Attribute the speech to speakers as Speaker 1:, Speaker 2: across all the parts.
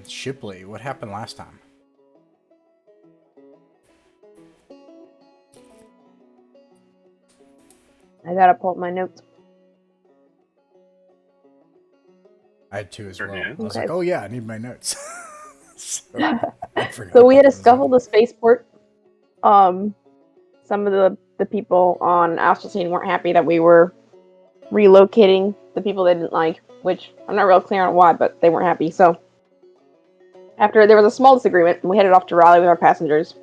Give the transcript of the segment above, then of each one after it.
Speaker 1: Shipley, what happened last time?
Speaker 2: I gotta pull up my notes.
Speaker 1: I had to as well.
Speaker 3: Yeah.
Speaker 1: I was
Speaker 2: Okay.
Speaker 1: like, oh yeah, I need my notes. So
Speaker 2: We had a scuffle the spaceport. Some of the people on Astelstein weren't happy that we were relocating the people they didn't like, which I'm not real clear on why, but they weren't happy. So after there was a small disagreement, we headed off to Raleigh with our passengers.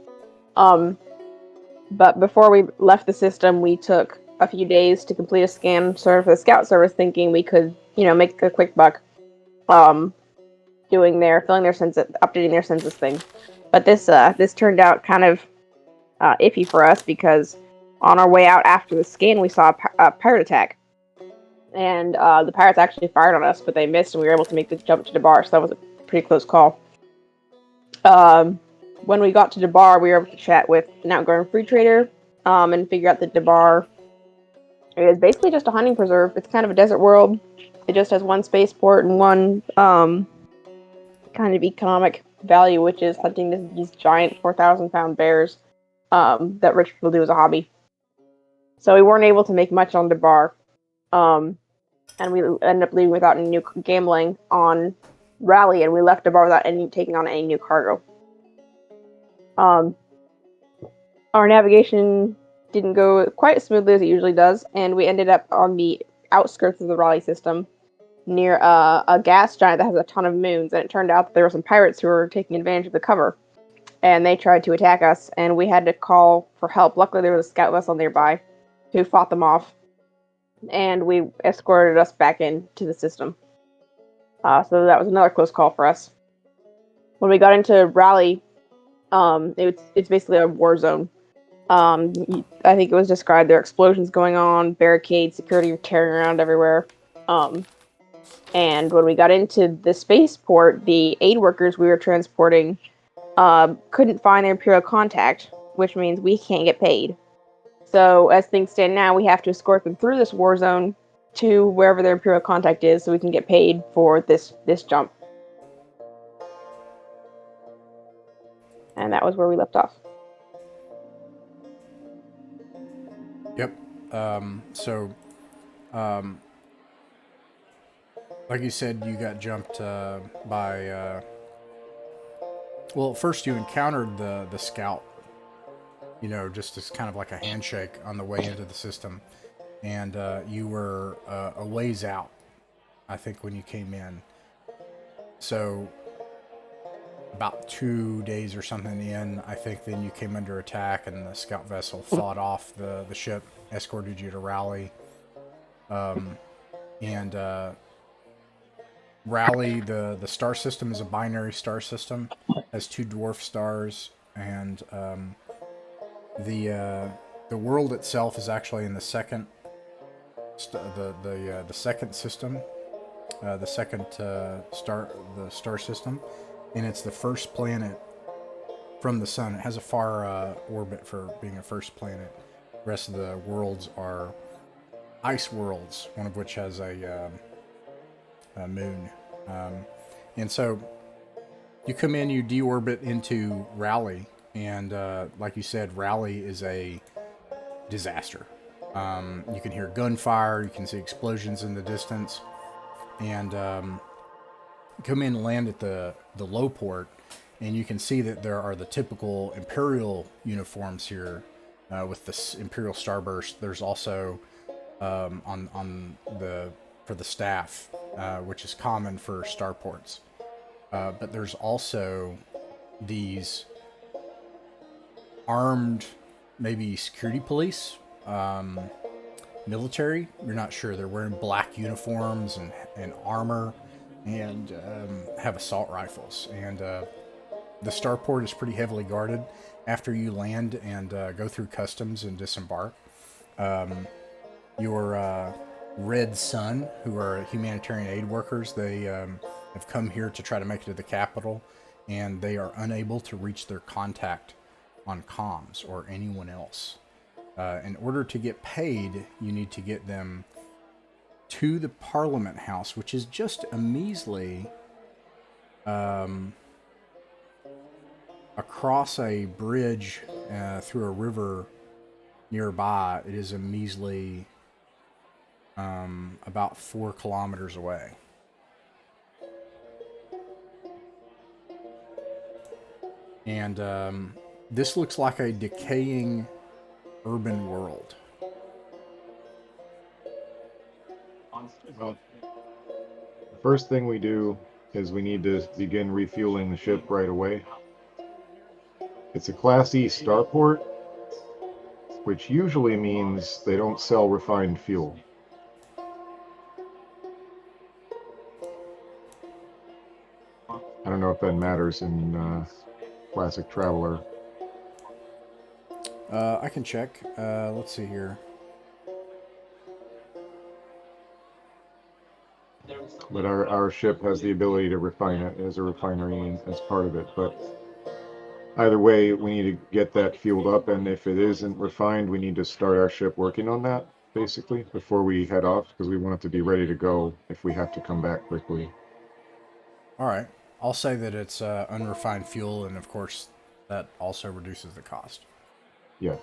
Speaker 2: But before we left the system, we took a few days to complete a scan sort of for the scout service, thinking we could, make a quick buck. Filling their census, updating their census thing. But this turned out kind of iffy for us because on our way out after the scan, we saw a pirate attack, and the pirates actually fired on us, but they missed, and we were able to make the jump to TimbR. So that was a pretty close call. When we got to TimbR, we were able to chat with an outgoing free trader and figure out that TimbR is basically just a hunting preserve. It's kind of a desert world. It just has one spaceport and one kind of economic value, which is hunting these giant 4,000-pound bears that rich people do as a hobby. So we weren't able to make much on TimbR, and we ended up leaving without any new gambling on Rally, and we left TimbR without taking on any new cargo. Our navigation didn't go quite as smoothly as it usually does, and we ended up on the outskirts of the Raleigh system, near a gas giant that has a ton of moons, and it turned out that there were some pirates who were taking advantage of the cover, and they tried to attack us, and we had to call for help. Luckily, there was a scout vessel nearby who fought them off, and we escorted us back into the system. So that was another close call for us. When we got into Raleigh, it's basically a war zone. I think it was described there are explosions going on, barricades, security tearing around everywhere. And when we got into the spaceport, the aid workers we were transporting couldn't find their Imperial contact, which means we can't get paid. So as things stand now, we have to escort them through this war zone to wherever their Imperial contact is so we can get paid for this jump. And that was where we left off.
Speaker 1: Yep. Like you said, you got jumped by... well, first you encountered the scout, just as kind of like a handshake on the way into the system. And you were a ways out, I think, when you came in. So about 2 days or something in, I think then you came under attack, and the scout vessel fought off the ship, escorted you to Raleigh. And Raleigh, the star system is a binary star system, has 2 dwarf stars, and the world itself is actually in the second the second system, the second star system, and it's the first planet from the sun. It has a far orbit for being a first planet. The rest of the worlds are ice worlds, one of which has a moon. And so you come in, you deorbit into Raleigh, and like you said, Raleigh is a disaster. You can hear gunfire, you can see explosions in the distance, and come in and land at the low port, and you can see that there are the typical Imperial uniforms here with the Imperial Starburst. There's also on the for the staff, which is common for starports. But there's also these armed, maybe security police, military. You're not sure. They're wearing black uniforms and armor, and have assault rifles. And the starport is pretty heavily guarded. After you land and go through customs and disembark, your Red Sun, who are humanitarian aid workers, they have come here to try to make it to the capital, and they are unable to reach their contact on comms or anyone else. In order to get paid, you need to get them to the Parliament House, which is just a measly across a bridge through a river nearby. It is a measly about 4 kilometers away. And this looks like a decaying urban world.
Speaker 3: Well, the first thing we do is we need to begin refueling the ship right away. It's a Class E starport, which usually means they don't sell refined fuel. I don't know if that matters in Classic Traveler.
Speaker 1: I can check. Let's see here.
Speaker 3: But our ship has the ability to refine it as a refinery as part of it. But either way, we need to get that fueled up, and if it isn't refined, we need to start our ship working on that, basically, before we head off, because we want it to be ready to go if we have to come back quickly.
Speaker 1: All right. I'll say that it's unrefined fuel, and of course, that also reduces the cost.
Speaker 3: Yeah.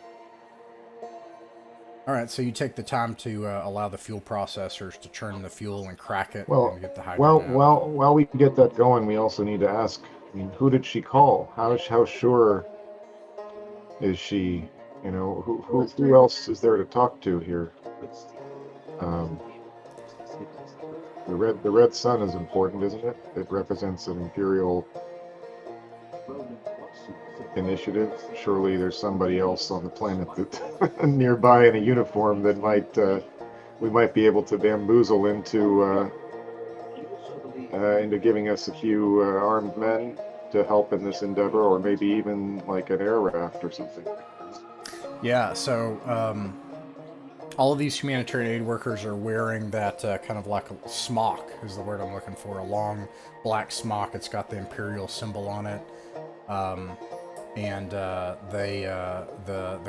Speaker 1: All right, so you take the time to allow the fuel processors to churn the fuel and crack it
Speaker 3: Well,
Speaker 1: and get the hydrogen out.
Speaker 3: while we get that going, we also need to ask, I mean, who did she call? How sure is she? You know, who else is there to talk to here? The red sun is important, isn't it? It represents an imperial initiative. Surely there's somebody else on the planet that nearby in a uniform that we might be able to bamboozle into giving us a few armed men to help in this endeavor, or maybe even like an air raft or something.
Speaker 1: Yeah, so all of these humanitarian aid workers are wearing that kind of like a smock is the word I'm looking for, a long black smock. It's got the imperial symbol on it. And the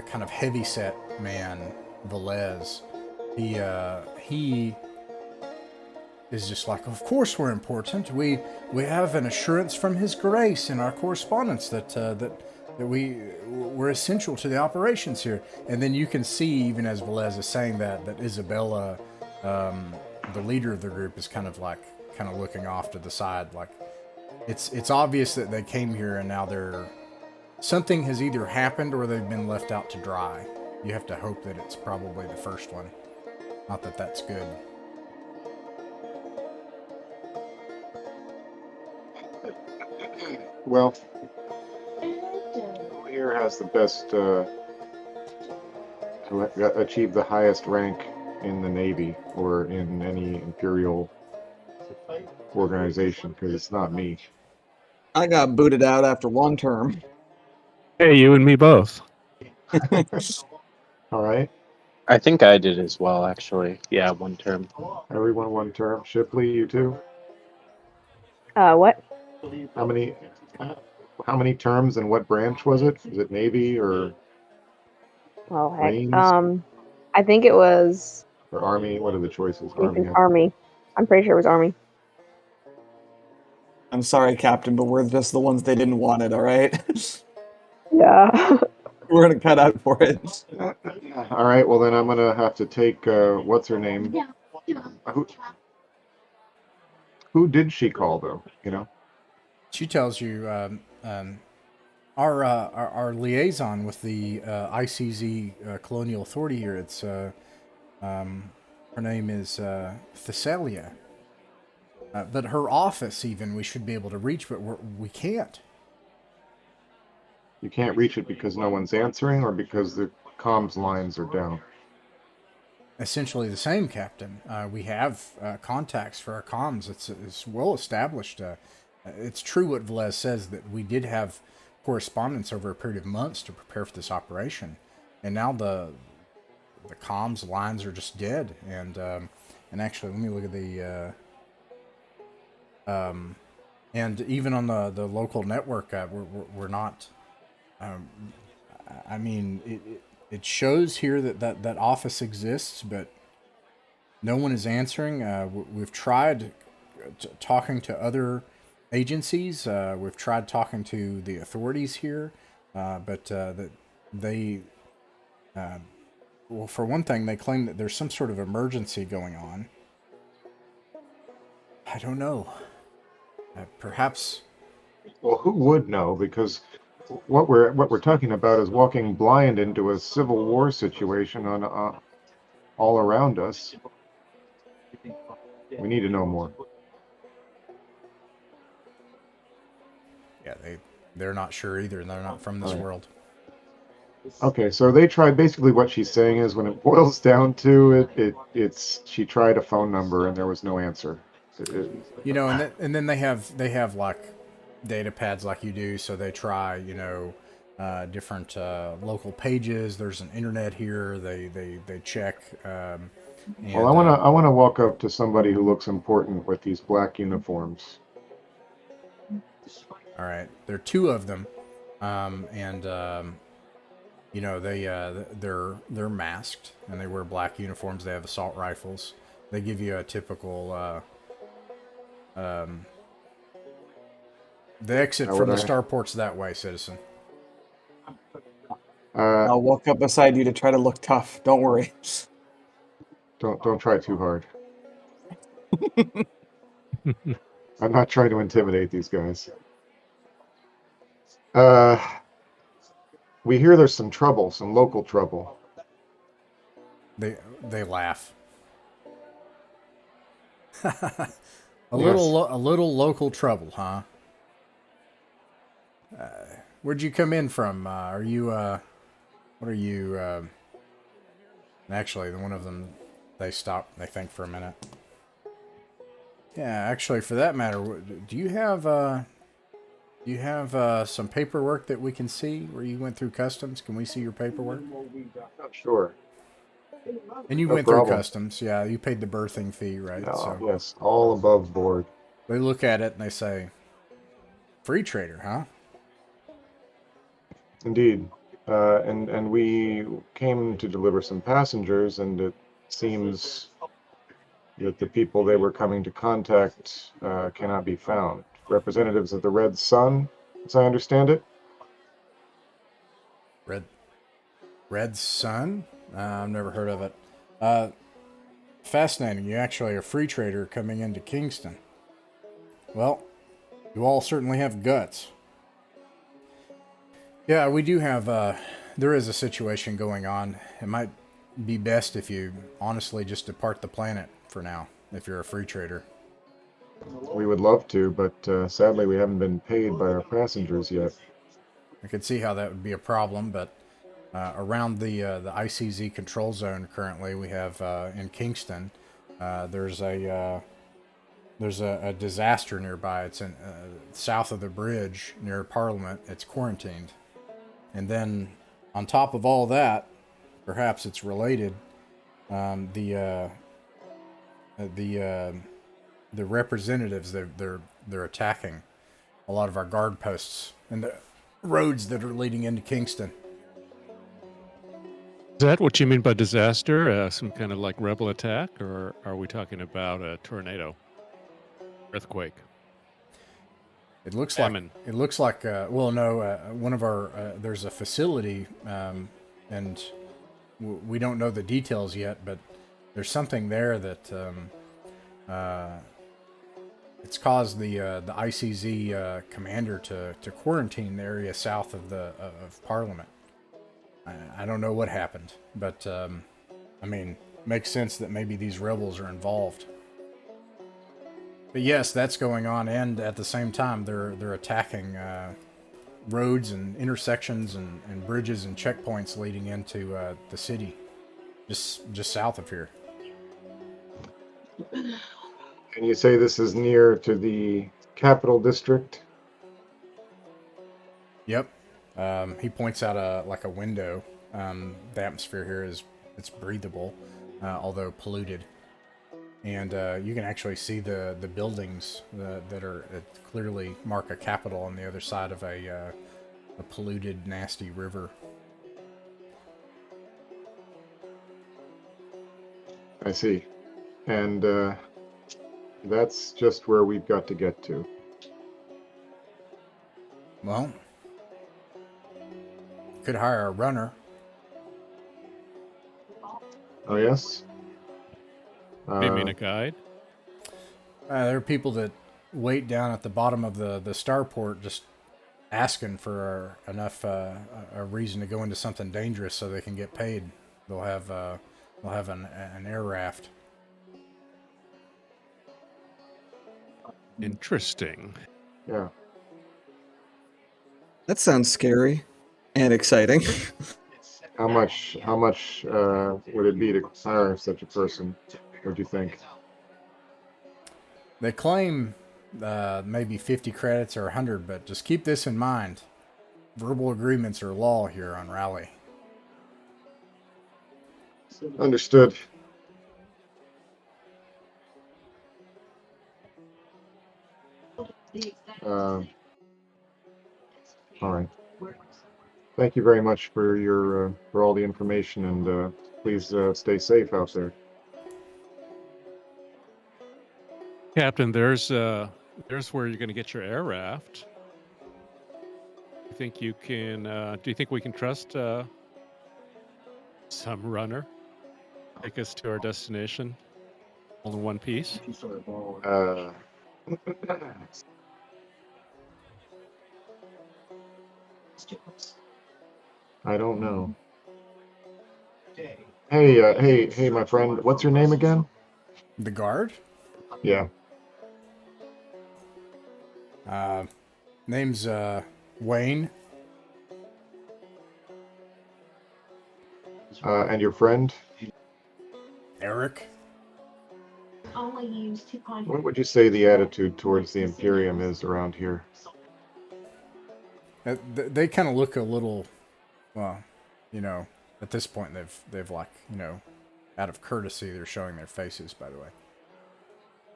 Speaker 1: kind of heavyset man, Velez, he is just like, of course we're important. We have an assurance from His Grace in our correspondence that we're essential to the operations here. And then you can see, even as Velez is saying that Isabella, the leader of the group, is kind of looking off to the side, like it's obvious that they came here and now something has either happened or they've been left out to dry. You have to hope that it's probably the first one. Not that that's good.
Speaker 3: Well, who here has the best achieved the highest rank in the Navy or in any imperial organization? Because it's not me.
Speaker 4: I got booted out after one term.
Speaker 5: Hey, you and me both.
Speaker 3: All right.
Speaker 6: I think I did as well, actually. Yeah, one term.
Speaker 3: Everyone one term. Shipley, you too?
Speaker 2: What?
Speaker 3: How many terms and what branch was it? Is it Navy or
Speaker 2: Oh heck.
Speaker 3: Marines
Speaker 2: I think it was
Speaker 3: or Army? What are the choices?
Speaker 2: Army. I'm pretty sure it was Army.
Speaker 4: I'm sorry, Captain, but we're just the ones they didn't want it, all right?
Speaker 2: Yeah.
Speaker 4: We're gonna cut out for it.
Speaker 3: All right. Well, then I'm gonna have to take what's her name? Who did she call though? You know.
Speaker 1: She tells you our liaison with the ICZ Colonial Authority here. It's her name is Thessalia. But her office, even, we should be able to reach, but we can't.
Speaker 3: You can't reach it because no one's answering, or because the comms lines are down.
Speaker 1: Essentially the same, Captain. We have contacts for our comms. It's well established. It's true what Velez says, that we did have correspondence over a period of months to prepare for this operation, and now the comms lines are just dead. And actually, let me look at the and even on the local network, we're not. I mean, it shows here that office exists, but no one is answering. We've tried talking to other agencies. We've tried talking to the authorities here, but that they, well, for one thing, they claim that there's some sort of emergency going on. I don't know. Perhaps.
Speaker 3: Well, who would know? Because what we're talking about is walking blind into a civil war situation on all around us. We need to know more.
Speaker 1: Yeah, they're not sure either. They're not from this world.
Speaker 3: Okay, so they tried. Basically, what she's saying is, when it boils down to it's she tried a phone number and there was no answer.
Speaker 1: You know, and then they have like data pads like you do, so they try, you know, different local pages. There's an internet here. They check. And,
Speaker 3: Well, I wanna walk up to somebody who looks important with these black uniforms.
Speaker 1: All right, there are two of them, and you know they're masked and they wear black uniforms. They have assault rifles. They give you a typical. The exit from the starport's that way, citizen.
Speaker 4: I'll walk up beside you to try to look tough. Don't worry.
Speaker 3: Don't try too hard. I'm not trying to intimidate these guys. We hear there's some trouble, some local trouble.
Speaker 1: They laugh. A little local trouble, huh? Where'd you come in from? Are you what are you? Actually, one of them, they stop. They think for a minute. Yeah, actually, for that matter, do you have some paperwork that we can see where you went through customs? Can we see your paperwork?
Speaker 3: Sure.
Speaker 1: And you went through customs, yeah. You paid the birthing fee, right?
Speaker 3: So. Yes, all above board.
Speaker 1: They look at it and they say, "Free trader, huh?"
Speaker 3: Indeed. And we came to deliver some passengers, and it seems that the people they were coming to contact cannot be found. Representatives of the Red Sun, as I understand it.
Speaker 1: Red Sun? I've never heard of it. Fascinating. You actually are a free trader coming into Kingston. Well, you all certainly have guts. Yeah, we do have, there is a situation going on. It might be best if you honestly just depart the planet for now, if you're a free trader.
Speaker 3: We would love to, but sadly we haven't been paid by our passengers yet.
Speaker 1: I could see how that would be a problem, but around the ICZ control zone currently, we have in Kingston, there's a disaster nearby. It's in south of the bridge near Parliament. It's quarantined. And then, on top of all that, perhaps it's related. The representatives they're attacking a lot of our guard posts and the roads that are leading into Kingston.
Speaker 5: Is that what you mean by disaster? Some kind of like rebel attack, or are we talking about a tornado, earthquake?
Speaker 1: It looks
Speaker 5: Famine.
Speaker 1: like well, no. One of our there's a facility, and we don't know the details yet, but there's something there that it's caused the ICZ commander to quarantine the area south of Parliament. I don't know what happened, but I mean, makes sense that maybe these rebels are involved. But yes, that's going on, and at the same time, they're attacking roads and intersections and bridges and checkpoints leading into the city, just south of here.
Speaker 3: And you say this is near to the capital district?
Speaker 1: Yep. He points out a window. The atmosphere here it's breathable, although polluted. And you can actually see the buildings that are clearly mark a capital on the other side of a polluted, nasty river.
Speaker 3: I see. And that's just where we've got to get to.
Speaker 1: Well, could hire a runner.
Speaker 3: Oh, yes?
Speaker 5: Do you mean a guide?
Speaker 1: There are people that wait down at the bottom of the starport just asking for enough a reason to go into something dangerous so they can get paid. They'll have an air raft.
Speaker 5: Interesting.
Speaker 3: Yeah.
Speaker 4: That sounds scary and exciting.
Speaker 3: How much would it be to hire such a person? What do you think?
Speaker 1: They claim maybe 50 credits or 100, but just keep this in mind. Verbal agreements are law here on Raleigh.
Speaker 3: Understood. All right. Thank you very much for all the information, and please stay safe out there.
Speaker 5: Captain, there's where you're going to get your air raft. You think you can? Do you think we can trust some runner take us to our destination all in one piece?
Speaker 3: I don't know. Hey, my friend. What's your name again?
Speaker 1: The guard?
Speaker 3: Yeah.
Speaker 1: Name's Wayne.
Speaker 3: And your friend?
Speaker 1: Eric.
Speaker 3: What would you say the attitude towards the Imperium is around here?
Speaker 1: They kind of look a little, well, at this point they've like, out of courtesy, they're showing their faces, by the way.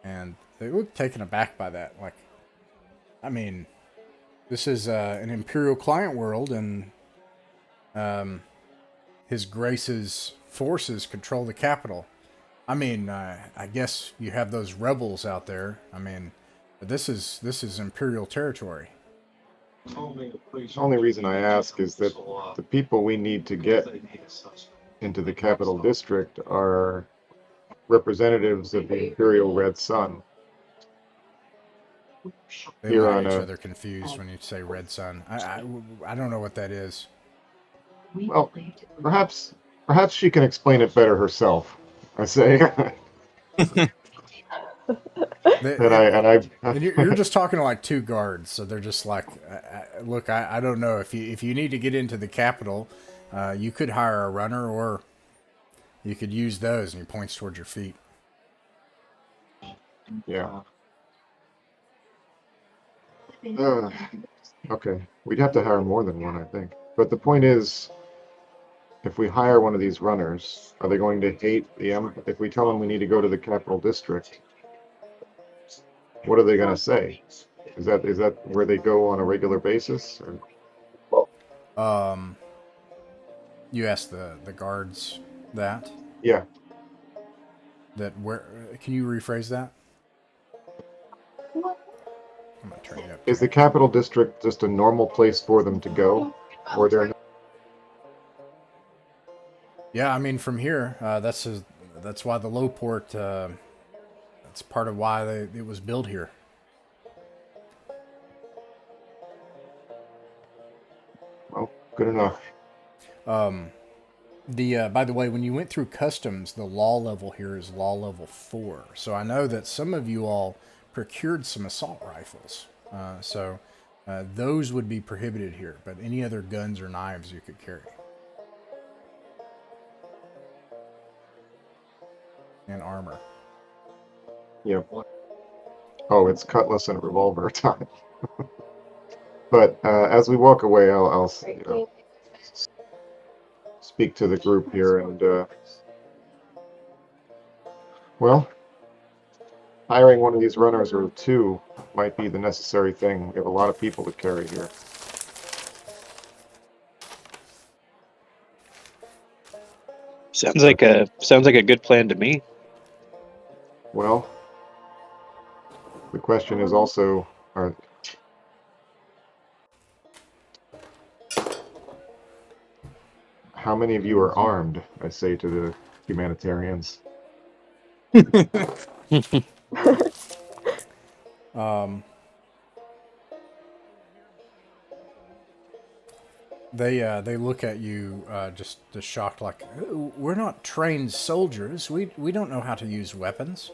Speaker 1: And they look taken aback by that. Like, I mean, this is an Imperial client world, and His Grace's forces control the capital. I mean, I guess you have those rebels out there. I mean, this is Imperial territory.
Speaker 3: The only reason I ask is that the people we need to get into the capital district are representatives of the Imperial Red Sun.
Speaker 1: They
Speaker 3: Here
Speaker 1: look
Speaker 3: on
Speaker 1: at each
Speaker 3: a-
Speaker 1: other confused when you say Red Sun. I don't know what that is.
Speaker 3: Well, perhaps she can explain it better herself. I say.
Speaker 1: And you're just talking to like two guards, so they're just like, look, I don't know if you need to get into the capital, you could hire a runner, or you could use those. And he points towards your feet.
Speaker 3: Yeah. Okay, we'd have to hire more than one, I think. But the point is, if we hire one of these runners, are they going to hate if we tell them we need to go to the capital district? What are they going to say? Is that where they go on a regular basis? Or?
Speaker 1: You asked the guards that.
Speaker 3: Yeah.
Speaker 1: That where? Can you rephrase that? I'm gonna turn it up.
Speaker 3: Is the capital district just a normal place for them to go, or they're?
Speaker 1: Yeah, I mean, from here, that's why the low port. That's part of why it was built here.
Speaker 3: Well, good enough.
Speaker 1: By the way, when you went through customs, the law level here is law level 4. So I know that some of you all procured some assault rifles. So those would be prohibited here, but any other guns or knives you could carry. And armor.
Speaker 3: Yep. Oh, it's cutlass and a revolver time. But as we walk away, I'll speak to the group here, and well, hiring one of these runners or two might be the necessary thing. We have a lot of people to carry here.
Speaker 6: Sounds like a good plan to me.
Speaker 3: Well, the question is also, how many of you are armed? I say to the humanitarians.
Speaker 1: They look at you just shocked, like, we're not trained soldiers. We don't know how to use weapons.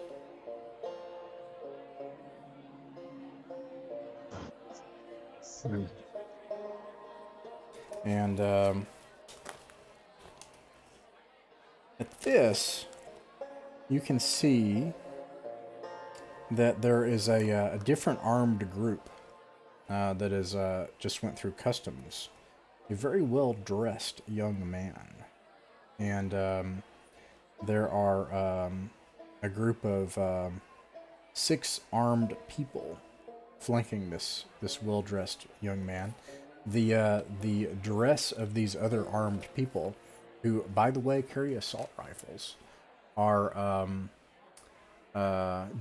Speaker 1: And at this, you can see that there is a different armed group that is just went through customs. A very well-dressed young man. And there are a group of 6 armed people flanking this well-dressed young man. The dress of these other armed people, who, by the way, carry assault rifles, are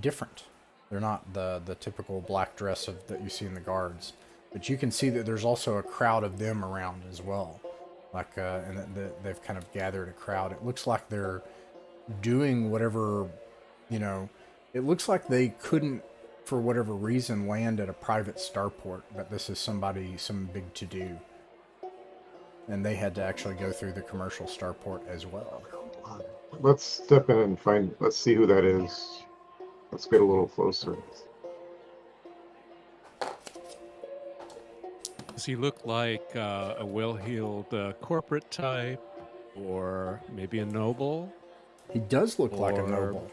Speaker 1: different. They're not the typical black dress that you see in the guards. But you can see that there's also a crowd of them around as well. Like, and they've kind of gathered a crowd. It looks like they're doing whatever, it looks like they couldn't, for whatever reason, land at a private starport, but this is some big to-do. And they had to actually go through the commercial starport as well.
Speaker 3: Let's step in and let's see who that is. Let's get a little closer.
Speaker 5: Does he look like a well-heeled corporate type, or maybe a noble?
Speaker 1: He does look like a noble.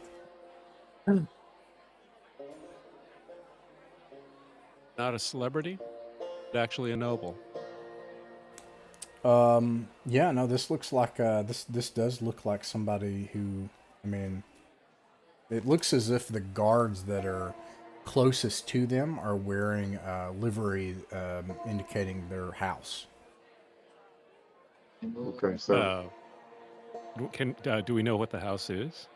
Speaker 5: Not a celebrity, but actually a noble.
Speaker 1: Yeah, no, this looks like this does look like somebody who, it looks as if the guards that are closest to them are wearing livery indicating their house.
Speaker 3: Okay, so
Speaker 5: do we know what the house is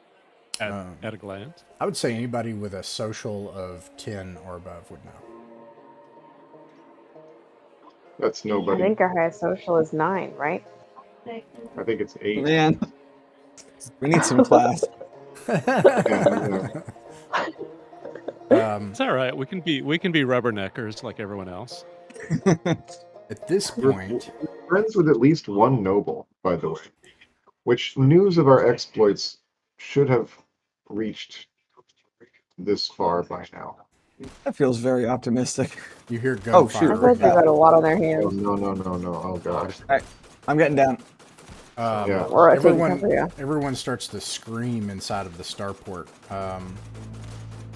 Speaker 5: at a glance?
Speaker 1: I would say anybody with a social of 10 or above would know.
Speaker 3: that's
Speaker 2: I
Speaker 3: nobody.
Speaker 2: think our highest social is 9, right?
Speaker 3: I think it's 8.
Speaker 4: Man, we need some class.
Speaker 3: Yeah.
Speaker 5: It's all right. We can be rubberneckers like everyone else.
Speaker 1: At this point,
Speaker 3: We're friends with at least one noble, by the way. Which news of our exploits should have reached this far by now.
Speaker 4: That feels very optimistic.
Speaker 1: you hear
Speaker 4: Oh, shoot.
Speaker 1: gunfire.
Speaker 2: I think they've got a lot on their
Speaker 3: Oh,
Speaker 2: hands.
Speaker 3: no. Oh, gosh.
Speaker 4: I'm getting down.
Speaker 3: Yeah.
Speaker 2: Or taking
Speaker 1: everyone,
Speaker 2: cover, yeah.
Speaker 1: everyone starts to scream inside of the starport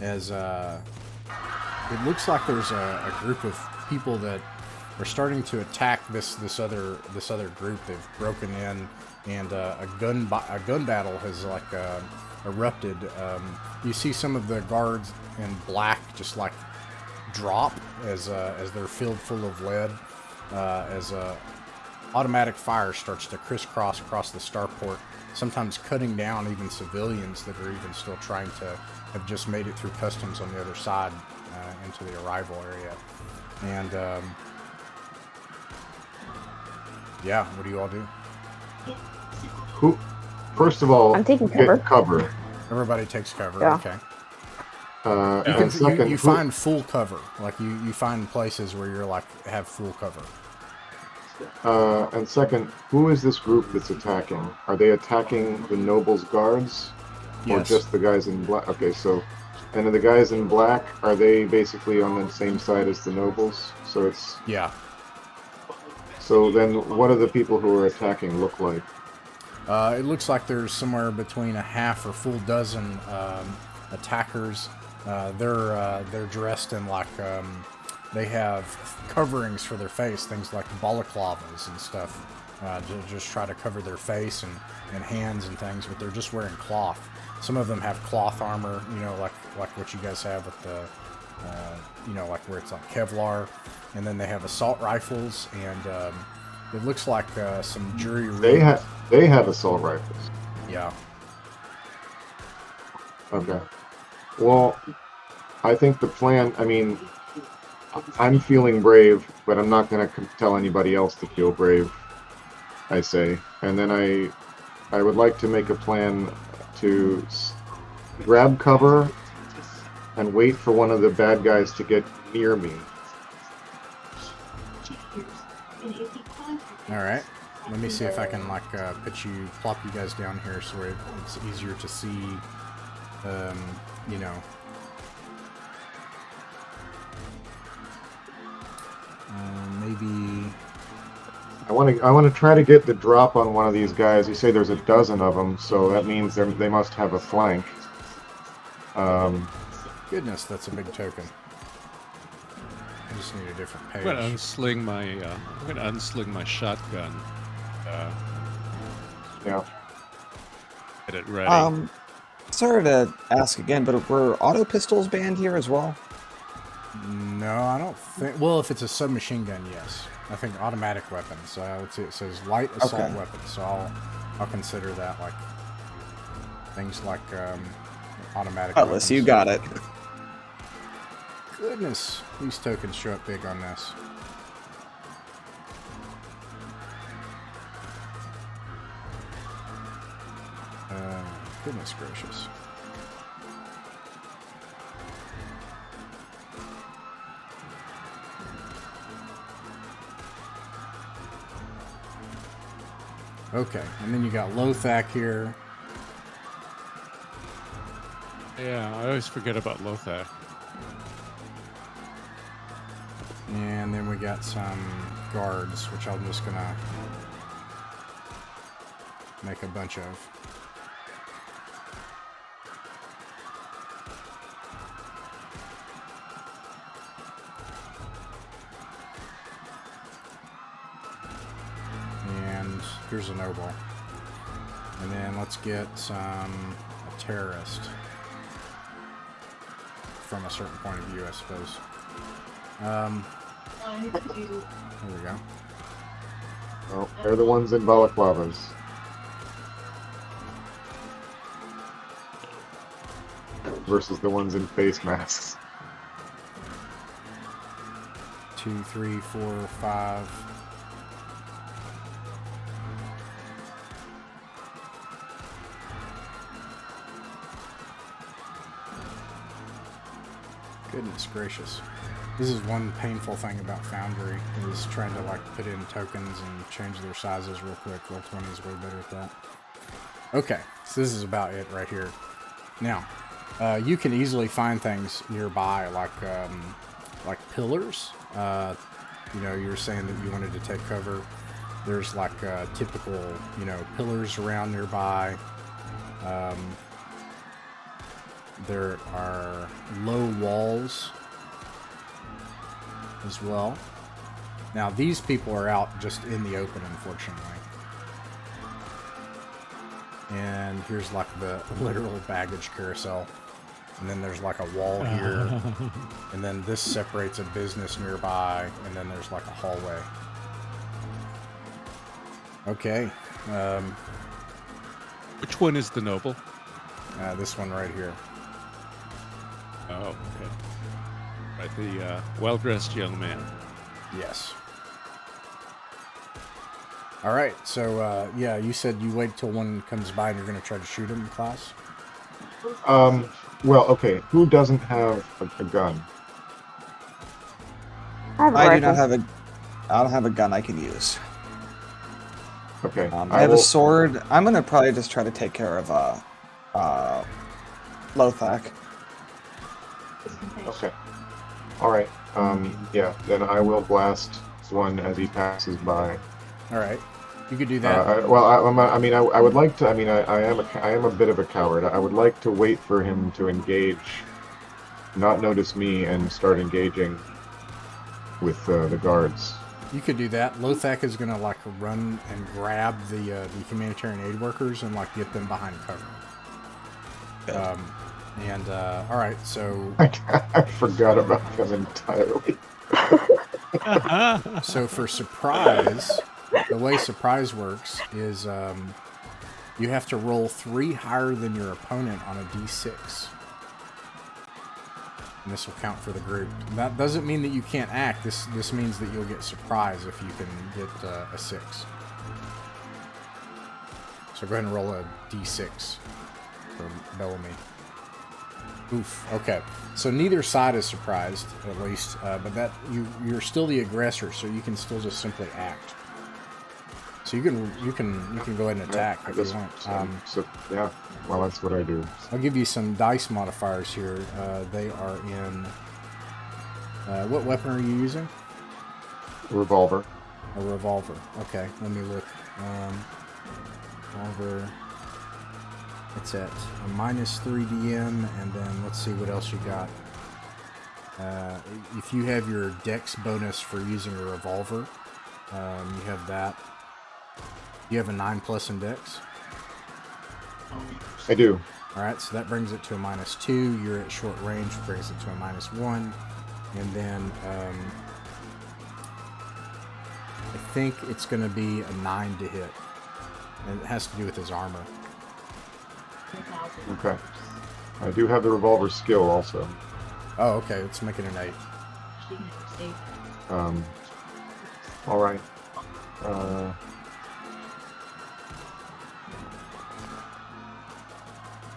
Speaker 1: as it looks like there's a group of people that are starting to attack this other group. They've broken in, and a gun battle has erupted. You see some of the guards in black just drop as they're filled full of lead as automatic fire starts to crisscross across the starport, sometimes cutting down even civilians that are even still trying to have just made it through customs on the other side into the arrival area. And yeah, what do you all do?
Speaker 3: First of all,
Speaker 2: I'm taking
Speaker 3: get cover.
Speaker 1: Everybody takes cover.
Speaker 2: Yeah.
Speaker 1: Okay.
Speaker 3: And second,
Speaker 1: You find full cover. Like you find places where you're have full cover.
Speaker 3: and second, who is this group that's attacking? Are they attacking the nobles' guards? Or
Speaker 1: Yes.
Speaker 3: just the guys in black? Okay, so, and the guys in black, are they basically on the same side as the nobles? So it's,
Speaker 1: Yeah.
Speaker 3: so then what do the people who are attacking look like?
Speaker 1: It looks like there's somewhere between a half or full dozen attackers. They're dressed in they have coverings for their face, things like balaclavas and stuff, to just try to cover their face and hands and things, but they're just wearing cloth. Some of them have cloth armor, like what you guys have with the, like where it's like Kevlar, and then they have assault rifles, and it looks like some jury rig.
Speaker 3: They have assault rifles.
Speaker 1: Yeah.
Speaker 3: Okay. Well, I think the plan, I'm feeling brave, but I'm not going to tell anybody else to feel brave. I say, and then I would like to make a plan to grab cover and wait for one of the bad guys to get near me.
Speaker 1: Alright. Let me see if I can, like, plop you guys down here so it's easier to see, you know. Maybe...
Speaker 3: I want to try to get the drop on one of these guys. You say there's a dozen of them, so that means they must have a flank.
Speaker 1: Goodness, that's a big token. I just need a different page.
Speaker 5: I'm gonna unsling my shotgun.
Speaker 3: Yeah.
Speaker 5: Get it ready.
Speaker 4: Sorry to ask again, but were auto pistols banned here as well?
Speaker 1: No, I don't think... Well, if it's a submachine gun, yes. I think automatic weapons. So I would say it says light assault weapons. So I'll consider that, like, things like automatic
Speaker 4: Atlas,
Speaker 1: weapons.
Speaker 4: you got it.
Speaker 1: Goodness, these tokens show up big on this. Goodness gracious. Okay, and then you got Lothak here.
Speaker 5: Yeah, I always forget about Lothar.
Speaker 1: And then we got some guards, which I'm just gonna make a bunch of. And here's a noble. And then let's get a terrorist from a certain point of view, I suppose. There we go.
Speaker 3: Well, they're the ones in balaclavas. Versus the ones in face masks.
Speaker 1: 2, 3, 4, 5. Goodness gracious. This is one painful thing about Foundry, is trying to, like, put in tokens and change their sizes real quick. Roll20 is way better at that. Okay, so this is about it right here. Now, you can easily find things nearby, like pillars. You know, you were saying that you wanted to take cover. There's, like, typical, you know, pillars around nearby. There are low walls as well. Now, these people are out just in the open, unfortunately. And here's, like, the literal baggage carousel. And then there's, like, a wall here. And then this separates a business nearby. And then there's, like, a hallway. Okay.
Speaker 5: Which one is the noble?
Speaker 1: This one right here.
Speaker 5: Oh, okay. Right, the well-dressed young man.
Speaker 1: Yes. All right, so, yeah, you said you wait till one comes by and you're going to try to shoot him in class?
Speaker 3: Well, okay, who doesn't have a gun?
Speaker 4: I don't have a gun I can use.
Speaker 3: Okay.
Speaker 4: I have a sword. I'm going to probably just try to take care of Lothak.
Speaker 3: Okay. Alright. Yeah, then I will blast one as he passes by.
Speaker 1: Alright. You could do that.
Speaker 3: I would like to. I mean, I am a bit of a coward. I would like to wait for him to engage, not notice me, and start engaging with the guards.
Speaker 1: You could do that. Lothak is gonna, like, run and grab the humanitarian aid workers and, like, get them behind cover. All right, so
Speaker 3: I forgot about them entirely.
Speaker 1: So for surprise, the way surprise works is you have to roll 3 higher than your opponent on a d6. And this will count for the group. That doesn't mean that you can't act. This means that you'll get surprise if you can get a 6. So go ahead and roll a d6 for Bellamy. Oof. Okay. So neither side is surprised, at least, but that you're still the aggressor, so you can still just simply act. So you can go ahead and attack if you want.
Speaker 3: So yeah, well, that's what I do.
Speaker 1: I'll give you some dice modifiers here. They are in. What weapon are you using?
Speaker 3: Revolver.
Speaker 1: A revolver. Okay, let me look. Revolver. It's at a -3 DM, and then let's see what else you got. If you have your dex bonus for using a revolver, you have that. You have a 9+ in dex?
Speaker 3: I do.
Speaker 1: Alright, so that brings it to a -2. You're at short range, brings it to a -1. And then I think it's going to be a 9 to hit. And it has to do with his armor.
Speaker 3: Okay. I do have the revolver skill also.
Speaker 1: Oh, okay. Let's make it an 8.
Speaker 3: All right.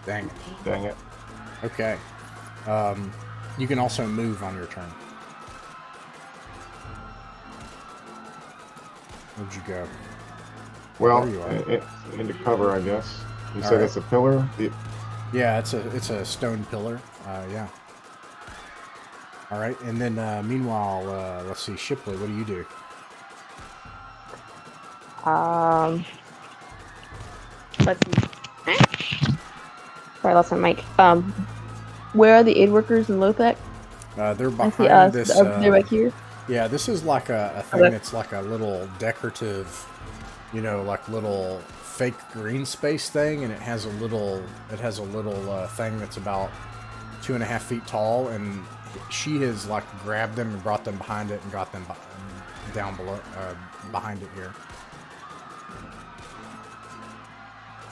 Speaker 1: Dang it.
Speaker 3: Dang it.
Speaker 1: Okay. You can also move on your turn. Where'd you go?
Speaker 3: Well,
Speaker 1: There you are.
Speaker 3: into cover, I guess. You
Speaker 1: All
Speaker 3: said
Speaker 1: right.
Speaker 3: it's a pillar?
Speaker 1: Yeah, it's a stone pillar. Yeah. All right, and then meanwhile, let's see, Shipley, what do you do?
Speaker 2: Let's see. Sorry, I lost my mic. Where are the aid workers in Lothek?
Speaker 1: They're
Speaker 2: I see
Speaker 1: behind
Speaker 2: us.
Speaker 1: this.
Speaker 2: They're right here.
Speaker 1: Yeah, this is like a thing
Speaker 2: Okay.
Speaker 1: that's like a little decorative, like little fake green space thing, and it has a little thing that's about 2.5 feet tall, and she has like grabbed them and brought them behind it and got them down below behind it here.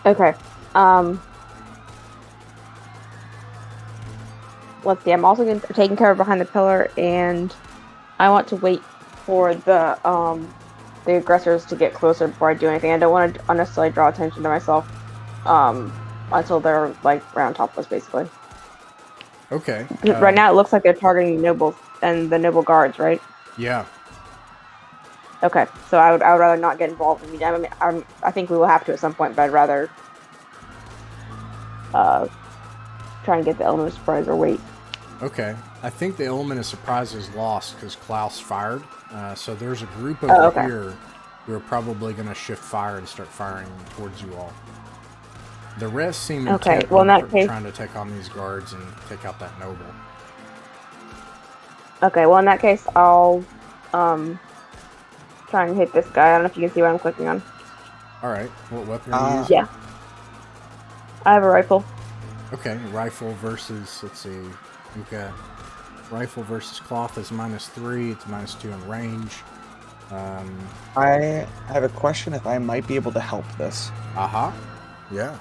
Speaker 2: Okay. Let's see. I'm also taking cover behind the pillar, and I want to wait for the aggressors to get closer before I do anything. I don't want to unnecessarily draw attention to myself until they're like right on top of us, basically.
Speaker 1: Okay.
Speaker 2: Right now, it looks like they're targeting nobles and the noble guards, right?
Speaker 1: Yeah.
Speaker 2: Okay. So I would rather not get involved. I think we will have to at some point, but I'd rather try and get the element of surprise or wait.
Speaker 1: Okay. I think the element of surprise is lost because Klaus fired. So there's a group over here who are probably going to shift fire and start firing towards you all. The rest seem intent
Speaker 2: well, in
Speaker 1: on
Speaker 2: that case,
Speaker 1: trying to take on these guards and take out that noble.
Speaker 2: Okay, well in that case, I'll try and hit this guy. I don't know if you can see what I'm clicking on.
Speaker 1: All right. What weapon are you using?
Speaker 2: Yeah. I have a rifle.
Speaker 1: Okay, rifle versus, let's see, you've got rifle versus cloth is -3, it's -2 in range.
Speaker 4: I have a question if I might be able to help this.
Speaker 1: Aha. Yeah.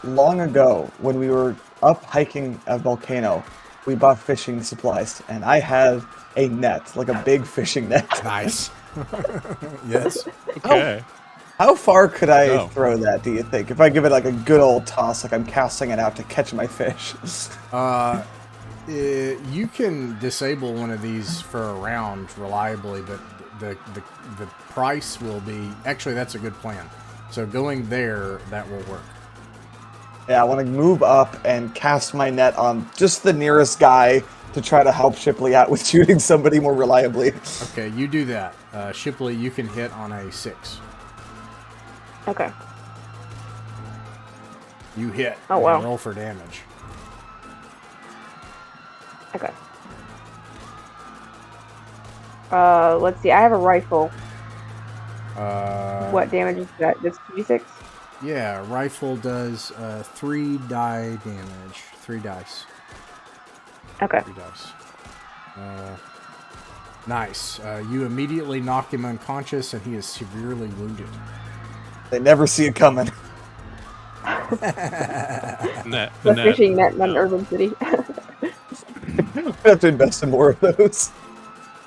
Speaker 4: Long ago, when we were up hiking a volcano, we bought fishing supplies, and I had a net, like a big fishing net.
Speaker 1: Nice. Yes.
Speaker 5: Okay.
Speaker 4: How far could I
Speaker 5: No.
Speaker 4: throw that, do you think? If I give it like a good old toss, like I'm casting it out to catch my fish.
Speaker 1: You can disable one of these for a round reliably, but the price will be... Actually, that's a good plan. So going there, that will work.
Speaker 4: Yeah, I want to move up and cast my net on just the nearest guy to try to help Shipley out with shooting somebody more reliably.
Speaker 1: Okay, you do that. Shipley, you can hit on a 6.
Speaker 2: Okay.
Speaker 1: You hit.
Speaker 2: Oh, wow.
Speaker 1: And roll for damage.
Speaker 2: Okay. Let's see. I have a rifle. What damage is that? That's 2d6?
Speaker 1: Yeah, rifle does 3 die damage. 3 dice.
Speaker 2: Okay.
Speaker 1: 3 dice. Nice. You immediately knock him unconscious, and he is severely wounded.
Speaker 4: They never see it coming.
Speaker 5: Net,
Speaker 2: The
Speaker 5: net.
Speaker 2: fishing net in an urban city.
Speaker 4: I have to invest in more of those.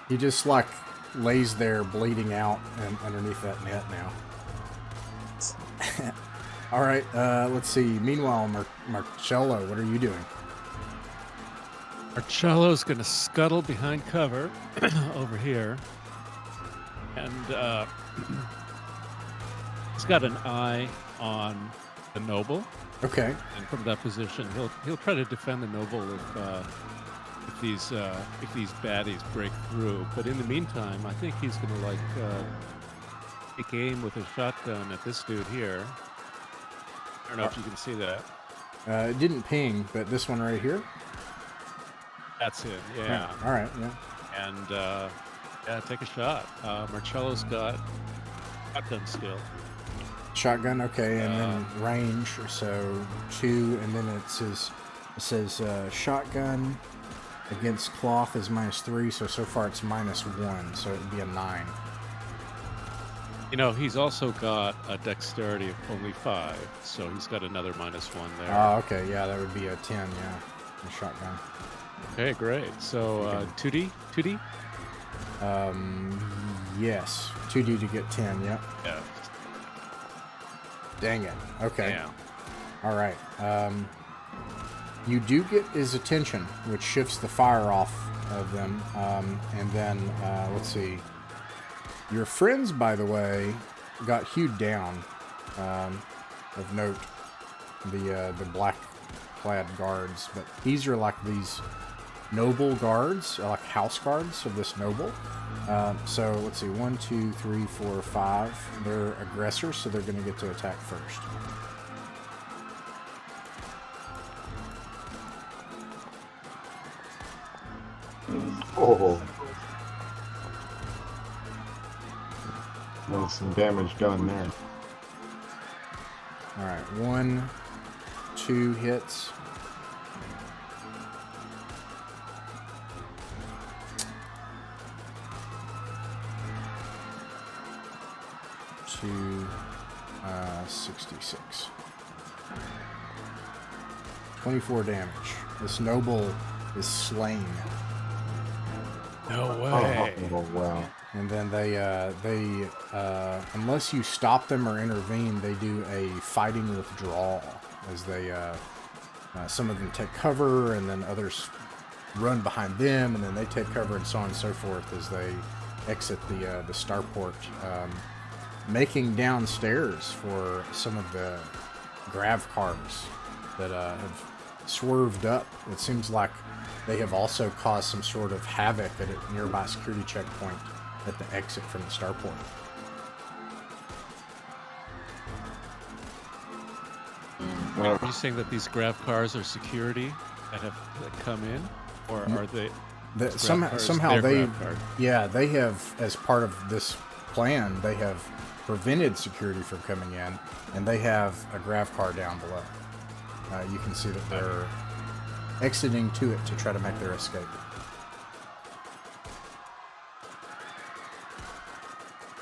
Speaker 1: He just like lays there bleeding out and underneath that net now. All right, let's see. Meanwhile, Marcello, what are you doing?
Speaker 5: Marcello's going to scuttle behind cover over here. And he's got an eye on the noble.
Speaker 1: Okay.
Speaker 5: And from that position, he'll try to defend the noble if these baddies break through. But in the meantime, I think he's going to take aim with a shotgun at this dude here. I don't know if you can see that.
Speaker 1: It didn't ping, but this one right here.
Speaker 5: That's it. Yeah.
Speaker 1: All right. Yeah.
Speaker 5: And take a shot. Marcello's got shotgun skill.
Speaker 1: Shotgun, okay, and then range, so 2, and then it says shotgun against cloth is -3, so far it's -1, so it'd be a 9.
Speaker 5: You know, he's also got a dexterity of only 5, so he's got another -1 there.
Speaker 1: Oh, okay, yeah, that would be a 10, yeah, the shotgun.
Speaker 5: Okay, great. So 2D?
Speaker 1: Yes, 2D to get 10, yep.
Speaker 5: Yeah.
Speaker 1: Dang it, okay.
Speaker 5: Yeah.
Speaker 1: All right, you do get his attention, which shifts the fire off of them, and then, let's see. Your friends, by the way, got hewed down, of note, the black-clad guards, but these are like these noble guards, like house guards of this noble. So let's see, 1, 2, 3, 4, 5. They're aggressors, so they're going to get to attack first.
Speaker 3: Oh. Well, some damage done there.
Speaker 1: All right, 1, 2 hits. To 66. 24 damage. This noble is slain.
Speaker 5: No way.
Speaker 3: Oh, wow.
Speaker 1: And then they unless you stop them or intervene, they do a fighting withdrawal as they, some of them take cover, and then others run behind them, and then they take cover, and so on and so forth as they exit the starport, making downstairs for some of the grav cars that have swerved up. It seems like they have also caused some sort of havoc at a nearby security checkpoint at the exit from the starport.
Speaker 5: Are you saying that these grav cars are security that come in, or are they?
Speaker 1: Somehow they, yeah, they have, as part of this plan, they have prevented security from coming in, and they have a grav car down below. You can see that they're exiting to it to try to make their escape.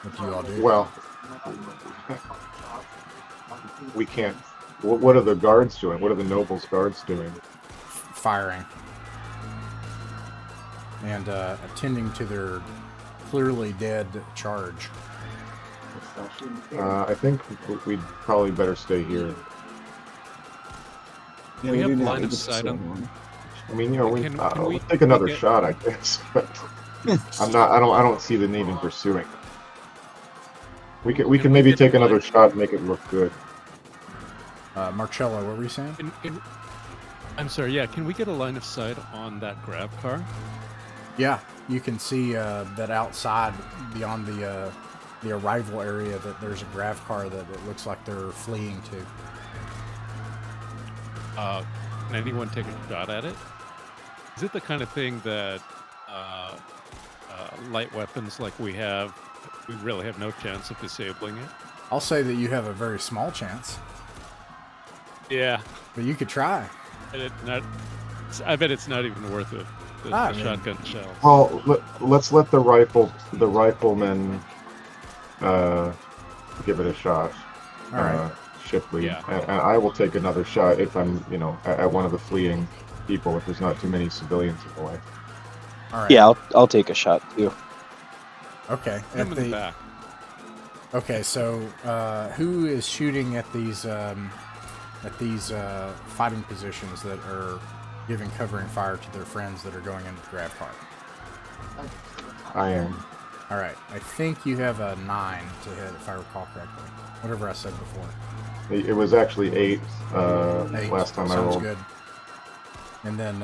Speaker 1: What do you all do?
Speaker 3: Well, we can't. What are the guards doing? What are the nobles' guards doing?
Speaker 1: Firing. And attending to their clearly dead charge.
Speaker 3: I think we'd probably better stay here.
Speaker 4: Yeah,
Speaker 5: We have
Speaker 4: do need
Speaker 5: line of
Speaker 4: 80%
Speaker 5: sight on-
Speaker 4: one.
Speaker 3: I mean, you know,
Speaker 5: Can we
Speaker 3: let's take another
Speaker 5: get-
Speaker 3: shot, I guess. But I don't see the need in pursuing. We can maybe
Speaker 5: get
Speaker 3: take
Speaker 5: a
Speaker 3: another
Speaker 5: line-
Speaker 3: shot and make it look good.
Speaker 1: Marcello, what were you saying?
Speaker 5: I'm sorry, yeah, can we get a line of sight on that grav car?
Speaker 1: Yeah, you can see that outside, beyond the arrival area, that there's a grav car that it looks like they're fleeing to.
Speaker 5: Can anyone take a shot at it? Is it the kind of thing that light weapons like we have, we really have no chance of disabling it?
Speaker 1: I'll say that you have a very small chance,
Speaker 5: Yeah.
Speaker 1: but you could try.
Speaker 5: I bet it's not even worth it. The
Speaker 1: I mean-
Speaker 5: shotgun shells.
Speaker 3: Well, let's let the riflemen give it a shot.
Speaker 1: All right.
Speaker 3: Shipley.
Speaker 5: Yeah.
Speaker 3: And I will take another shot if I'm, at one of the fleeing people, if there's not too many civilians in the way.
Speaker 1: All right.
Speaker 6: Yeah, I'll take a shot too.
Speaker 1: Okay.
Speaker 5: Hit him in the back.
Speaker 1: Okay, so who is shooting at these fighting positions that are giving covering fire to their friends that are going into the grab car?
Speaker 3: I am.
Speaker 1: All right, I think you have a 9 to hit if I recall correctly. Whatever I said before.
Speaker 3: It was actually 8,
Speaker 1: 8.
Speaker 3: last time I
Speaker 1: Sounds
Speaker 3: rolled.
Speaker 1: good. And then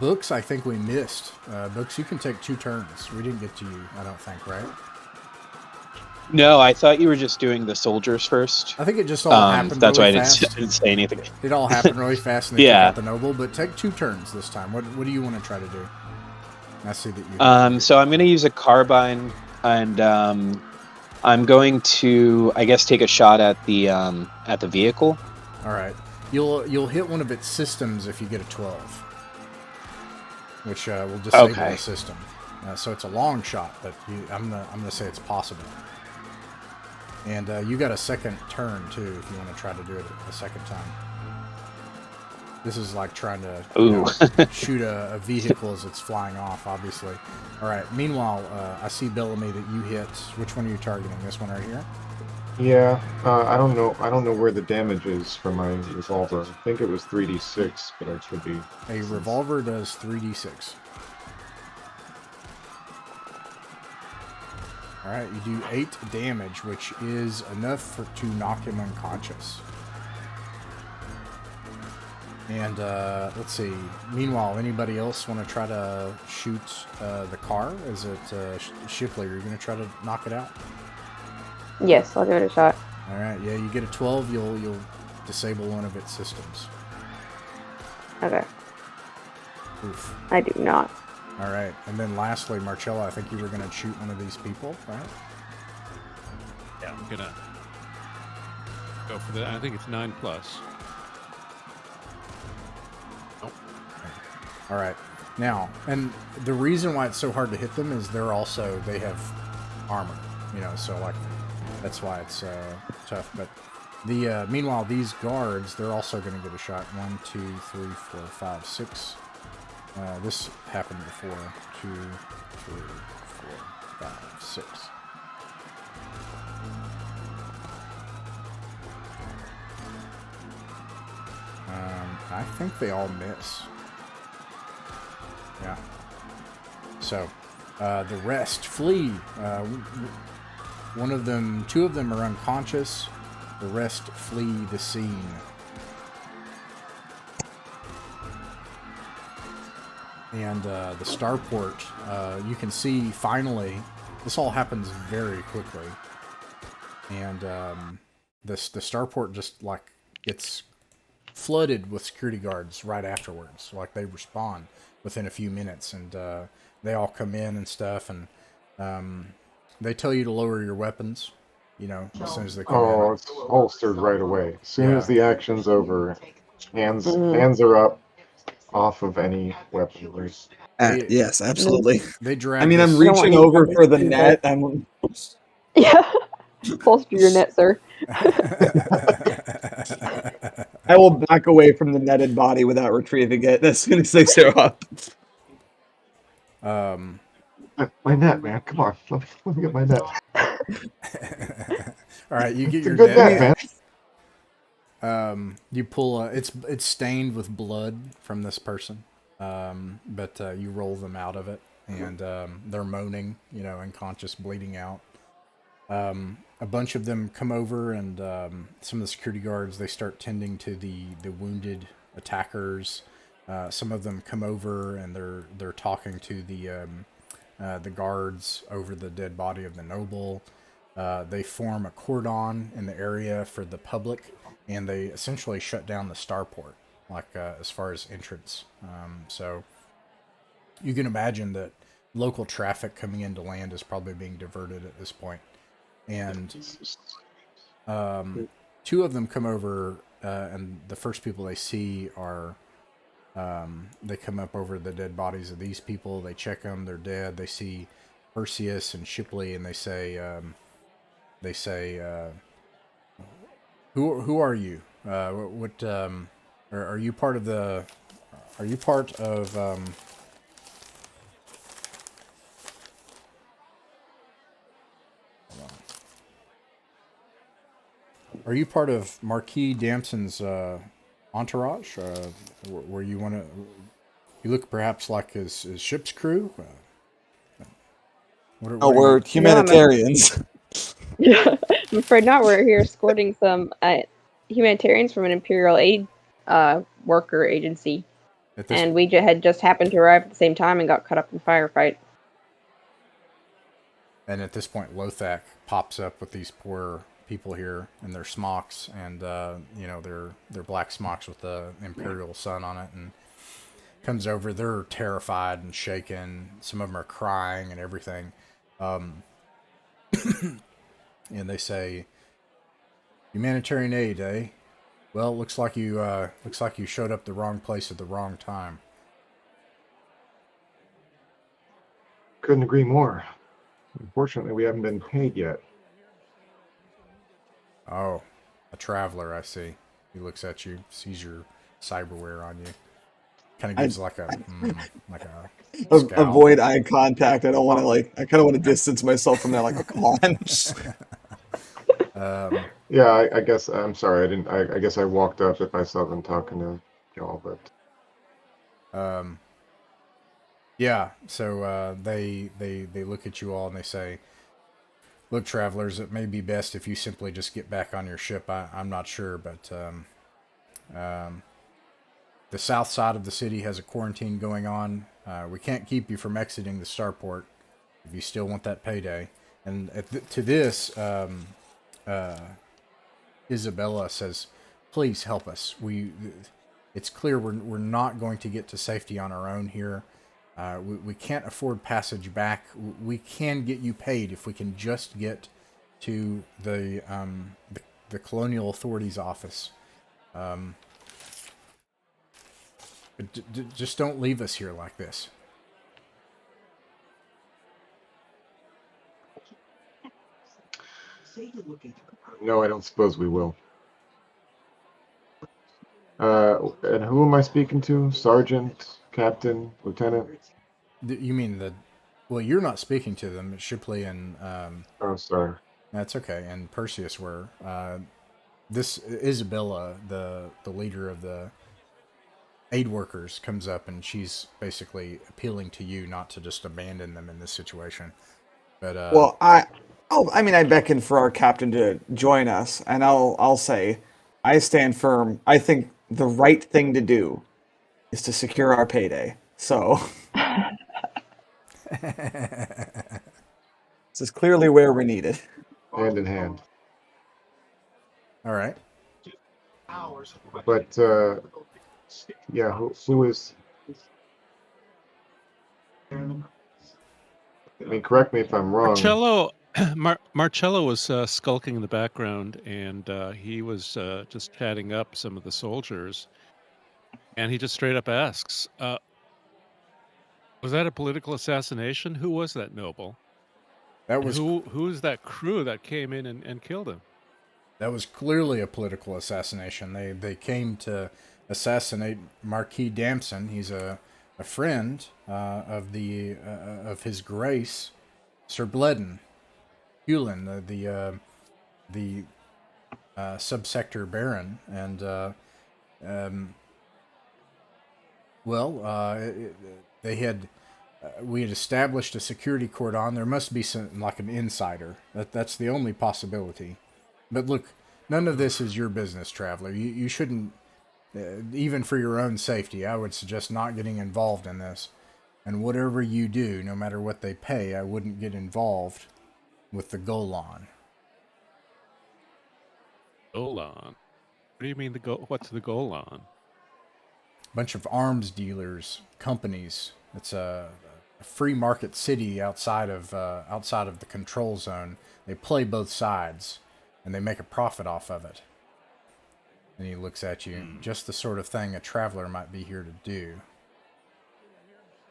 Speaker 1: Books, I think we missed. Books, you can take 2 turns. We didn't get to you, I don't think, right?
Speaker 6: No, I thought you were just doing the soldiers first.
Speaker 1: I think it just all happened
Speaker 6: That's
Speaker 1: really
Speaker 6: why I
Speaker 1: fast.
Speaker 6: didn't say anything.
Speaker 1: It all happened really fast and they
Speaker 6: Yeah.
Speaker 1: took out the noble, but take 2 turns this time. What do you want to try to do? I see that you...
Speaker 6: So I'm going to use a carbine, and I'm going to, I guess, take a shot at the vehicle.
Speaker 1: All right. You'll hit one of its systems if you get a 12, which will disable the system. So it's a long shot, but I'm gonna say it's possible. And you got a second turn too if you want to try to do it a second time. This is like trying to shoot a vehicle as it's flying off, obviously. All right. Meanwhile, I see Bellamy that you hit. Which one are you targeting? This one right here?
Speaker 3: Yeah, I don't know where the damage is from my revolver. I think it was 3d6, but I could be...
Speaker 1: A revolver does 3d6. Alright, you do 8 damage, which is enough to knock him unconscious. And, let's see. Meanwhile, anybody else want to try to shoot the car? Is it Shipley? Are you going to try to knock it out?
Speaker 2: Yes, I'll give it a shot.
Speaker 1: Alright, yeah, you get a 12, you'll disable one of its systems.
Speaker 2: Okay.
Speaker 1: Oof.
Speaker 2: I do not.
Speaker 1: Alright, and then lastly, Marcella, I think you were going to shoot one of these people, right?
Speaker 5: Yeah, I'm gonna go for the. I think it's 9+. Nope.
Speaker 1: Alright, now, and the reason why it's so hard to hit them is they have armor, so like, that's why it's tough. But meanwhile, these guards, they're also going to get a shot. 1, 2, 3, 4, 5, 6. This happened before. 2, 3, 4, 5, 6. I think they all miss. Yeah. So, the rest flee. Two of them are unconscious. The rest flee the scene. And the starport, you can see finally, this all happens very quickly. And the starport just like gets flooded with security guards right afterwards. Like they respawn within a few minutes, and they all come in and stuff, and they tell you to lower your weapons, as soon as they come in.
Speaker 3: it's holstered right away. As soon as the action's over, hands are up off of any weaponry.
Speaker 4: Yes, absolutely.
Speaker 1: They drag.
Speaker 4: I mean, I'm
Speaker 1: this-
Speaker 4: reaching over for the net. I'm
Speaker 2: Yeah. Holster your net, sir.
Speaker 4: I will back away from the netted body without retrieving it as soon as they show up.
Speaker 3: My net, man. Come on. Let me get my net.
Speaker 1: All right, you get
Speaker 3: It's a
Speaker 1: your
Speaker 3: good
Speaker 1: net.
Speaker 3: net, man.
Speaker 1: You pull. It's stained with blood from this person, but you roll them out of it, and they're moaning, unconscious, bleeding out. A bunch of them come over, and some of the security guards, they start tending to the wounded attackers. Some of them come over, and they're talking to the guards over the dead body of the noble. They form a cordon in the area for the public, and they essentially shut down the starport, like as far as entrance. So you can imagine that local traffic coming into land is probably being diverted at this point. And 2 of them come over, and the first people they see are, they come up over the dead bodies of these people. They check them; they're dead. They see Perseus and Shipley, and they say, "Who are you? What are you part of the? Are you part of?" Are you part of Marquis Damson's entourage? Where you want to? You look perhaps like his ship's crew.
Speaker 4: Oh,
Speaker 1: what are
Speaker 4: we're
Speaker 1: you?
Speaker 4: humanitarians.
Speaker 2: I'm afraid not. We're here escorting some humanitarians from an Imperial aid worker agency.
Speaker 1: At this,
Speaker 2: And we had just happened to arrive at the same time and got caught up in firefight.
Speaker 1: and at this point, Lothak pops up with these poor people here in their smocks, and their black smocks with the Imperial sun on it, and comes over. They're terrified and shaken. Some of them are crying and everything. And they say, "Humanitarian aid, eh? Well, looks like you showed up the wrong place at the wrong time."
Speaker 3: Couldn't agree more. Unfortunately, we haven't been paid yet.
Speaker 1: Oh, a traveler, I see. He looks at you, sees your cyberware on you. Kind of gives like a scowl.
Speaker 4: Avoid eye contact. I don't want to I kind of want to distance myself from that. Like, oh, come on.
Speaker 3: Yeah, I guess I'm sorry. I didn't. I guess I walked up if I saw them talking to y'all, but
Speaker 1: Yeah. So they look at you all and they say, "Look, travelers, it may be best if you simply just get back on your ship. I'm not sure, but the south side of the city has a quarantine going on. We can't keep you from exiting the starport if you still want that payday." And to this, Isabella says, "Please help us. It's clear we're not going to get to safety on our own here. We can't afford passage back. We can get you paid if we can just get to the colonial authorities office. But just don't leave us here like this."
Speaker 3: no, I don't suppose we will. And who am I speaking to? Sergeant, Captain, Lieutenant?
Speaker 1: You mean well, you're not speaking to them. Shipley and
Speaker 3: Oh, sorry.
Speaker 1: that's okay. And Perseus were. This Isabella, the leader of the aid workers, comes up and she's basically appealing to you not to just abandon them in this situation. But
Speaker 4: Well, I beckon for our captain to join us, and I'll say, I stand firm. I think the right thing to do is to secure our payday. So this is clearly where we're needed.
Speaker 3: Hand in hand.
Speaker 1: all right.
Speaker 3: But yeah, who is? I mean, correct me if I'm wrong.
Speaker 5: Marcello was skulking in the background, and he was just chatting up some of the soldiers. And he just straight up asks, "Was that a political assassination? Who was that noble?
Speaker 1: That
Speaker 5: And
Speaker 1: was
Speaker 5: who's that crew that came in and killed him?"
Speaker 1: clearly a political assassination. They came to assassinate Marquis Damson. He's a friend of His Grace Sir Bledden Hewlin, the subsector baron, and they had we had established a security cordon. There must be some like an insider. That's the only possibility. But look, none of this is your business, traveler. You shouldn't, even for your own safety, I would suggest not getting involved in this. And whatever you do, no matter what they pay, I wouldn't get involved with the Golan.
Speaker 5: Golan. What do you mean what's the Golan?
Speaker 1: Bunch of arms dealers, companies. It's a free market city outside of the control zone. They play both sides, and they make a profit off of it. And he looks at you. Just the sort of thing a traveler might be here to do.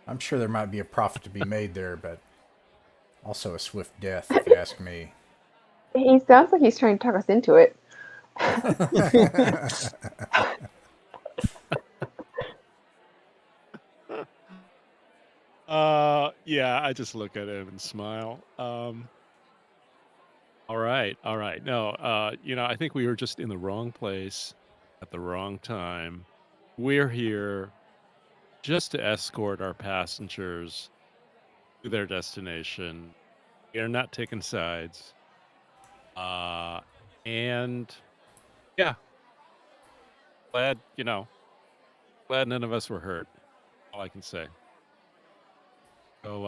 Speaker 1: I'm sure there might be a profit to be made there, but also a swift death, if you ask me.
Speaker 2: He sounds like he's trying to talk us into it.
Speaker 5: Yeah, I just look at him and smile. All right, all right. No, I think we were just in the wrong place at the wrong time. We're here just to escort our passengers to their destination. We are not taking sides. Uh, and yeah, glad, glad none of us were hurt. All I can say. So,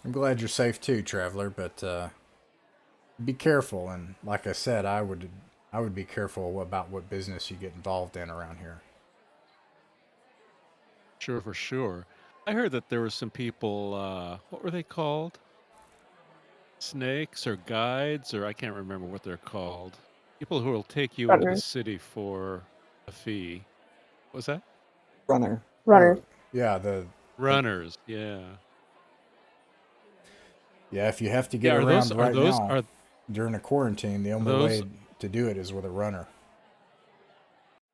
Speaker 1: I'm glad you're safe too, traveler, but be careful. And like I said, I would be careful about what business you get involved in around here.
Speaker 5: sure, for sure. I heard that there were some people, what were they called? Snakes or guides, or I can't remember what they're called. People who will take you into the
Speaker 2: Runners.
Speaker 5: city for a fee. What was that?
Speaker 4: Runner.
Speaker 2: Runners.
Speaker 1: Yeah, the
Speaker 5: Runners. Yeah.
Speaker 1: yeah. If you have to get
Speaker 5: Yeah.
Speaker 1: around right now
Speaker 5: Are
Speaker 1: during a quarantine, the only
Speaker 5: those
Speaker 1: way to do it is with a runner.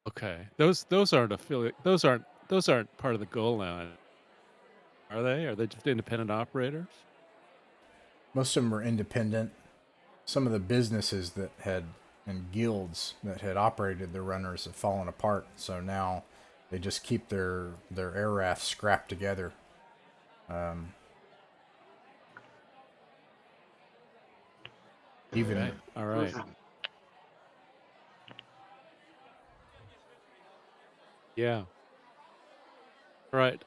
Speaker 5: okay? Those aren't affiliate. Those aren't part of the goal line, are they? Are they just independent operators?
Speaker 1: Most of them are independent. Some of the businesses that had and guilds that had operated the runners have fallen apart. So now they just keep their air rafts scrapped together. Even
Speaker 5: Okay. All right. Yeah. All right.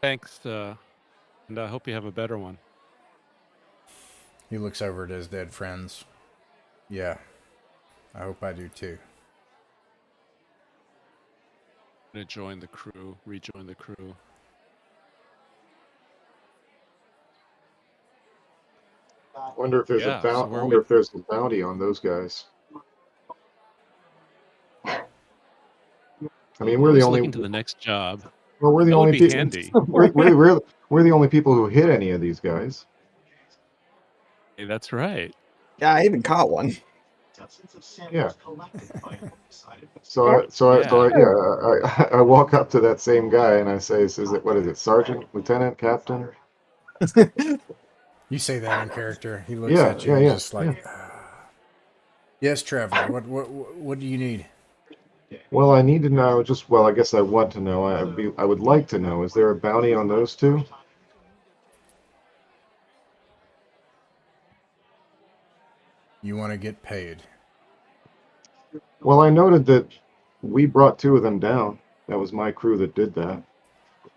Speaker 5: Thanks. And I hope you have a better one.
Speaker 1: he looks over at his dead friends. Yeah, I hope I do too.
Speaker 5: I'm gonna join the crew. Rejoin the crew.
Speaker 3: Wonder if there's
Speaker 5: Yeah.
Speaker 3: a
Speaker 5: So where are
Speaker 3: wonder
Speaker 5: we?
Speaker 3: if there's a bounty on those guys. I mean, we're the
Speaker 5: Always
Speaker 3: only
Speaker 5: looking to the next job.
Speaker 3: well, we're the
Speaker 5: That would
Speaker 3: only
Speaker 5: be
Speaker 3: people
Speaker 5: handy.
Speaker 3: we're the only people who hit any of these guys.
Speaker 5: Hey, that's right.
Speaker 4: Yeah, I even caught one.
Speaker 3: Yeah.
Speaker 2: Yeah.
Speaker 3: I walk up to that same guy and I say, "Is it what is it, Sergeant, Lieutenant, Captain?"
Speaker 1: You say that in character. He looks
Speaker 3: Yeah,
Speaker 1: at you
Speaker 3: yeah,
Speaker 1: and he's
Speaker 3: yeah,
Speaker 1: just like, "Yes, traveler. What do you need?"
Speaker 3: Well, I need to know. I guess I want to know. I would like to know. Is there a bounty on those two?
Speaker 1: You want to get paid.
Speaker 3: Well, I noted that we brought two of them down. That was my crew that did that.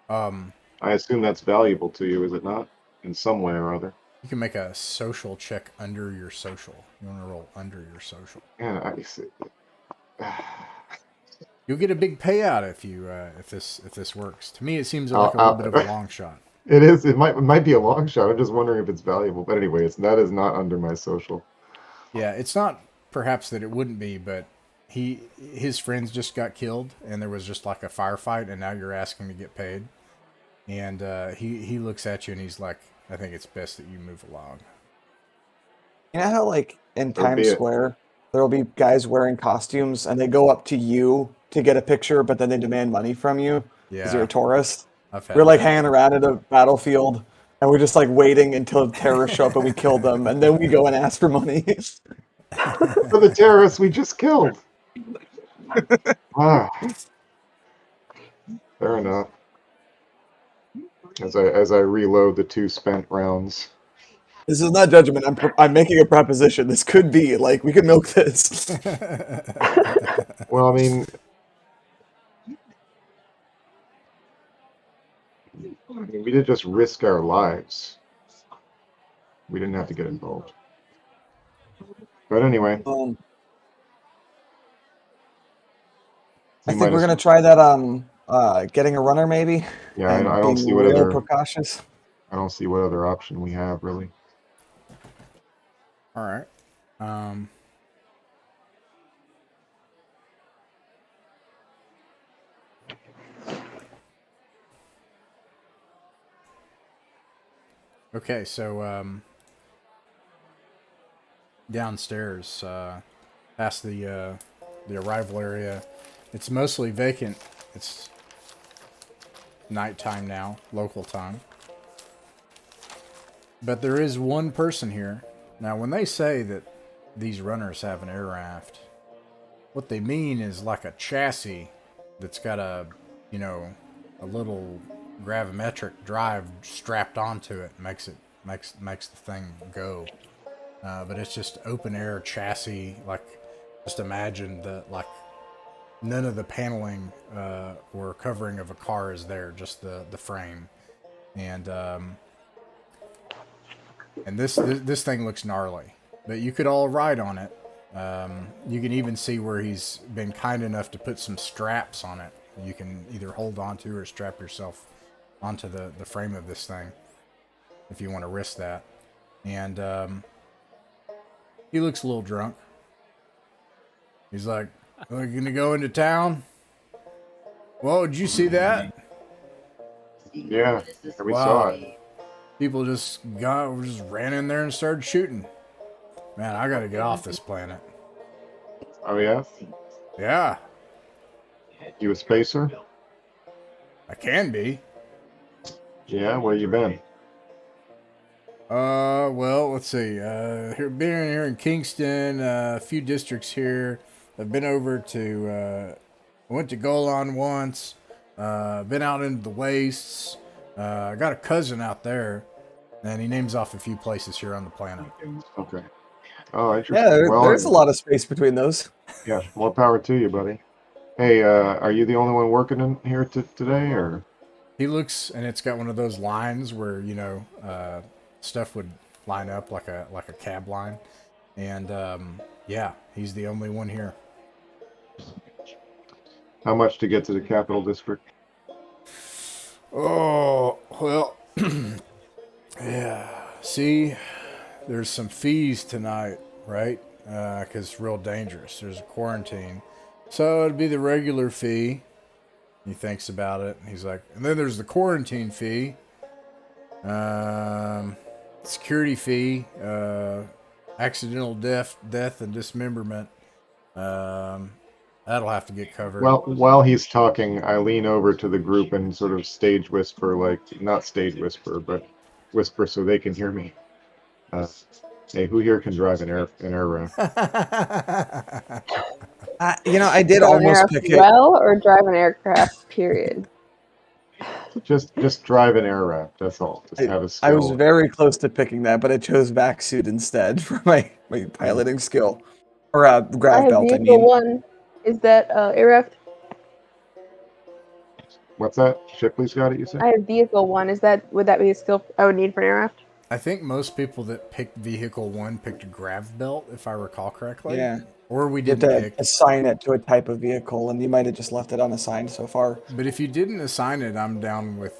Speaker 1: Um,
Speaker 3: I assume that's valuable to you, is it not? In some way or other.
Speaker 1: you can make a social check under your social. You want to roll under your social.
Speaker 3: Yeah, I see.
Speaker 1: You'll get a big payout if this works. To me, it seems
Speaker 3: I'll-
Speaker 1: like a little
Speaker 3: I'll-
Speaker 1: bit of a long shot.
Speaker 3: It is. It might be a long shot. I'm just wondering if it's valuable. But anyway, that is not under my social.
Speaker 1: Yeah, it's not perhaps that it wouldn't be, but his friends just got killed, and there was just like a firefight, and now you're asking to get paid. And he looks at you and he's like, "I think it's best that you move along."
Speaker 4: You know how, like, in
Speaker 3: So be
Speaker 4: Times
Speaker 3: it.
Speaker 4: Square, there will be guys wearing costumes and they go up to you to get a picture, but then they demand money from you because you're
Speaker 1: Yeah,
Speaker 4: a tourist?
Speaker 1: I've had
Speaker 4: We're like
Speaker 1: that.
Speaker 4: hanging around at a battlefield and we're just like waiting until terrorists show up and we kill them, and then we go and ask for money.
Speaker 3: For the terrorists we just killed. Ah, fair enough. As I reload the two spent rounds.
Speaker 4: This is not judgment. I'm making a proposition. This could be like we could milk this.
Speaker 3: Well, I mean, we did just risk our lives. We didn't have to get involved. But anyway,
Speaker 4: I
Speaker 3: we
Speaker 4: think
Speaker 3: might
Speaker 4: we're
Speaker 3: as
Speaker 4: gonna try that. Getting a runner maybe,
Speaker 3: yeah.
Speaker 4: and
Speaker 3: I don't
Speaker 4: being
Speaker 3: see what
Speaker 4: real
Speaker 3: other
Speaker 4: precautious.
Speaker 3: I don't see what other option we have really.
Speaker 1: All right. Okay, so downstairs, past the arrival area, it's mostly vacant. It's nighttime now, local time. But there is one person here. Now, when they say that these runners have an air raft, what they mean is like a chassis that's got a little gravimetric drive strapped onto it. Makes the thing go. But it's just open air chassis. Like, just imagine that, like, none of the paneling or covering of a car is there, just the frame. And this thing looks gnarly, but you could all ride on it. You can even see where he's been kind enough to put some straps on it. You can either hold onto or strap yourself onto the frame of this thing if you want to risk that. And he looks a little drunk. He's like, "Are you gonna go into town? Whoa, did you see that?
Speaker 3: Yeah, we
Speaker 1: Wow.
Speaker 3: saw it.
Speaker 1: People just ran in there and started shooting. Man, I gotta get off this planet."
Speaker 3: Oh yeah?
Speaker 1: Yeah,
Speaker 3: You a spacer?
Speaker 1: I can be.
Speaker 3: Yeah, where you been?
Speaker 1: Well, let's see. Been here in Kingston, a few districts here. I've been over to, I went to Golan once. Been out into the wastes. I got a cousin out there, and he names off a few places here on the planet.
Speaker 3: Okay. Oh, interesting.
Speaker 4: Yeah,
Speaker 3: well,
Speaker 4: there's a lot of space between those.
Speaker 3: Yeah, more power to you, buddy. Hey, are you the only one working in here today, or?
Speaker 1: He looks, and it's got one of those lines where stuff would line up like a cab line, and yeah, he's the only one here.
Speaker 3: How much to get to the capital district?
Speaker 1: Oh, well, yeah. See, there's some fees tonight, right? Because it's real dangerous. There's a quarantine. So it'd be the regular fee. He thinks about it. He's like, and then there's the quarantine fee. Security fee. Accidental death and dismemberment. That'll have to get covered.
Speaker 3: Well, while he's talking, I lean over to the group and sort of stage whisper, like, not stage whisper, but whisper so they can hear me. Hey, who here can drive an air raft?
Speaker 4: I did
Speaker 2: Drive an
Speaker 4: almost
Speaker 2: aircraft
Speaker 4: pick it.
Speaker 2: well, or drive an aircraft, period.
Speaker 3: Just drive an air raft. That's all. Just have a skill.
Speaker 4: I was very close to picking that, but I chose vac suit instead for my piloting skill. Or
Speaker 2: I
Speaker 4: grav
Speaker 2: have
Speaker 4: belt, I
Speaker 2: vehicle
Speaker 4: mean.
Speaker 2: one. Is that aircraft?
Speaker 3: What's that? Shipley's got it, you said?
Speaker 2: I have vehicle one. Would that be a skill I would need for an aircraft?
Speaker 1: I think most people that picked vehicle one picked a grav belt, if I recall correctly.
Speaker 4: Yeah.
Speaker 1: Or we
Speaker 4: You have
Speaker 1: didn't
Speaker 4: to
Speaker 1: pick.
Speaker 4: assign it to a type of vehicle, and you might have just left it unassigned so far.
Speaker 1: But if you didn't assign it, I'm down with.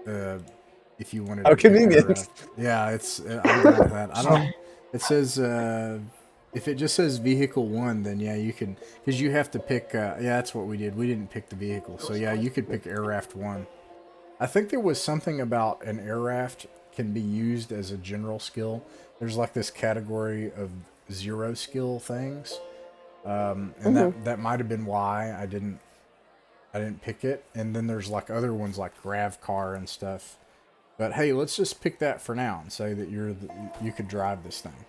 Speaker 1: If you wanted.
Speaker 4: How
Speaker 1: to pick
Speaker 4: convenient.
Speaker 1: yeah, it's. I'm down with that. I don't. It says. If it just says vehicle one, then yeah, you can. Because you have to pick. Yeah, that's what we did. We didn't pick the vehicle, so yeah, you could pick air raft one. I think there was something about an air raft can be used as a general skill. There's like this category of 0 skill things, and that might have been why I didn't pick it. And then there's like other ones like grav car and stuff. But hey, let's just pick that for now and say that you could drive this thing.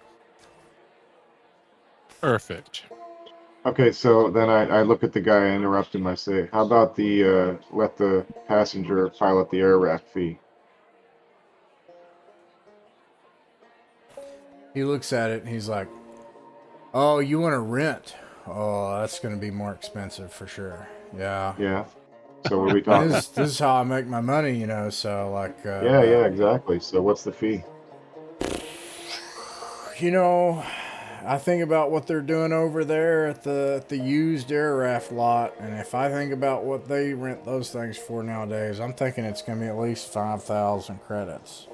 Speaker 5: Perfect.
Speaker 3: Okay, so then I look at the guy, I interrupt him, I say, how about the let the passenger pilot the air raft fee?
Speaker 1: He looks at it and he's like, "Oh, you want to rent? Oh, that's going to be more expensive for sure." Yeah.
Speaker 3: Yeah. So what are we talking?
Speaker 1: This is how I make my money, so like.
Speaker 3: Yeah, exactly. So what's the fee?
Speaker 1: I think about what they're doing over there at the used air raft lot, and if I think about what they rent those things for nowadays, I'm thinking it's going to be at least 5,000 credits.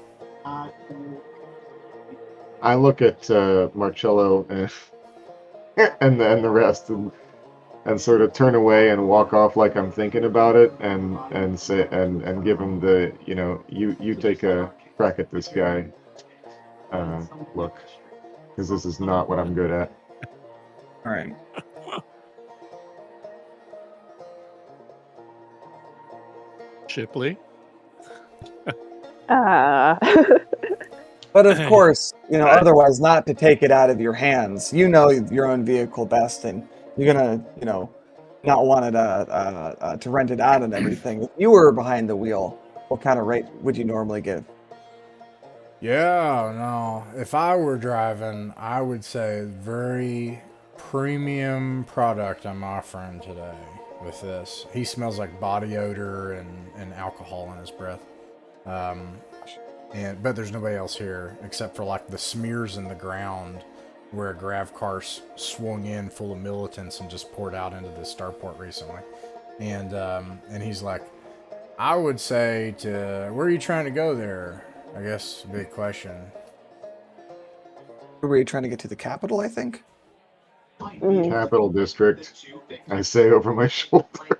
Speaker 3: I look at Marcello and the rest and sort of turn away and walk off like I'm thinking about it and say and give him the you take a crack at this guy look, because this is not what I'm good at.
Speaker 4: All right.
Speaker 5: Shipley.
Speaker 4: But of course, otherwise not to take it out of your hands. You know your own vehicle best, and you're gonna, not want it to rent it out and everything. If you were behind the wheel, what kind of rate would you normally give?
Speaker 1: Yeah, no. If I were driving, I would say very premium product I'm offering today with this. He smells like body odor and alcohol in his breath. But there's nobody else here except for like the smears in the ground where a grav car swung in full of militants and just poured out into the starport recently. And he's like, I would say where are you trying to go there? I guess big question.
Speaker 4: Were you trying to get to the capital, I think?
Speaker 3: Capital District, I say over my shoulder.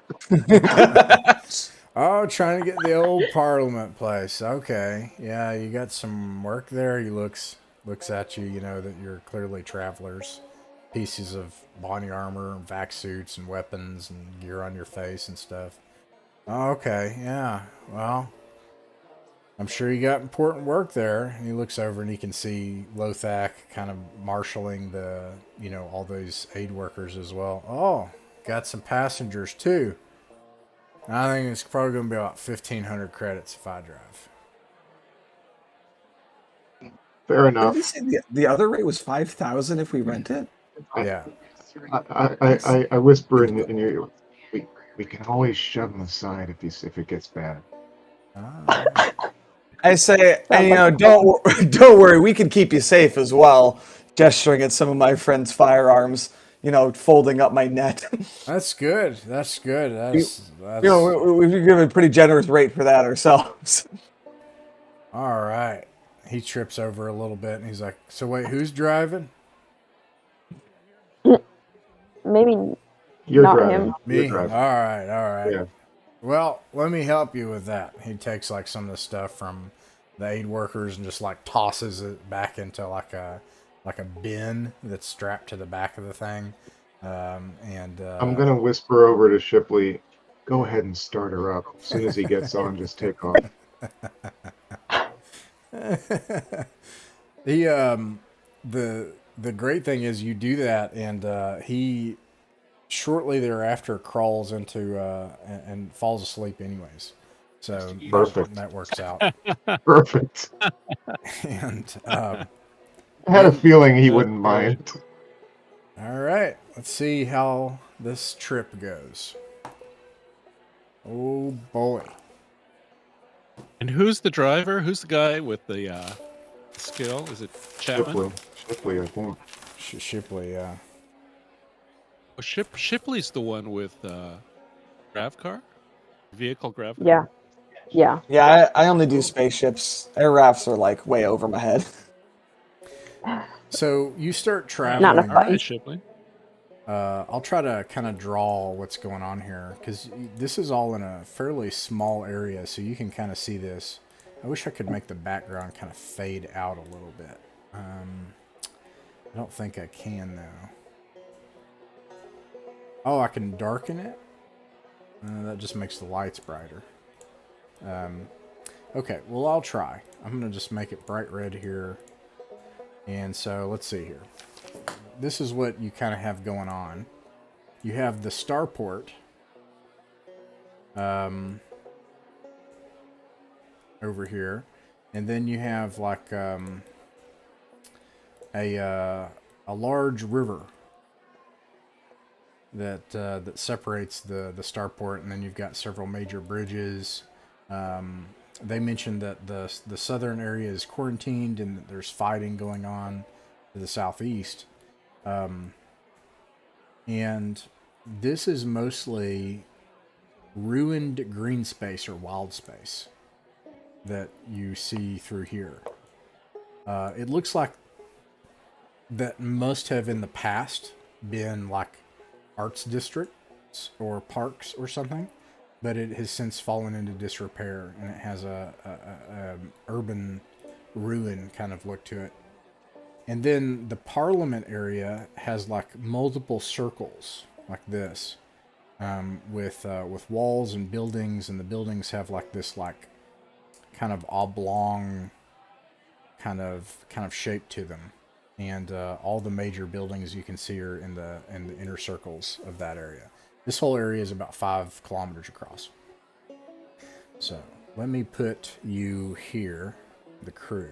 Speaker 1: Oh, trying to get the old Parliament place. Okay, yeah, you got some work there. He looks at you. You know that you're clearly travelers. Pieces of body armor, and vac suits, and weapons, and gear on your face and stuff. Oh, okay, yeah. Well, I'm sure you got important work there. And he looks over and he can see Lothak kind of marshaling all those aid workers as well. Oh, got some passengers too. I think it's probably going to be about 1,500 credits if I drive.
Speaker 3: Fair
Speaker 4: Did
Speaker 3: enough.
Speaker 4: you say the other rate was 5,000 if we rent it?
Speaker 1: Yeah.
Speaker 3: I whisper in your ear. We can always shove him aside if it gets bad.
Speaker 4: I say, and don't worry, we can keep you safe as well. Gesturing at some of my friends' firearms, folding up my net.
Speaker 1: That's good. That's good.
Speaker 4: We've given a pretty generous rate for that ourselves.
Speaker 1: All right. He trips over a little bit and he's like, so wait, who's driving?
Speaker 2: Maybe
Speaker 3: You're
Speaker 2: not
Speaker 3: driving.
Speaker 2: him.
Speaker 1: Me?
Speaker 3: You're
Speaker 1: All
Speaker 3: driving.
Speaker 1: right.
Speaker 3: Yeah.
Speaker 1: Well, let me help you with that. He takes like some of the stuff from the aid workers and just like tosses it back into like a bin that's strapped to the back of the thing.
Speaker 3: I'm gonna whisper over to Shipley. Go ahead and start her up. As soon as he gets on, just take off.
Speaker 1: He the great thing is you do that and he shortly thereafter crawls into and falls asleep anyways. So
Speaker 3: Perfect.
Speaker 1: that works out.
Speaker 3: Perfect.
Speaker 1: And
Speaker 3: I had a feeling he wouldn't
Speaker 5: good.
Speaker 3: mind.
Speaker 1: all right, let's see how this trip goes. Oh boy.
Speaker 5: And who's the driver? Who's the guy with the skill? Is it Chapman?
Speaker 3: Shipley, I think.
Speaker 1: Shipley, yeah.
Speaker 5: Oh, Shipley's the one with grav car? Vehicle grav car?
Speaker 2: Yeah. Yeah.
Speaker 4: Yeah, I only do spaceships. Air rafts are like way over my head.
Speaker 1: So you start
Speaker 2: Not
Speaker 1: traveling.
Speaker 2: enough
Speaker 5: Alright,
Speaker 2: fun.
Speaker 5: Shipley.
Speaker 1: I'll try to kind of draw what's going on here because this is all in a fairly small area, so you can kind of see this. I wish I could make the background kind of fade out a little bit. I don't think I can though. Oh, I can darken it? That just makes the lights brighter. Okay, well I'll try. I'm going to just make it bright red here. And so let's see here. This is what you kind of have going on. You have the starport over here, and then you have like a large river that separates the starport, and then you've got several major bridges. They mentioned that the southern area is quarantined and that there's fighting going on to the southeast. And this is mostly ruined green space or wild space that you see through here. It looks like that must have in the past been like arts districts or parks or something, but it has since fallen into disrepair and it has a urban ruin kind of look to it. And then the Parliament area has like multiple circles like this, with walls and buildings, and the buildings have like this like kind of oblong kind of shape to them, and all the major buildings you can see are in the inner circles of that area. This whole area is about 5 kilometers across. So let me put you here, the crew.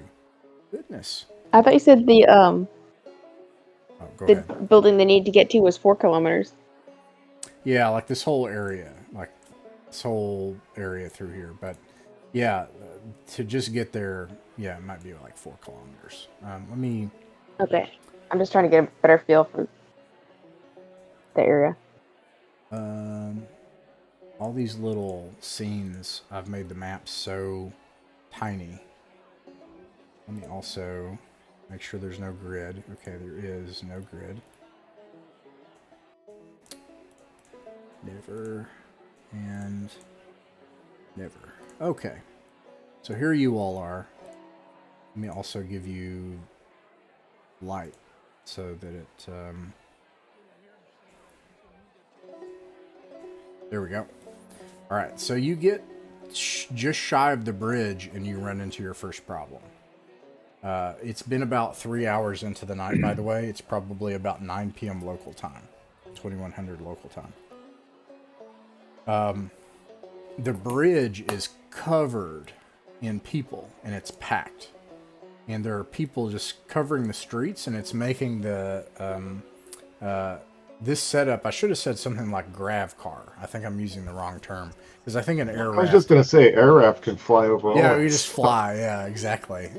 Speaker 1: Goodness.
Speaker 2: I thought you said the
Speaker 1: Oh, go
Speaker 2: the
Speaker 1: ahead.
Speaker 2: building they need to get to was 4 kilometers.
Speaker 1: Yeah, like this whole area, through here. But yeah, to just get there, yeah, it might be like 4 kilometers. Let me.
Speaker 2: Okay. I'm just trying to get a better feel for the area.
Speaker 1: All these little scenes, I've made the maps so tiny. Let me also make sure there's no grid. Okay, there is no grid. Never and never. Okay. So here you all are. Let me also give you light so that it... There we go. Alright, so you get just shy of the bridge and you run into your first problem. It's been about 3 hours into the night, by the way. It's probably about 9 p.m. local time. 2100 local time. The bridge is covered in people and it's packed. And there are people just covering the streets, and it's making the this setup, I should have said something like grav car. I think I'm using the wrong term. Because I think an air raft...
Speaker 3: I was just going to say, air raft can fly over all
Speaker 1: Yeah,
Speaker 3: that
Speaker 1: you just
Speaker 3: stuff.
Speaker 1: fly. Yeah, exactly.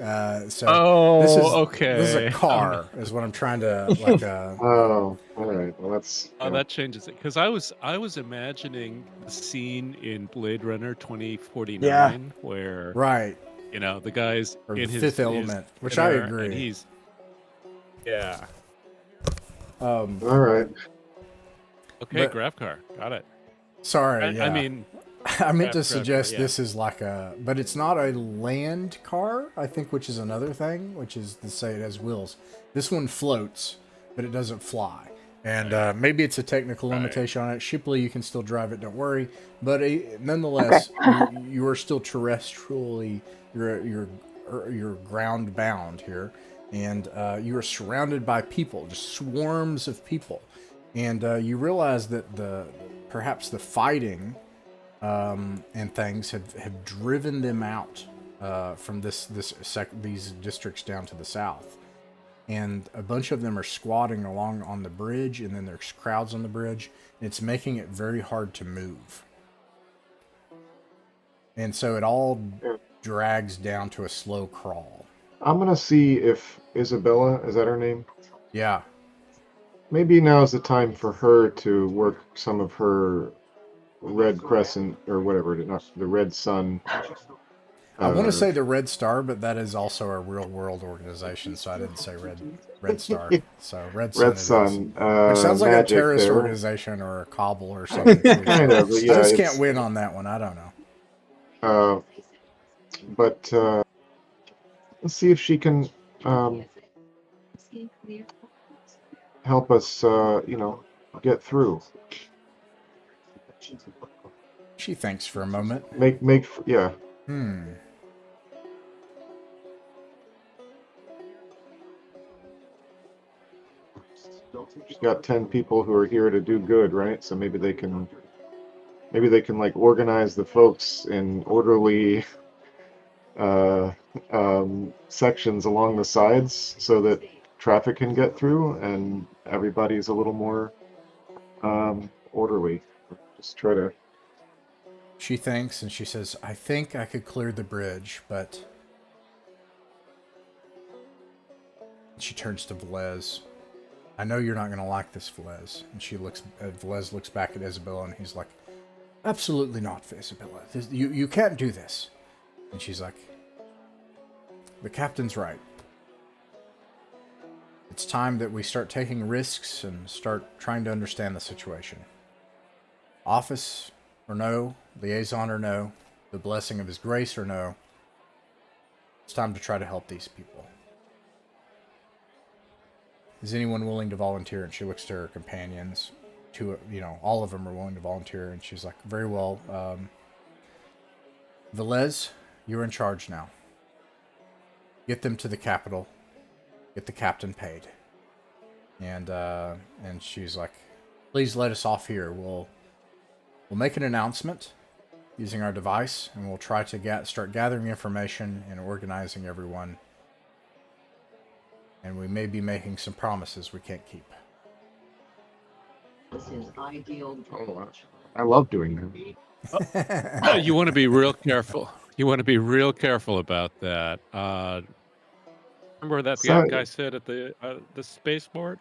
Speaker 1: So
Speaker 5: okay.
Speaker 1: This is a car, is what I'm trying to, like...
Speaker 3: Oh, all right. Well, that's...
Speaker 5: Oh, that changes it. Because I was imagining the scene in Blade Runner 2049 where
Speaker 1: Right.
Speaker 5: you know the guy's
Speaker 1: Or
Speaker 5: in
Speaker 1: the
Speaker 5: his
Speaker 1: Fifth Element, which I
Speaker 5: dinner,
Speaker 1: agree.
Speaker 5: and he's
Speaker 3: all right.
Speaker 5: okay.
Speaker 1: But-
Speaker 5: Grab car, got it.
Speaker 1: Sorry, yeah.
Speaker 5: I mean,
Speaker 1: I meant to
Speaker 5: grab
Speaker 1: suggest
Speaker 5: car, yeah.
Speaker 1: this is like a... But it's not a land car, I think, which is another thing, which is to say it has wheels. This one floats, but it doesn't fly. And maybe it's a technical limitation on it. Shipley, you can still drive it, don't worry. But nonetheless, you are still terrestrially... You're ground bound here. And you are surrounded by people, just swarms of people. And you realize that perhaps the fighting and things have driven them out from these districts down to the south. And a bunch of them are squatting along on the bridge, and then there's crowds on the bridge. And it's making it very hard to move. And so it all drags down to a slow crawl.
Speaker 3: I'm going to see if Isabella, is that her name?
Speaker 1: Yeah.
Speaker 3: Maybe now is the time for her to work some of her Red Crescent, or whatever, not the Red Sun.
Speaker 1: I want to say the Red Star, but that is also a real-world organization, so I didn't say Red Star. So Red Sun.
Speaker 3: Red Sun.
Speaker 1: Which sounds like a terrorist
Speaker 3: there.
Speaker 1: organization or a cabal or something.
Speaker 3: Kind of, yeah.
Speaker 1: I just can't win on that one. I don't know.
Speaker 3: But let's see if she can help us, get through.
Speaker 1: She thinks for a moment.
Speaker 3: Yeah. She's got 10 people who are here to do good, right? So maybe they can like organize the folks in orderly sections along the sides so that traffic can get through and everybody's a little more orderly. Just try to...
Speaker 1: She thinks, and she says, I think I could clear the bridge, but... She turns to Velez. I know you're not going to like this, Velez. And Velez looks back at Isabella, and he's like, absolutely not, Isabella. You can't do this. And she's like, the captain's right. It's time that we start taking risks and start trying to understand the situation. Office or no, liaison or no, the blessing of his grace or no, it's time to try to help these people. Is anyone willing to volunteer? And she looks to her companions. All of them are willing to volunteer. And she's like, very well. Velez, you're in charge now. get them to the capital, get the captain paid. And she's like, please let us off here. We'll make an announcement using our device, and we'll try to start gathering information and organizing everyone. And we may be making some promises we can't keep.
Speaker 7: This is ideal.
Speaker 3: Oh, I love doing that.
Speaker 5: You want to be real careful. You want to be real careful about that. Remember that
Speaker 3: So-
Speaker 5: guy said at the spaceport?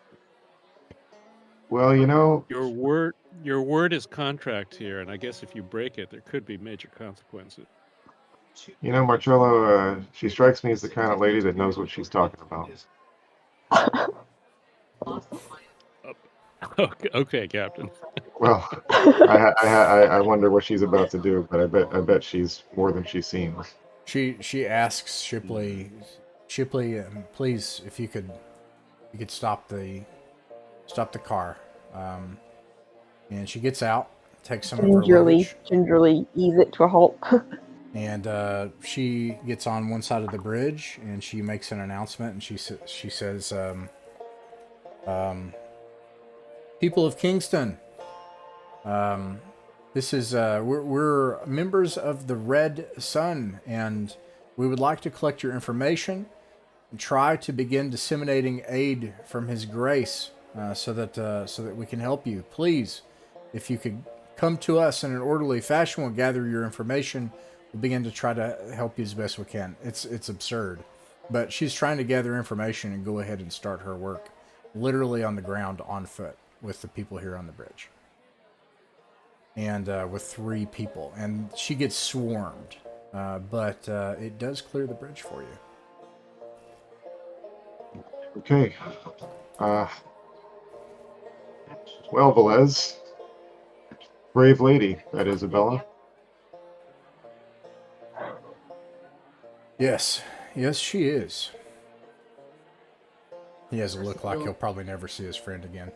Speaker 3: Well,
Speaker 5: Your word is contract here, and I guess if you break it, there could be major consequences.
Speaker 3: Marcello, she strikes me as the kind of lady that knows what she's talking about.
Speaker 5: Okay, Captain.
Speaker 3: Well, I wonder what she's about to do, but I bet she's more than she seems.
Speaker 1: She asks Shipley, please, if you could stop the car. And she gets out, takes some of her luggage,
Speaker 2: Gingerly ease it to a halt.
Speaker 1: and she gets on one side of the bridge, and she makes an announcement, and she says, people of Kingston, this is we're members of the Red Sun, and we would like to collect your information and try to begin disseminating aid from His grace, so that we can help you. Please, if you could come to us in an orderly fashion, we'll gather your information. We'll begin to try to help you as best we can. It's absurd, but she's trying to gather information and go ahead and start her work, literally on the ground, on foot, with the people here on the bridge. And with 3 people. And she gets swarmed. But it does clear the bridge for you.
Speaker 3: Okay. Well, Velez. Brave lady, that Isabella.
Speaker 1: Yes, she is. He has a look like he'll probably never see his friend again.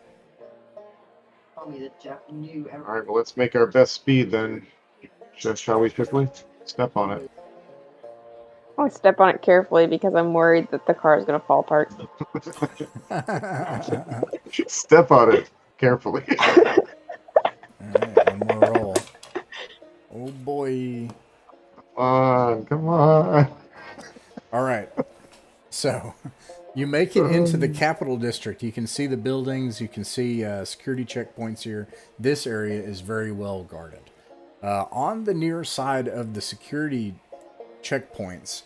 Speaker 7: Tell me that Jeff knew everything.
Speaker 3: All right, well, let's make our best speed then. Shall we, Shipley? Step on it.
Speaker 2: I'll step on it carefully because I'm worried that the car is going to fall apart.
Speaker 3: Step on it carefully.
Speaker 1: Alright, one more roll. Oh boy.
Speaker 3: Come on.
Speaker 1: Alright. So, you make it into the capital district. You can see the buildings. You can see security checkpoints here. This area is very well guarded. On the near side of the security checkpoints,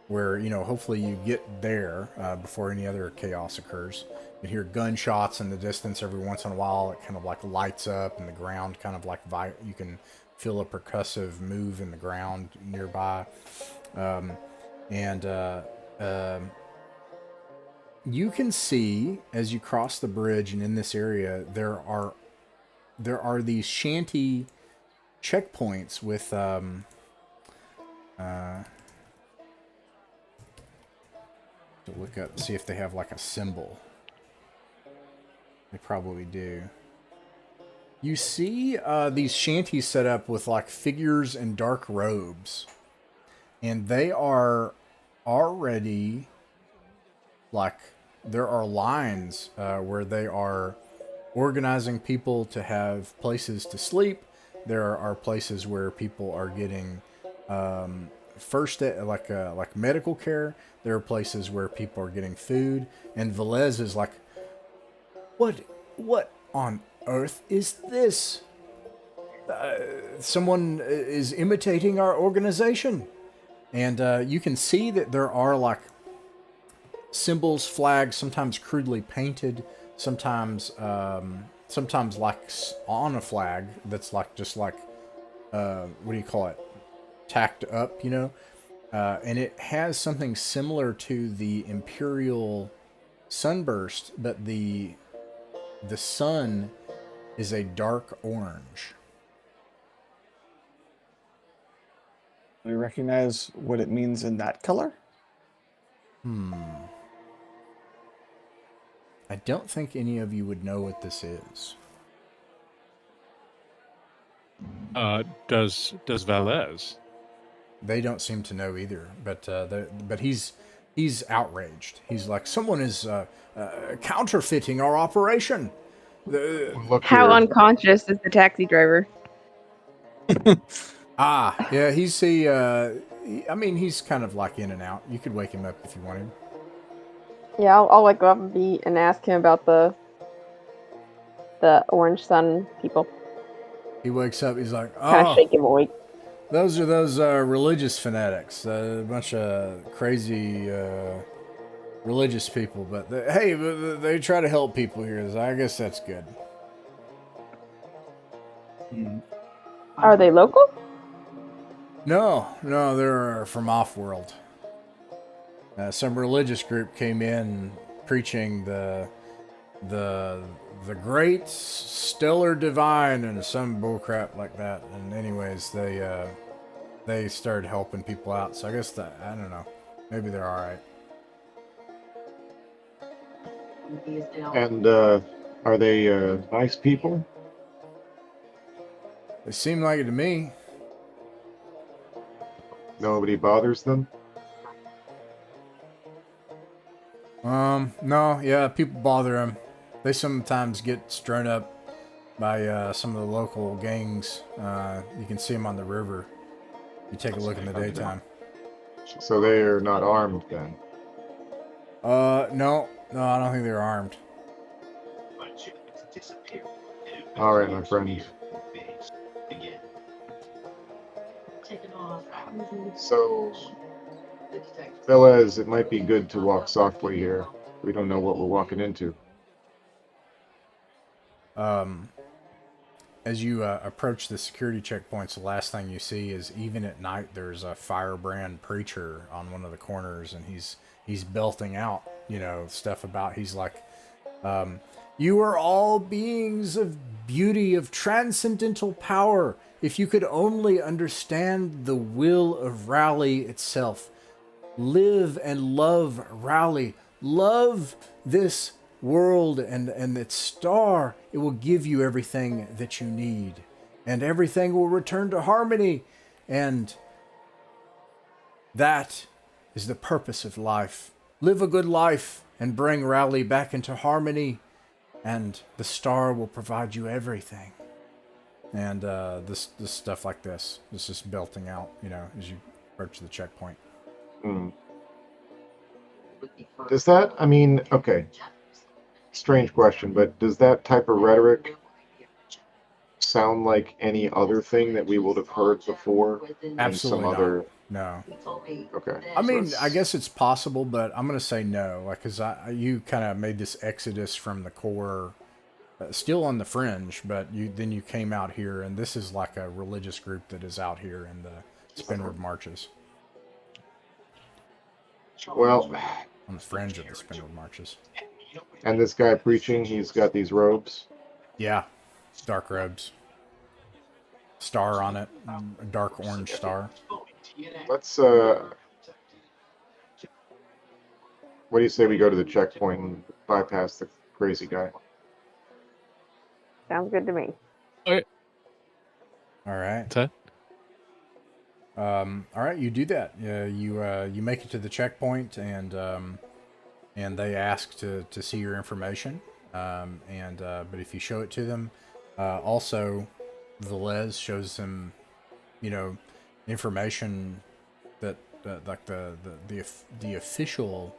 Speaker 1: where, hopefully you get there before any other chaos occurs. You hear gunshots in the distance every once in a while. It kind of like lights up, and the ground kind of like you can feel a percussive move in the ground nearby. You can see as you cross the bridge, and in this area there are these shanty checkpoints with to look up, see if they have like a symbol. They probably do. You see these shanties set up with like figures in dark robes, and they are already like, there are lines where they are organizing people to have places to sleep. There are places where people are getting like medical care. There are places where people are getting food. And Velez is like, what on earth is this? Someone is imitating our organization. And you can see that there are like symbols, flags, sometimes crudely painted, sometimes like on a flag that's like just like what do you call it, tacked up, and it has something similar to the Imperial Sunburst, but the sun is a dark orange.
Speaker 4: We recognize what it means in that color?
Speaker 1: I don't think any of you would know what this is.
Speaker 5: Does Velez?
Speaker 1: they don't seem to know either. But he's outraged. He's like, someone is counterfeiting our operation.
Speaker 3: Look
Speaker 2: How
Speaker 3: here.
Speaker 2: unconscious is the taxi driver?
Speaker 1: Yeah, I mean, he's kind of like in and out. You could wake him up if you wanted.
Speaker 2: Yeah, I'll like go up and ask him about the Orange Sun people.
Speaker 1: He wakes up. He's like,
Speaker 2: Kind of
Speaker 1: oh,
Speaker 2: shake him awake.
Speaker 1: those are those religious fanatics. A bunch of crazy religious people. But hey, they try to help people here. So I guess that's good.
Speaker 2: Are they local?
Speaker 1: No, they're from off-world. Some religious group came in preaching the great stellar divine and some bullcrap like that. And anyways, they started helping people out. So I guess I don't know. Maybe they're all right.
Speaker 3: And are they nice people?
Speaker 1: They seem like it to me.
Speaker 3: Nobody bothers them?
Speaker 1: No, yeah, people bother them. They sometimes get strung up by some of the local gangs. You can see them on the river. You take a look in the daytime.
Speaker 3: So they are not armed then?
Speaker 1: No, I don't think they're armed.
Speaker 3: All right, my friend. So, fellas, it might be good to walk softly here. We don't know what we're walking into.
Speaker 1: As you approach the security checkpoints, the last thing you see is, even at night, there's a firebrand preacher on one of the corners, and he's belting out, stuff about, he's like, you are all beings of beauty, of transcendental power. If you could only understand the will of Raleigh itself. Live and love Raleigh. Love this world and its star. It will give you everything that you need. And everything will return to harmony. And that is the purpose of life. Live a good life and bring Raleigh back into harmony. And the star will provide you everything. And this stuff like this is just belting out, as you approach the checkpoint.
Speaker 3: Does that, okay, strange question, but does that type of rhetoric sound like any other thing that we would have heard before?
Speaker 1: Absolutely
Speaker 3: some other...
Speaker 1: No.
Speaker 3: Okay.
Speaker 1: I mean,
Speaker 3: So
Speaker 1: I guess it's possible, but I'm going to say no. Like, because you kind of made this exodus from the core, still on the fringe, but then you came out here, and this is like a religious group that is out here in the Spinward marches.
Speaker 3: Well,
Speaker 1: On the fringe of the Spinward marches.
Speaker 3: and this guy preaching, he's got these robes.
Speaker 1: Yeah, dark robes. Star on it, a dark orange star.
Speaker 3: Let's, what do you say we go to the checkpoint and bypass the crazy guy?
Speaker 2: Sounds good to me.
Speaker 5: Okay.
Speaker 1: All right.
Speaker 5: What's that?
Speaker 1: All right, you do that. You make it to the checkpoint, and they ask to see your information. But if you show it to them, also, Velez shows them, information that like the official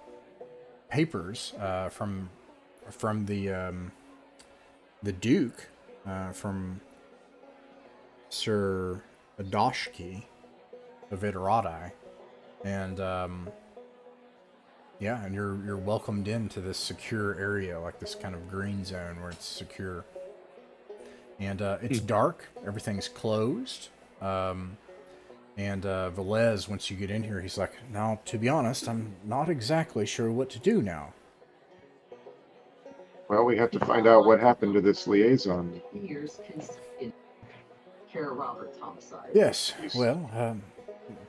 Speaker 1: papers from the Duke, from Sir Adoshki of Iterati, and and you're welcomed into this secure area, like this kind of green zone where it's secure, and it's dark. Everything's closed, and Velez, once you get in here, he's like, now, to be honest, I'm not exactly sure what to do now.
Speaker 3: Well, we have to find out what happened to this liaison.
Speaker 1: Yes, well,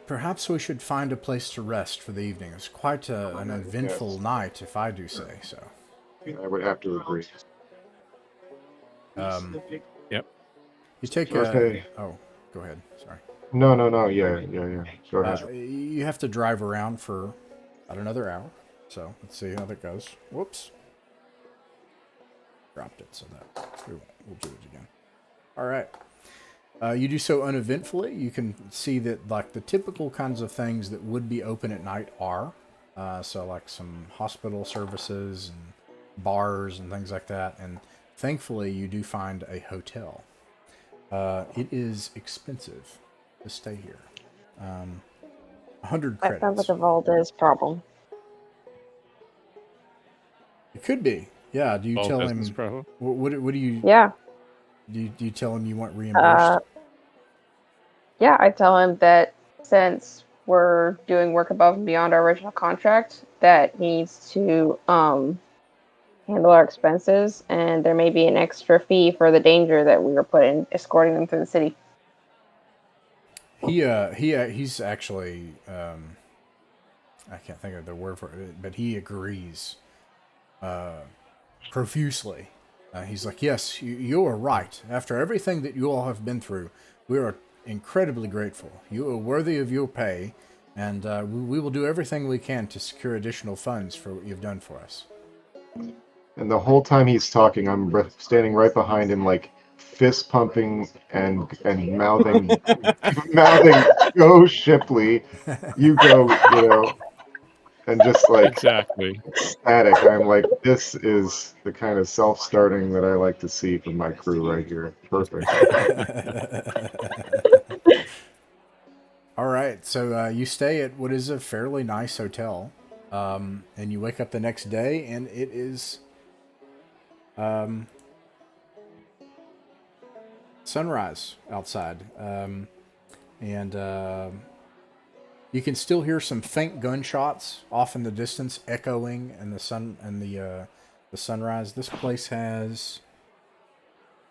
Speaker 1: perhaps we should find a place to rest for the evening. It's quite an eventful night, if I do say so.
Speaker 3: I would have to agree.
Speaker 5: Yep.
Speaker 1: You take
Speaker 3: Okay.
Speaker 1: Oh, go ahead. Sorry.
Speaker 3: No. Yeah. Go ahead.
Speaker 1: You have to drive around for about another hour. So let's see how that goes. Whoops. Dropped it, so that we'll do it again. All right. You do so uneventfully. You can see that like the typical kinds of things that would be open at night are. So like some hospital services and bars and things like that. And thankfully, you do find a hotel. It is expensive to stay here. 100
Speaker 2: That sounds
Speaker 1: credits.
Speaker 2: like a Valdez problem.
Speaker 1: It could be. Yeah. Do you
Speaker 5: All
Speaker 1: tell
Speaker 5: business
Speaker 1: him?
Speaker 5: problem.
Speaker 1: What do you?
Speaker 2: Yeah.
Speaker 1: Do you tell him you want reimbursed?
Speaker 2: Yeah, I tell him that since we're doing work above and beyond our original contract, that he needs to handle our expenses, and there may be an extra fee for the danger that we were put in escorting them through the city.
Speaker 1: He's actually I can't think of the word for it, but he agrees profusely. He's like, yes, you are right. After everything that you all have been through, we are incredibly grateful. You are worthy of your pay, and we will do everything we can to secure additional funds for what you've done for us.
Speaker 3: And the whole time he's talking, I'm standing right behind him, like fist pumping and mouthing, "Go Shipley, you go," and just like
Speaker 5: Exactly.
Speaker 3: ecstatic. I'm like, this is the kind of self-starting that I like to see from my crew right here. Perfect.
Speaker 1: All right, so you stay at what is a fairly nice hotel, and you wake up the next day, and it is sunrise outside, and you can still hear some faint gunshots off in the distance, echoing in the sun and the sunrise. This place has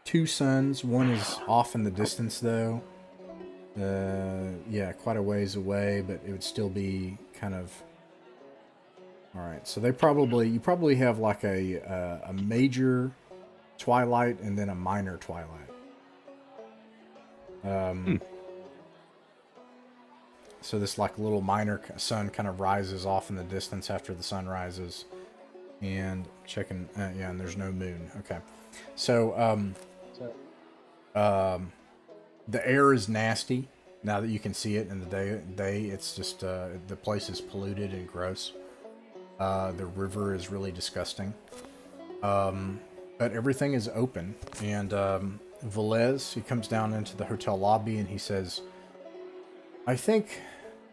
Speaker 1: 2 suns. One is off in the distance, though. Yeah, quite a ways away, but it would still be kind of. All right, so you probably have like a major twilight and then a minor twilight. So this like little minor sun kind of rises off in the distance after the sun rises, and checking, yeah, and there's no moon. Okay, so the air is nasty now that you can see it in the day. It's just the place is polluted and gross. The river is really disgusting. But everything is open, and Velez, he comes down into the hotel lobby and he says, I think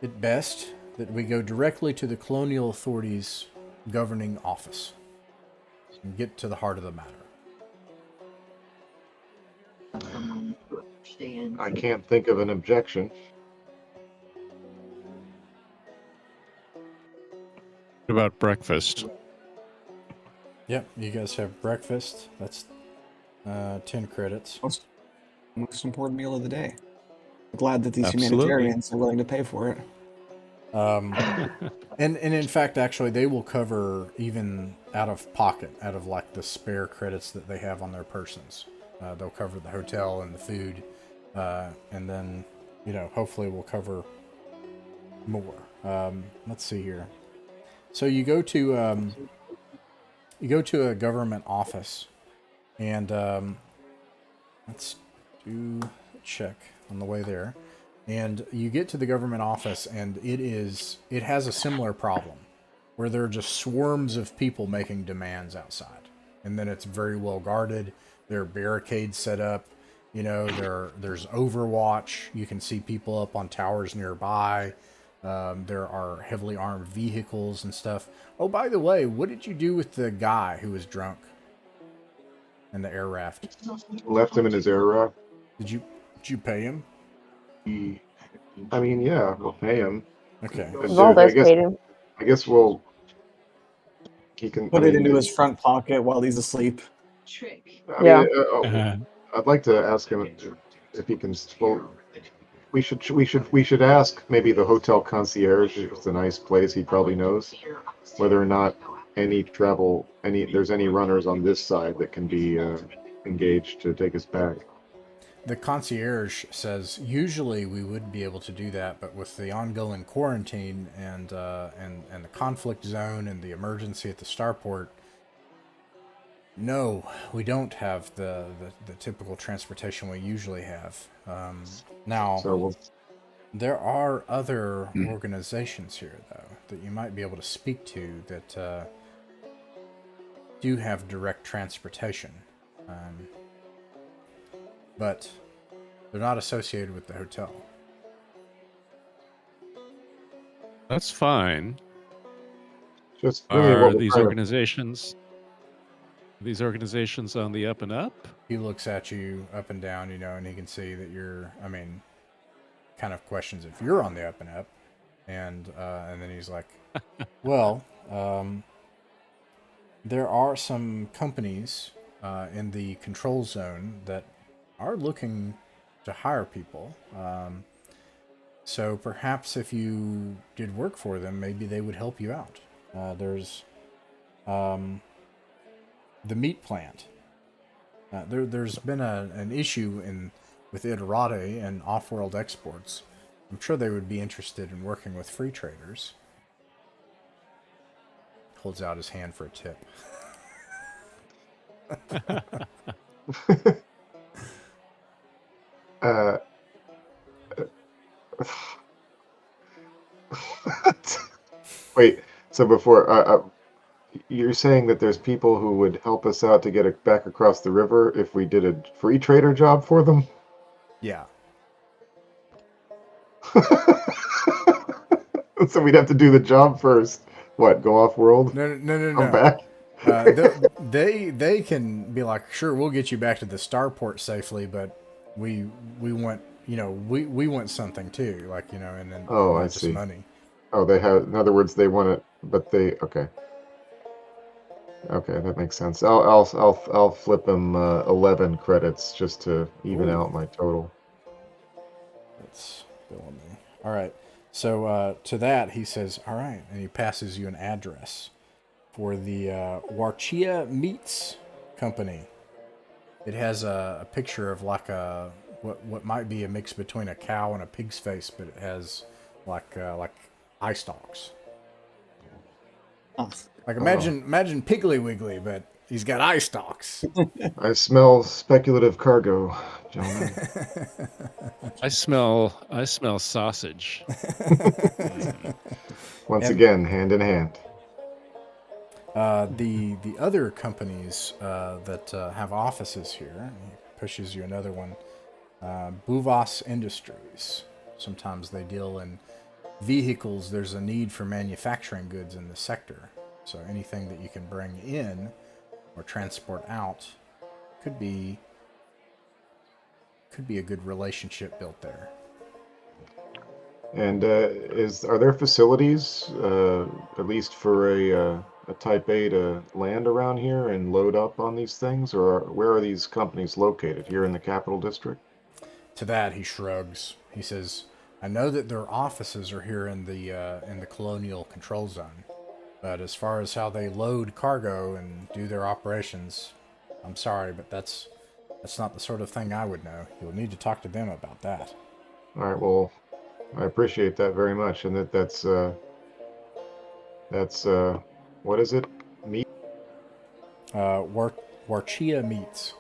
Speaker 1: it best that we go directly to the Colonial Authorities governing office and get to the heart of the matter.
Speaker 7: Someone who understands.
Speaker 3: I can't think of an objection.
Speaker 5: What about breakfast?
Speaker 1: Yep, you guys have breakfast. That's 10 credits.
Speaker 4: Most important meal of the day. Glad that these
Speaker 5: Absolutely.
Speaker 4: humanitarians are willing to pay for it.
Speaker 1: And in fact, actually, they will cover even out of pocket, out of like the spare credits that they have on their persons. They'll cover the hotel and the food, and then, hopefully we'll cover more. Let's see here. So you go to a government office, and let's do a check on the way there. And you get to the government office, and it has a similar problem, where there are just swarms of people making demands outside, and then it's very well guarded. There are barricades set up. There's Overwatch. You can see people up on towers nearby. There are heavily armed vehicles and stuff. Oh, by the way, what did you do with the guy who was drunk in the air raft?
Speaker 3: Left him in his air raft.
Speaker 1: Did you pay him?
Speaker 3: I mean, yeah, we'll pay him.
Speaker 1: Okay.
Speaker 2: Valdez paid him.
Speaker 3: I guess he can
Speaker 4: Put it into his front pocket while he's asleep.
Speaker 7: Trick.
Speaker 2: Yeah.
Speaker 3: I'd like to ask him if he can. Well, we should ask maybe the hotel concierge. It's a nice place. He probably knows whether or not there's any runners on this side that can be engaged to take us back.
Speaker 1: The concierge says usually we would be able to do that, but with the ongoing quarantine and the conflict zone and the emergency at the starport, no, we don't have the typical transportation we usually have. Now,
Speaker 3: So
Speaker 1: there are other organizations here, though, that you might be able to speak to that do have direct transportation. But they're not associated with the hotel.
Speaker 5: That's fine.
Speaker 3: just really
Speaker 5: Are
Speaker 3: what we're
Speaker 5: these
Speaker 3: trying to
Speaker 5: organizations on the up and up?
Speaker 1: He looks at you up and down, and he can see that you're, kind of questions if you're on the up and up. And then he's like, well, there are some companies in the control zone that are looking to hire people. So perhaps if you did work for them, maybe they would help you out. There's the meat plant. There's been an issue with Iterate and off-world exports. I'm sure they would be interested in working with free traders. Holds out his hand for a tip.
Speaker 3: uh, wait, so before you're saying that there's people who would help us out to get it back across the river if we did a free trader job for them?
Speaker 1: Yeah.
Speaker 3: So we'd have to do the job first. What, go off world?
Speaker 1: No.
Speaker 3: Come back?
Speaker 1: They can be like, sure, we'll get you back to the starport safely, but we want we want something too, and then
Speaker 3: Oh,
Speaker 1: not
Speaker 3: I
Speaker 1: just
Speaker 3: see.
Speaker 1: money.
Speaker 3: Oh, they have. In other words, they want it, but they okay. Okay, that makes sense. I'll flip him 11 credits just to even
Speaker 1: Ooh.
Speaker 3: out my total.
Speaker 1: That's billing me. All right. So to that he says, all right, and he passes you an address for the Warchia Meats Company. It has a picture of like what might be a mix between a cow and a pig's face, but it has like eye stalks.
Speaker 4: Oh,
Speaker 1: Like imagine Piggly Wiggly, but he's got eye stalks.
Speaker 3: I smell speculative cargo, gentlemen.
Speaker 5: I smell sausage.
Speaker 3: Once
Speaker 1: And-
Speaker 3: again, hand in hand.
Speaker 1: The other companies that have offices here, he pushes you another one, Buvas Industries. Sometimes they deal in vehicles. There's a need for manufacturing goods in the sector. So anything that you can bring in or transport out could be a good relationship built there.
Speaker 3: And are there facilities, at least for a Type A to land around here and load up on these things, or where are these companies located? Here in the Capital District?
Speaker 1: To that, he shrugs. He says, "I know that their offices are here in the colonial control zone, but as far as how they load cargo and do their operations, I'm sorry, but that's not the sort of thing I would know. You'll need to talk to them about that."
Speaker 3: All right, well, I appreciate that very much, and that's what is it? Meat?
Speaker 1: Warchia Meats.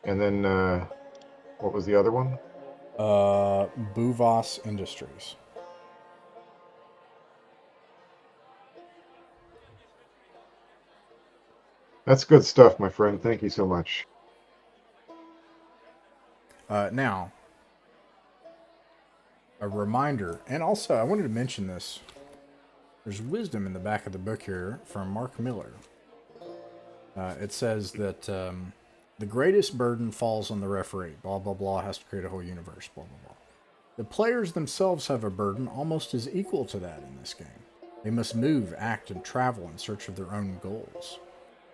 Speaker 3: And then what was the other one?
Speaker 1: Buvas Industries.
Speaker 3: That's good stuff, my friend. Thank you so much.
Speaker 1: Now, a reminder, and also I wanted to mention this. There's wisdom in the back of the book here from Marc Miller. It says that the greatest burden falls on the referee. Blah, blah, blah, has to create a whole universe. Blah, blah, blah. The players themselves have a burden almost as equal to that in this game. They must move, act, and travel in search of their own goals.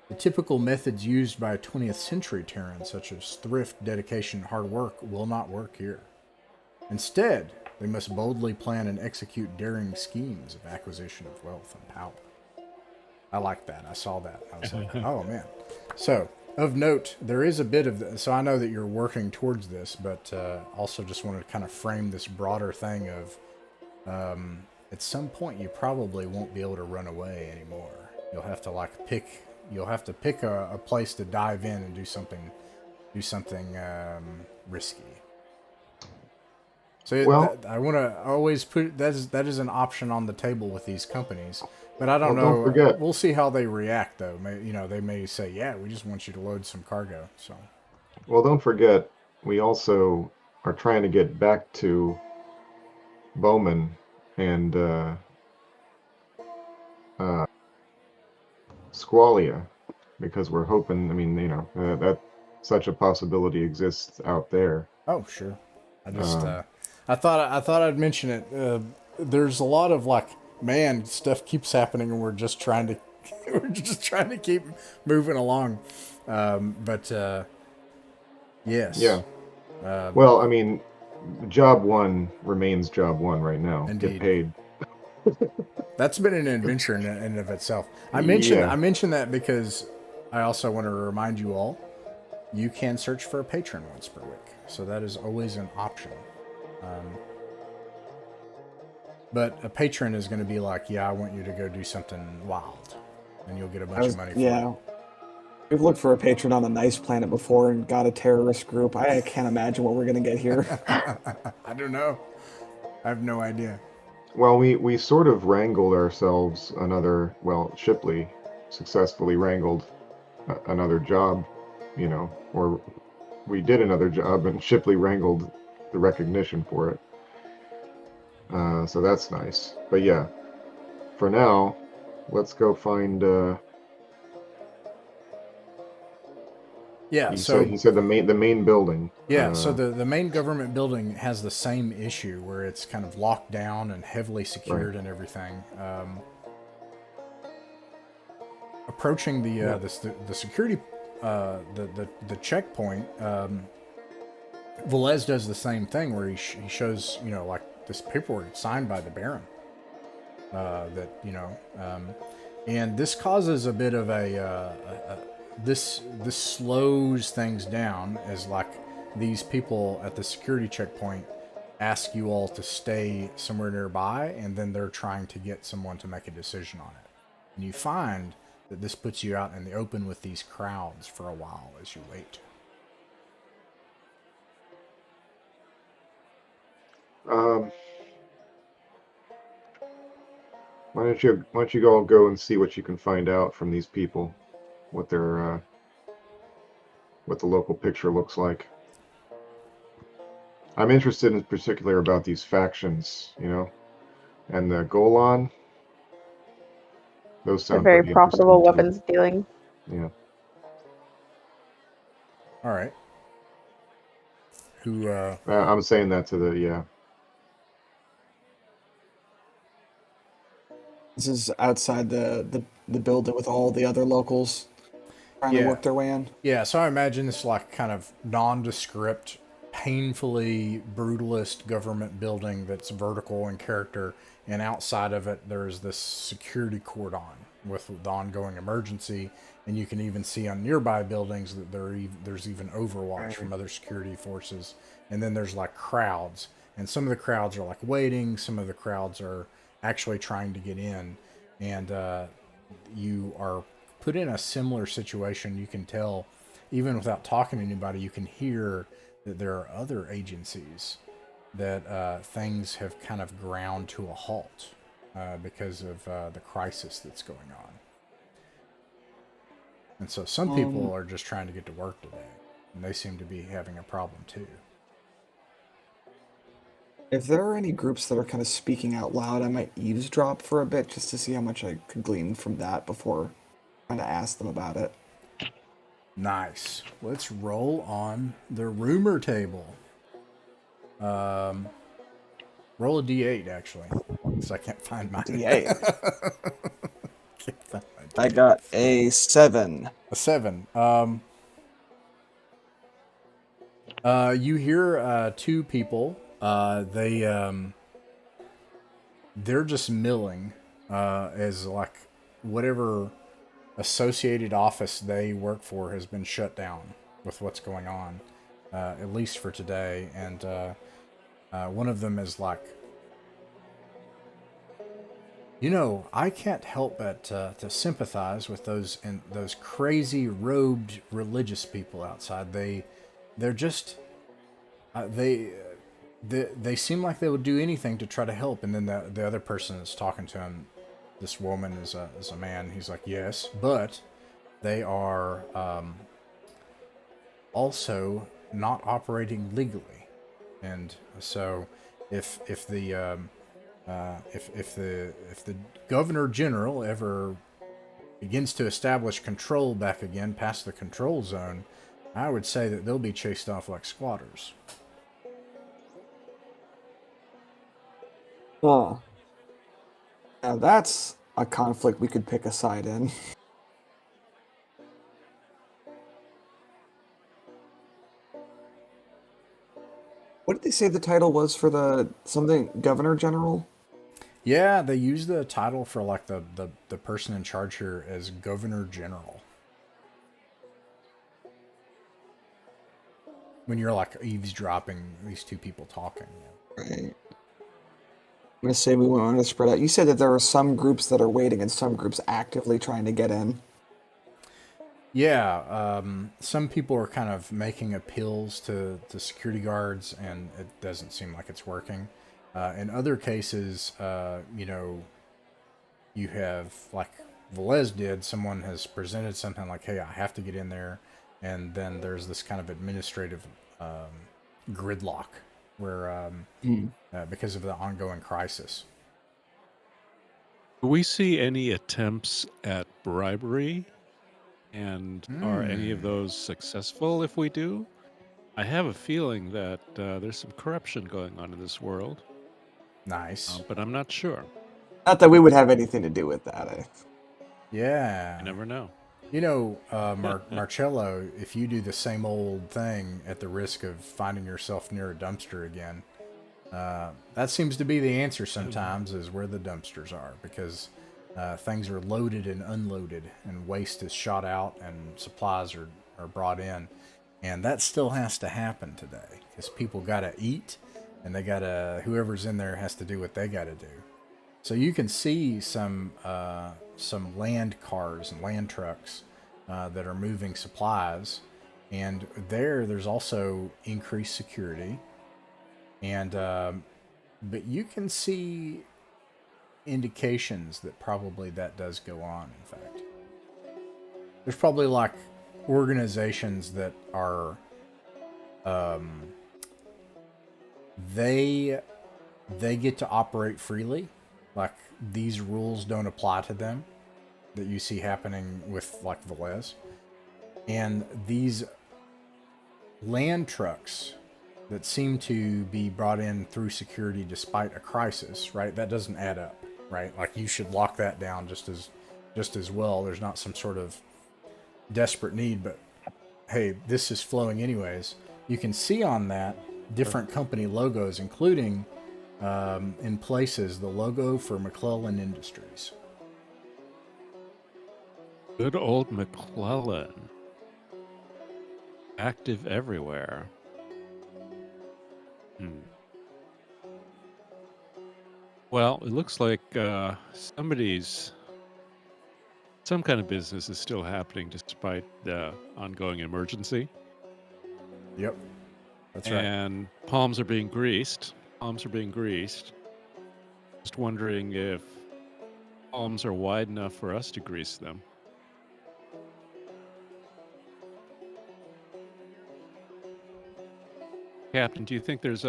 Speaker 1: The typical methods used by 20th century Terrans, such as thrift, dedication, and hard work, will not work here. Instead, they must boldly plan and execute daring schemes of acquisition of wealth and power. I like that. I saw that. I was like, oh man. So, of note, there is a bit of so I know that you're working towards this, but also just wanted to kind of frame this broader thing of at some point you probably won't be able to run away anymore. You'll have to pick a place to dive in and do something risky. So
Speaker 3: Well-
Speaker 1: I want to always put that is an option on the table with these companies. But I don't
Speaker 3: Well,
Speaker 1: know.
Speaker 3: don't forget-
Speaker 1: We'll see how they react, though. They may say, "Yeah, we just want you to load some cargo." So,
Speaker 3: Well, don't forget, we also are trying to get back to Bowman and Squalia, because we're hoping. I mean, that such a possibility exists out there.
Speaker 1: oh sure. I just I thought I'd mention it. There's a lot of man, stuff keeps happening, and we're just trying to keep moving along. But yes.
Speaker 3: Yeah. Well, I mean, job one remains job one right now.
Speaker 1: Indeed.
Speaker 3: Get paid.
Speaker 1: That's been an adventure in and of itself. I
Speaker 3: Yeah.
Speaker 1: mentioned that because I also want to remind you all, you can search for a patron once per week, so that is always an option. But a patron is going to be like, yeah, I want you to go do something wild, and you'll get a bunch of money for it.
Speaker 4: We've looked for a patron on a nice planet before and got a terrorist group. I can't imagine what we're gonna get here.
Speaker 1: I don't know. I have no idea.
Speaker 3: Well, we sort of wrangled ourselves Shipley successfully wrangled another job, or we did another job and Shipley wrangled the recognition for it. So that's nice. But yeah, for now, let's go find.
Speaker 1: Yeah.
Speaker 3: He said the main building.
Speaker 1: Yeah, so the main government building has the same issue where it's kind of locked down and heavily secured and everything. Approaching the security, the checkpoint, Velez does the same thing where he shows this paperwork signed by the Baron. And this causes a bit of this slows things down as these people at the security checkpoint ask you all to stay somewhere nearby, and then they're trying to get someone to make a decision on it. And you find that this puts you out in the open with these crowds for a while as you wait.
Speaker 3: Why don't you all go and see what you can find out from these people, what the local picture looks like. I'm interested in particular about these factions, and the Golan. Those
Speaker 2: They're
Speaker 3: sound
Speaker 2: very
Speaker 3: pretty
Speaker 2: profitable
Speaker 3: interesting,
Speaker 2: weapons dealing.
Speaker 3: too. Yeah.
Speaker 1: All right. Who?
Speaker 3: I'm saying that to the
Speaker 4: This is outside the building with all the other locals trying to work their way in.
Speaker 1: Yeah, so I imagine this kind of nondescript, painfully brutalist government building that's vertical in character, and outside of it there's this security cordon with the ongoing emergency, and you can even see on nearby buildings that there's even overwatch from other security forces, and then there's crowds, and some of the crowds are waiting, some of the crowds are actually trying to get in, and you are put in a similar situation. You can tell, even without talking to anybody, you can hear that there are other agencies that things have kind of ground to a halt because of the crisis that's going on. And so some people are just trying to get to work today, and they seem to be having a problem too.
Speaker 4: If there are any groups that are kind of speaking out loud, I might eavesdrop for a bit just to see how much I could glean from that before trying to ask them about it.
Speaker 1: Nice. Let's roll on the rumor table. Roll a d8, actually, because I can't find mine.
Speaker 4: D8.
Speaker 1: Can't find my
Speaker 4: I
Speaker 1: D8.
Speaker 4: got a 7.
Speaker 1: A 7. You hear two people. They're just milling as whatever associated office they work for has been shut down with what's going on, at least for today. And one of them is like, I can't help but to sympathize with those crazy robed religious people outside. They're just they seem like they would do anything to try to help. And then the other person that's talking to him, this woman is a man. He's like, yes, but they are also not operating legally. And so if the if the governor general ever begins to establish control back again past the control zone, I would say that they'll be chased off like squatters.
Speaker 4: Huh. Now that's a conflict we could pick a side in. What did they say the title was for the something Governor General?
Speaker 1: Yeah, they use the title for like the person in charge here as Governor General. When you're like eavesdropping these two people talking.
Speaker 4: Right. I'm gonna say we want to spread out. You said that there are some groups that are waiting and some groups actively trying to get in.
Speaker 1: Yeah, some people are kind of making appeals to security guards, and it doesn't seem like it's working. In other cases, you have, like Velez did, someone has presented something like, hey, I have to get in there, and then there's this kind of administrative gridlock where because of the ongoing crisis.
Speaker 5: Do we see any attempts at bribery? And are any of those successful if we do? I have a feeling that there's some corruption going on in this world,
Speaker 1: Nice.
Speaker 5: but I'm not sure.
Speaker 4: Not that we would have anything to do with that.
Speaker 1: Yeah.
Speaker 5: You never know.
Speaker 1: Marcello, if you do the same old thing at the risk of finding yourself near a dumpster again, that seems to be the answer sometimes, is where the dumpsters are, because things are loaded and unloaded, and waste is shot out, and supplies are brought in. And that still has to happen today, because people got to eat, and whoever's in there has to do what they got to do. So you can see some land cars and land trucks that are moving supplies, and there's also increased security, and but you can see indications that probably that does go on. In fact, there's probably like organizations that are they get to operate freely, like these rules don't apply to them, that you see happening with like Velez. And these land trucks that seem to be brought in through security despite a crisis, right? That doesn't add up, right? Like you should lock that down just as well. There's not some sort of desperate need, but hey, this is flowing anyways. You can see on that different company logos, including in places the logo for McClellan Industries.
Speaker 5: Good old McClellan. Active everywhere. Well, it looks like some kind of business is still happening despite the ongoing emergency.
Speaker 1: Yep, that's right.
Speaker 5: And palms are being greased. Just wondering if palms are wide enough for us to grease them. Captain, do you think there's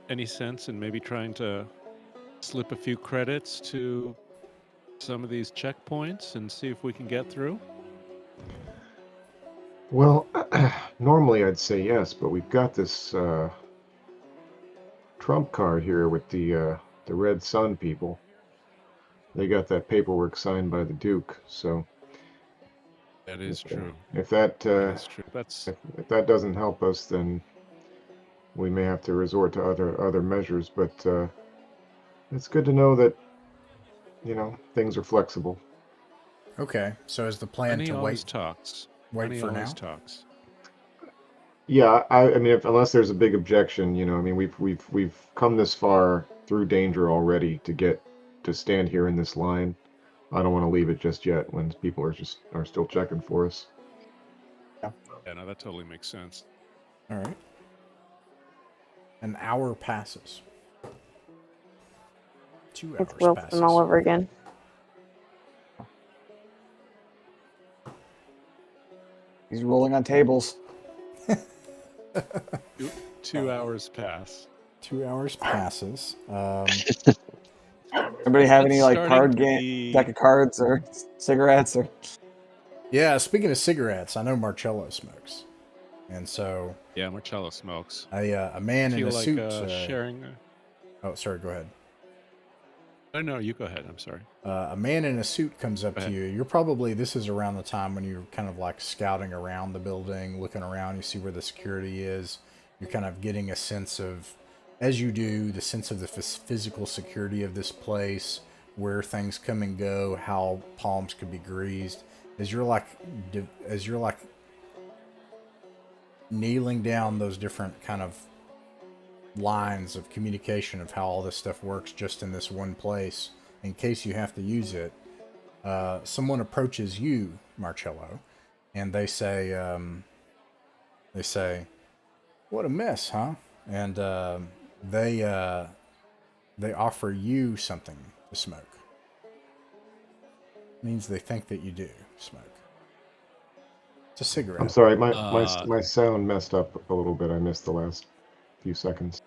Speaker 5: any sense in maybe trying to slip a few credits to some of these checkpoints and see if we can get through?
Speaker 3: Well, normally I'd say yes, but we've got this trump card here with the Red Sun people. They got that paperwork signed by the Duke, so
Speaker 5: that is true.
Speaker 3: If that
Speaker 5: is true.
Speaker 3: If that doesn't help us, then we may have to resort to other measures. But it's good to know that things are flexible.
Speaker 1: Okay, so is the plan
Speaker 5: Money
Speaker 1: to
Speaker 5: always
Speaker 1: wait
Speaker 5: talks.
Speaker 1: wait
Speaker 5: Money
Speaker 1: for now?
Speaker 5: always talks.
Speaker 3: Yeah, I mean, unless there's a big objection, I mean, we've come this far through danger already to stand here in this line. I don't want to leave it just yet when people are still checking for us.
Speaker 5: Yeah, no, that totally makes sense.
Speaker 1: All right. An hour passes. 2
Speaker 2: It's
Speaker 1: hours
Speaker 2: Wilson
Speaker 1: passes.
Speaker 2: all over again.
Speaker 4: He's rolling on tables.
Speaker 5: 2 hours pass.
Speaker 1: 2 hours passes.
Speaker 4: Anybody have
Speaker 5: It's
Speaker 4: any like
Speaker 5: starting
Speaker 4: card
Speaker 5: to
Speaker 4: game,
Speaker 5: be-
Speaker 4: deck of cards or cigarettes or?
Speaker 1: Yeah, speaking of cigarettes, I know Marcello smokes. And so
Speaker 5: Yeah, Marcello smokes.
Speaker 1: a man in
Speaker 5: Feel
Speaker 1: a
Speaker 5: like
Speaker 1: suit.
Speaker 5: sharing.
Speaker 1: Oh, sorry, go ahead.
Speaker 5: Oh no, you go ahead. I'm sorry.
Speaker 1: A man in a suit comes up
Speaker 5: Go
Speaker 1: to
Speaker 5: ahead.
Speaker 1: you. You're probably, this is around the time when you're kind of like scouting around the building, looking around, you see where the security is. You're kind of getting a sense of, as you do, the sense of the physical security of this place, where things come and go, how palms could be greased. As you're like nailing down those different kind of lines of communication of how all this stuff works just in this one place, in case you have to use it, someone approaches you, Marcello, and they say, "What a mess, huh?" And they offer you something to smoke. Means they think that you do smoke. It's a cigarette.
Speaker 3: I'm sorry, my
Speaker 5: Uh,
Speaker 3: my sound messed up a little bit. I missed the last few seconds.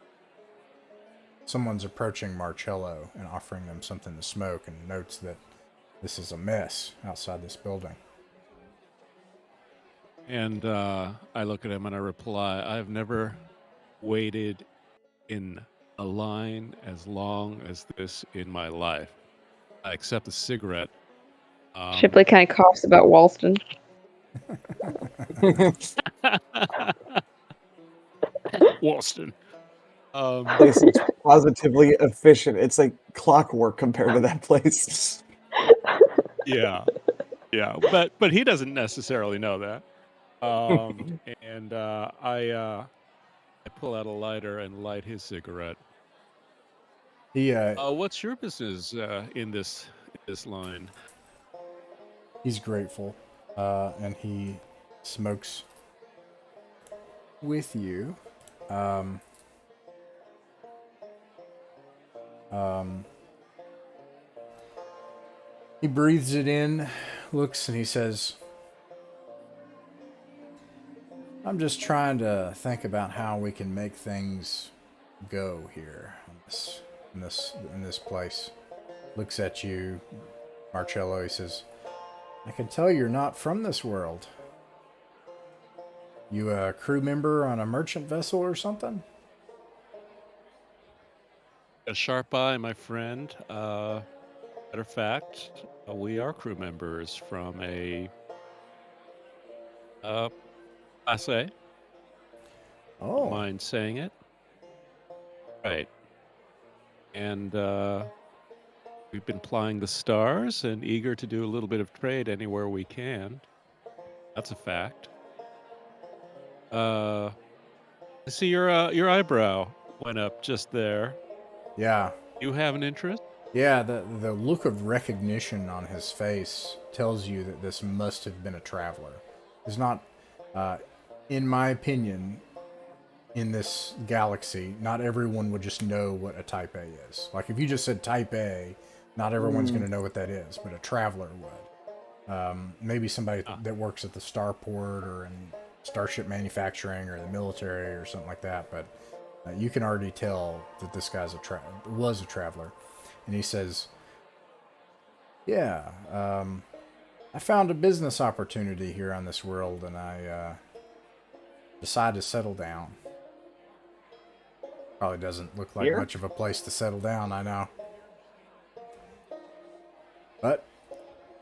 Speaker 1: Someone's approaching Marcello and offering them something to smoke, and notes that this is a mess outside this building.
Speaker 5: And I look at him and I reply, I've never waited in a line as long as this in my life. I accept a cigarette.
Speaker 2: Shipley kind of coughs about Walston.
Speaker 5: Walston.
Speaker 4: Place is positively efficient. It's like clockwork compared to that place.
Speaker 5: Yeah, but he doesn't necessarily know that. And I pull out a lighter and light his cigarette.
Speaker 1: He
Speaker 5: What's your business in this line?
Speaker 1: he's grateful, and he smokes with you. He breathes it in, looks, and he says, "I'm just trying to think about how we can make things go here in this place." Looks at you, Marcello. He says, "I can tell you're not from this world. You a crew member on a merchant vessel or something?"
Speaker 5: A sharp eye, my friend. Matter of fact, we are crew members from a Class A.
Speaker 1: Oh,
Speaker 5: Don't mind saying it. Right. And we've been plying the stars and eager to do a little bit of trade anywhere we can. That's a fact. I see your eyebrow went up just there.
Speaker 1: yeah.
Speaker 5: You have an interest?
Speaker 1: Yeah, the look of recognition on his face tells you that this must have been a traveler. It's not, in my opinion, in this galaxy, not everyone would just know what a Type A is. Like, if you just said Type A, not everyone's going to know what that is, but a traveler would. Maybe somebody that works at the starport or in starship manufacturing or the military or something like that, but you can already tell that this guy's was a traveler. And he says, "Yeah, I found a business opportunity here on this world, and I decided to settle down." Probably doesn't look like
Speaker 4: Here?
Speaker 1: much of a place to settle down, I know. But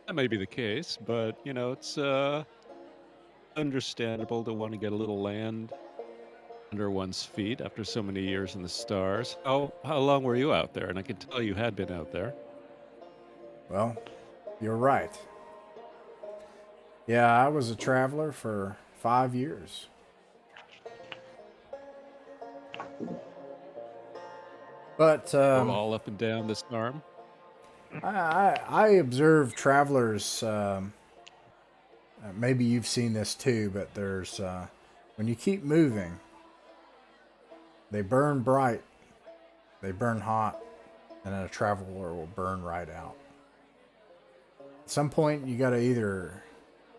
Speaker 5: That may be the case, but it's understandable to want to get a little land under one's feet after so many years in the stars. How long were you out there? And I can tell you had been out there.
Speaker 1: well, you're right. Yeah, I was a traveler for 5 years. But
Speaker 5: Go all up and down this arm.
Speaker 1: I observe travelers. Maybe you've seen this too, but there's when you keep moving, they burn bright, they burn hot, and then a traveler will burn right out. At some point, you got to either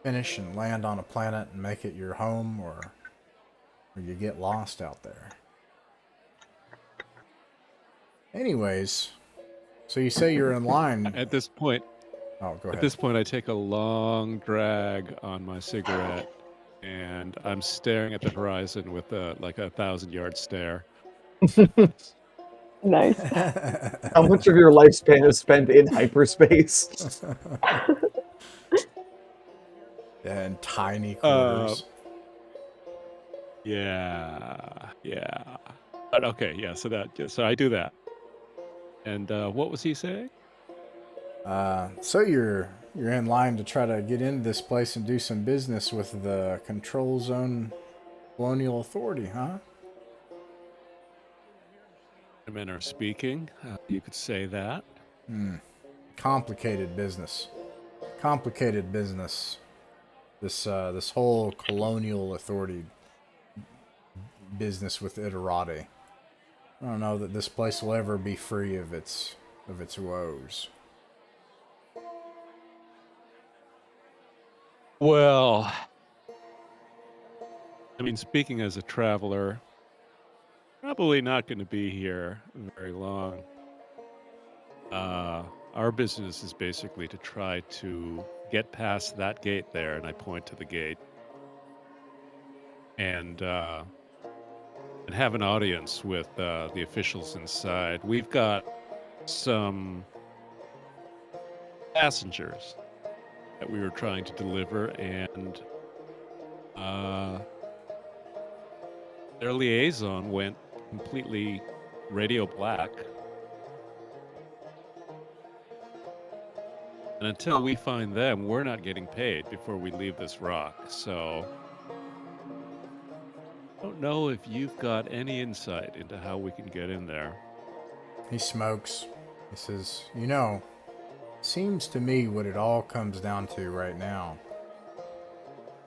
Speaker 1: finish and land on a planet and make it your home, or you get lost out there. Anyways, so you say you're in line.
Speaker 5: At this point,
Speaker 1: Oh, go ahead.
Speaker 5: At this point, I take a long drag on my cigarette, and I'm staring at the horizon with like a 1,000-yard stare.
Speaker 2: Nice.
Speaker 4: How much of your lifespan is spent in hyperspace?
Speaker 1: And tiny quarters.
Speaker 5: Yeah. But okay, yeah. So I do that. And what was he saying?
Speaker 1: So you're in line to try to get into this place and do some business with the Control Zone Colonial Authority, huh?
Speaker 5: Men are speaking. You could say that.
Speaker 1: Complicated business. Complicated business. This whole Colonial Authority business with Iterati. I don't know that this place will ever be free of its woes.
Speaker 5: Well, I mean, speaking as a traveler, probably not going to be here very long. Our business is basically to try to get past that gate there, and I point to the gate, and have an audience with the officials inside. We've got some passengers that we were trying to deliver, and their liaison went completely radio black. And until we find them, we're not getting paid before we leave this rock. So I don't know if you've got any insight into how we can get in there.
Speaker 1: He smokes. He says, seems to me what it all comes down to right now.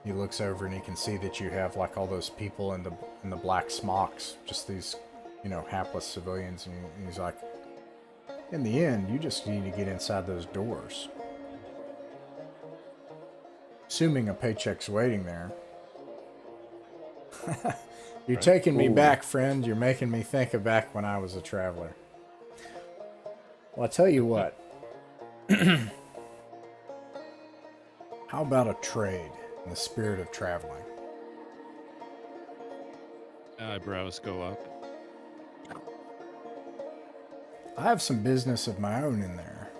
Speaker 1: He looks over and he can see that you have like all those people in the black smocks, just these, hapless civilians, and he's like, in the end, you just need to get inside those doors. Assuming a paycheck's waiting there. You're taking me back, friend. You're making me think of back when I was a traveler. Well, I tell you what. How about a trade in the spirit of traveling?
Speaker 5: Eyebrows go up.
Speaker 1: I have some business of my own in there.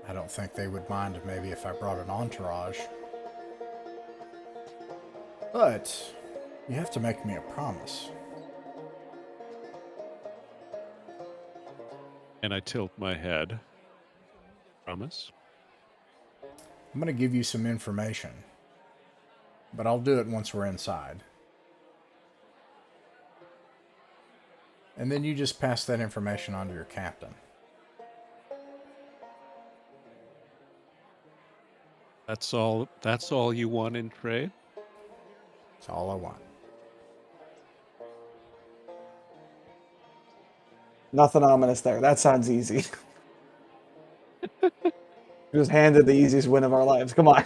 Speaker 1: I don't think they would mind maybe if I brought an entourage. But you have to make me a promise.
Speaker 5: And I tilt my head. Promise?
Speaker 1: I'm going to give you some information. But I'll do it once we're inside. And then you just pass that information on to your captain.
Speaker 5: That's all you want in trade?
Speaker 1: That's all I want.
Speaker 4: Nothing ominous there. That sounds easy. Just handed the easiest win of our lives. Come on.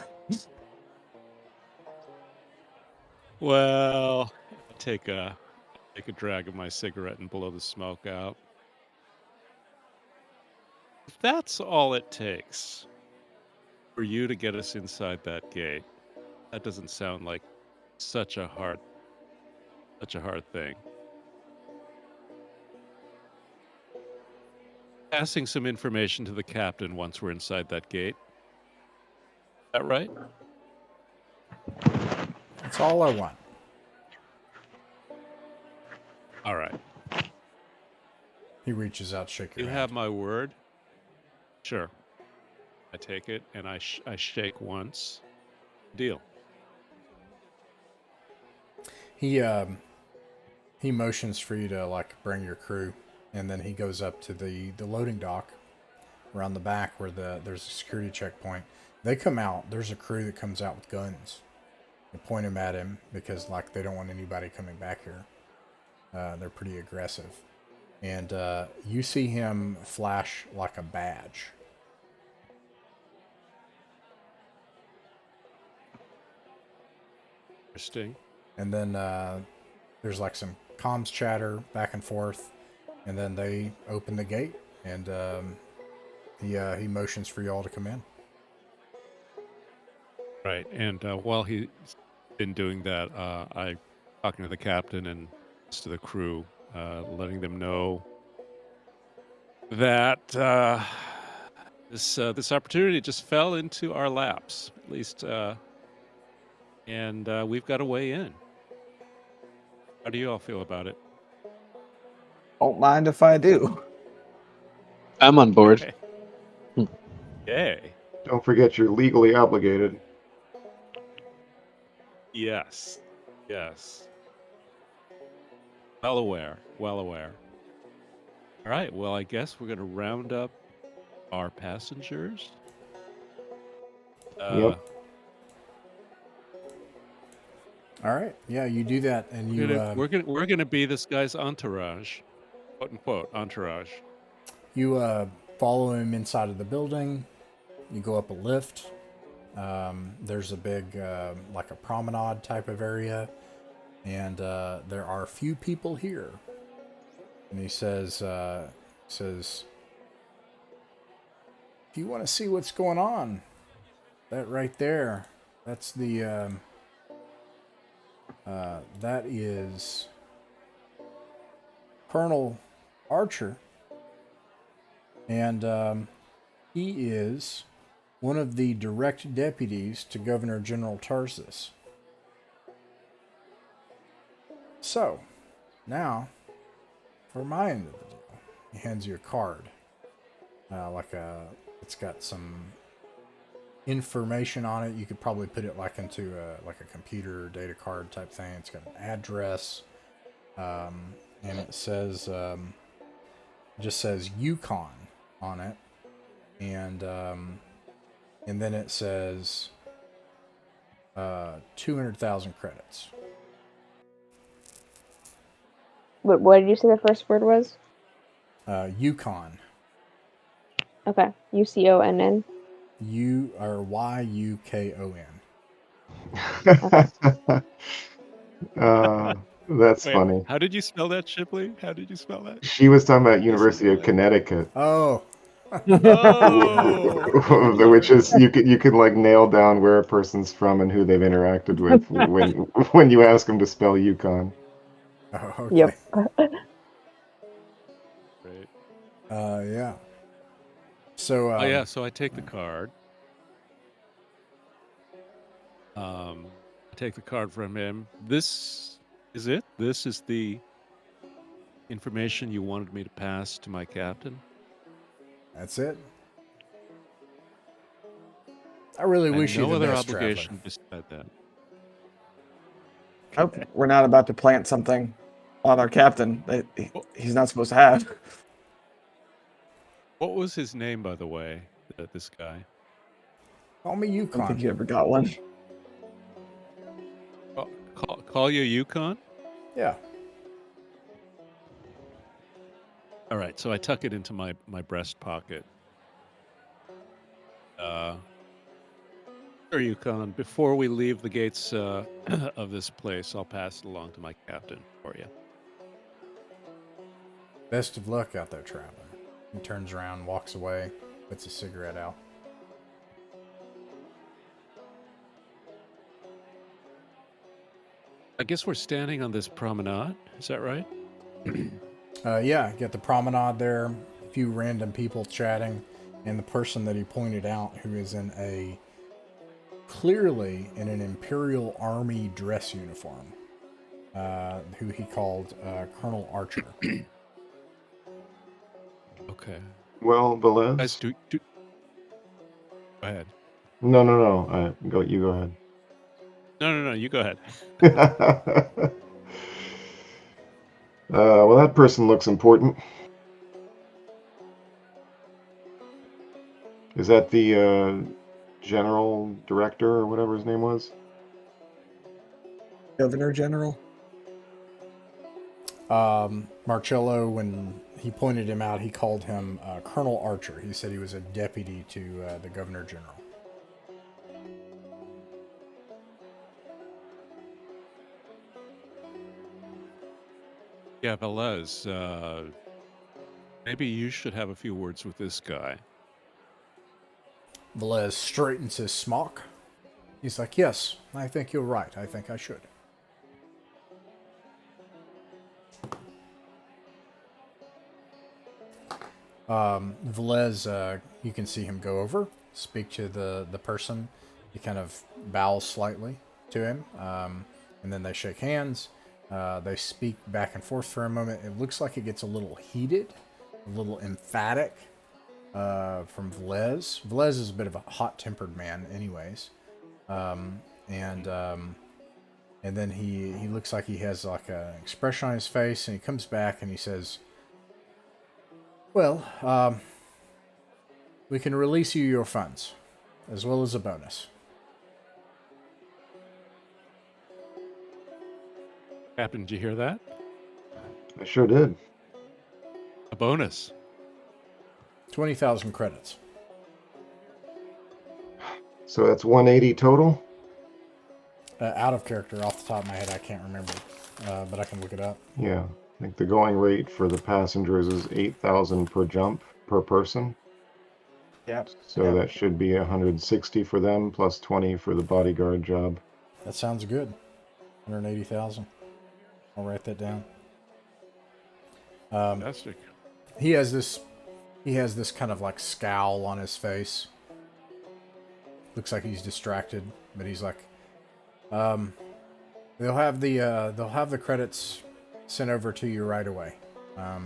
Speaker 5: Well, I take a drag of my cigarette and blow the smoke out. If that's all it takes for you to get us inside that gate, that doesn't sound like such a hard thing. Passing some information to the captain once we're inside that gate. Is that right?
Speaker 1: That's all I want.
Speaker 5: All right.
Speaker 1: He reaches out, shake your
Speaker 5: You
Speaker 1: hand.
Speaker 5: have my word? Sure. I take it and I shake once. Deal.
Speaker 1: He motions for you to like bring your crew, and then he goes up to the loading dock around the back where there's a security checkpoint. They come out. There's a crew that comes out with guns. They point them at him because like they don't want anybody coming back here. They're pretty aggressive, and you see him flash like a badge.
Speaker 5: Interesting.
Speaker 1: And then there's like some comms chatter back and forth, and then they open the gate, and he motions for y'all to come in.
Speaker 5: Right. And while he's been doing that, I talking to the captain and to the crew, letting them know that this opportunity just fell into our laps, at least, and we've got a way in. How do you all feel about it?
Speaker 4: Don't mind if I do.
Speaker 6: I'm on board.
Speaker 5: Yay.
Speaker 3: Don't forget you're legally obligated.
Speaker 5: Yes. Yes. Well aware. Well aware. All right. Well, I guess we're going to round up our passengers.
Speaker 3: Yep.
Speaker 1: All right, yeah, you do that, and
Speaker 5: We're gonna be this guy's entourage, quote unquote entourage.
Speaker 1: you follow him inside of the building. You go up a lift. There's a big like a promenade type of area, and there are a few people here. And he says, if you want to see what's going on, that right there, that's the that is Colonel Archer, and he is one of the direct deputies to Governor General Tarsus. So, now, for my end of the deal, he hands you a card. It's got some information on it. You could probably put it like into a computer data card type thing. It's got an address, and it says, just says Yukon on it, and then it says 200,000 credits.
Speaker 2: What did you say the first word was?
Speaker 1: Yukon.
Speaker 2: Okay. UCONN.
Speaker 1: Yukon.
Speaker 3: That's
Speaker 5: Wait,
Speaker 3: funny.
Speaker 5: how did you spell that, Shipley? How did you spell that?
Speaker 3: She was talking about University of Connecticut.
Speaker 1: Oh.
Speaker 5: Oh.
Speaker 3: Which is you could like nail down where a person's from and who they've interacted with when you ask them to spell Yukon.
Speaker 1: Oh, okay.
Speaker 2: Yep.
Speaker 5: Great.
Speaker 1: Yeah. So.
Speaker 5: Oh yeah, so I take the card. I take the card from him. This is it. This is the information you wanted me to pass to my captain.
Speaker 1: That's it. I really wish you
Speaker 5: no
Speaker 1: the
Speaker 5: other
Speaker 1: best,
Speaker 5: obligation
Speaker 1: traveler.
Speaker 5: beside that.
Speaker 4: I hope we're not about to plant something on our captain that he's not supposed to have.
Speaker 5: What was his name, by the way? This guy.
Speaker 1: Call me
Speaker 4: I don't
Speaker 1: Yukon.
Speaker 4: think you ever got one.
Speaker 5: Call you Yukon?
Speaker 1: Yeah.
Speaker 5: All right, so I tuck it into my breast pocket. Sure, Yukon. Before we leave the gates of this place, I'll pass it along to my captain for you.
Speaker 1: Best of luck out there, traveler. He turns around, walks away, puts a cigarette out.
Speaker 5: I guess we're standing on this promenade. Is that right?
Speaker 1: Yeah, get the promenade there, a few random people chatting, and the person that he pointed out who is clearly in an Imperial Army dress uniform, who he called Colonel Archer.
Speaker 5: Okay.
Speaker 3: Well,
Speaker 5: Guys,
Speaker 3: Velez.
Speaker 5: Go ahead.
Speaker 3: No. You go ahead.
Speaker 5: No. You go ahead.
Speaker 3: Well, that person looks important. Is that the general director or whatever his name was?
Speaker 4: Governor General.
Speaker 1: Marcello, when he pointed him out, he called him Colonel Archer. He said he was a deputy to the Governor General.
Speaker 5: Yeah, Velez, maybe you should have a few words with this guy.
Speaker 1: Velez straightens his smock. He's like, yes, I think you're right. I think I should. Velez, you can see him go over, speak to the person. He kind of bows slightly to him, and then they shake hands. They speak back and forth for a moment. It looks like it gets a little heated, a little emphatic from Velez. Velez is a bit of a hot-tempered man anyways. And then he looks like he has like an expression on his face, and he comes back and he says, well, we can release you your funds, as well as a bonus.
Speaker 5: Captain, did you hear that?
Speaker 3: I sure did.
Speaker 5: A bonus.
Speaker 1: 20,000 credits.
Speaker 3: So that's 180 total?
Speaker 1: Out of character, off the top of my head, I can't remember, but I can look it up.
Speaker 3: Yeah. I think the going rate for the passengers is 8,000 per jump per person.
Speaker 4: Yep.
Speaker 3: So
Speaker 4: Yep.
Speaker 3: that should be 160 for them, plus 20 for the bodyguard job.
Speaker 1: That sounds good. 180,000. I'll write that down.
Speaker 5: Fantastic.
Speaker 1: He has this kind of like scowl on his face. Looks like he's distracted, but he's like, they'll have the credits sent over to you right away. I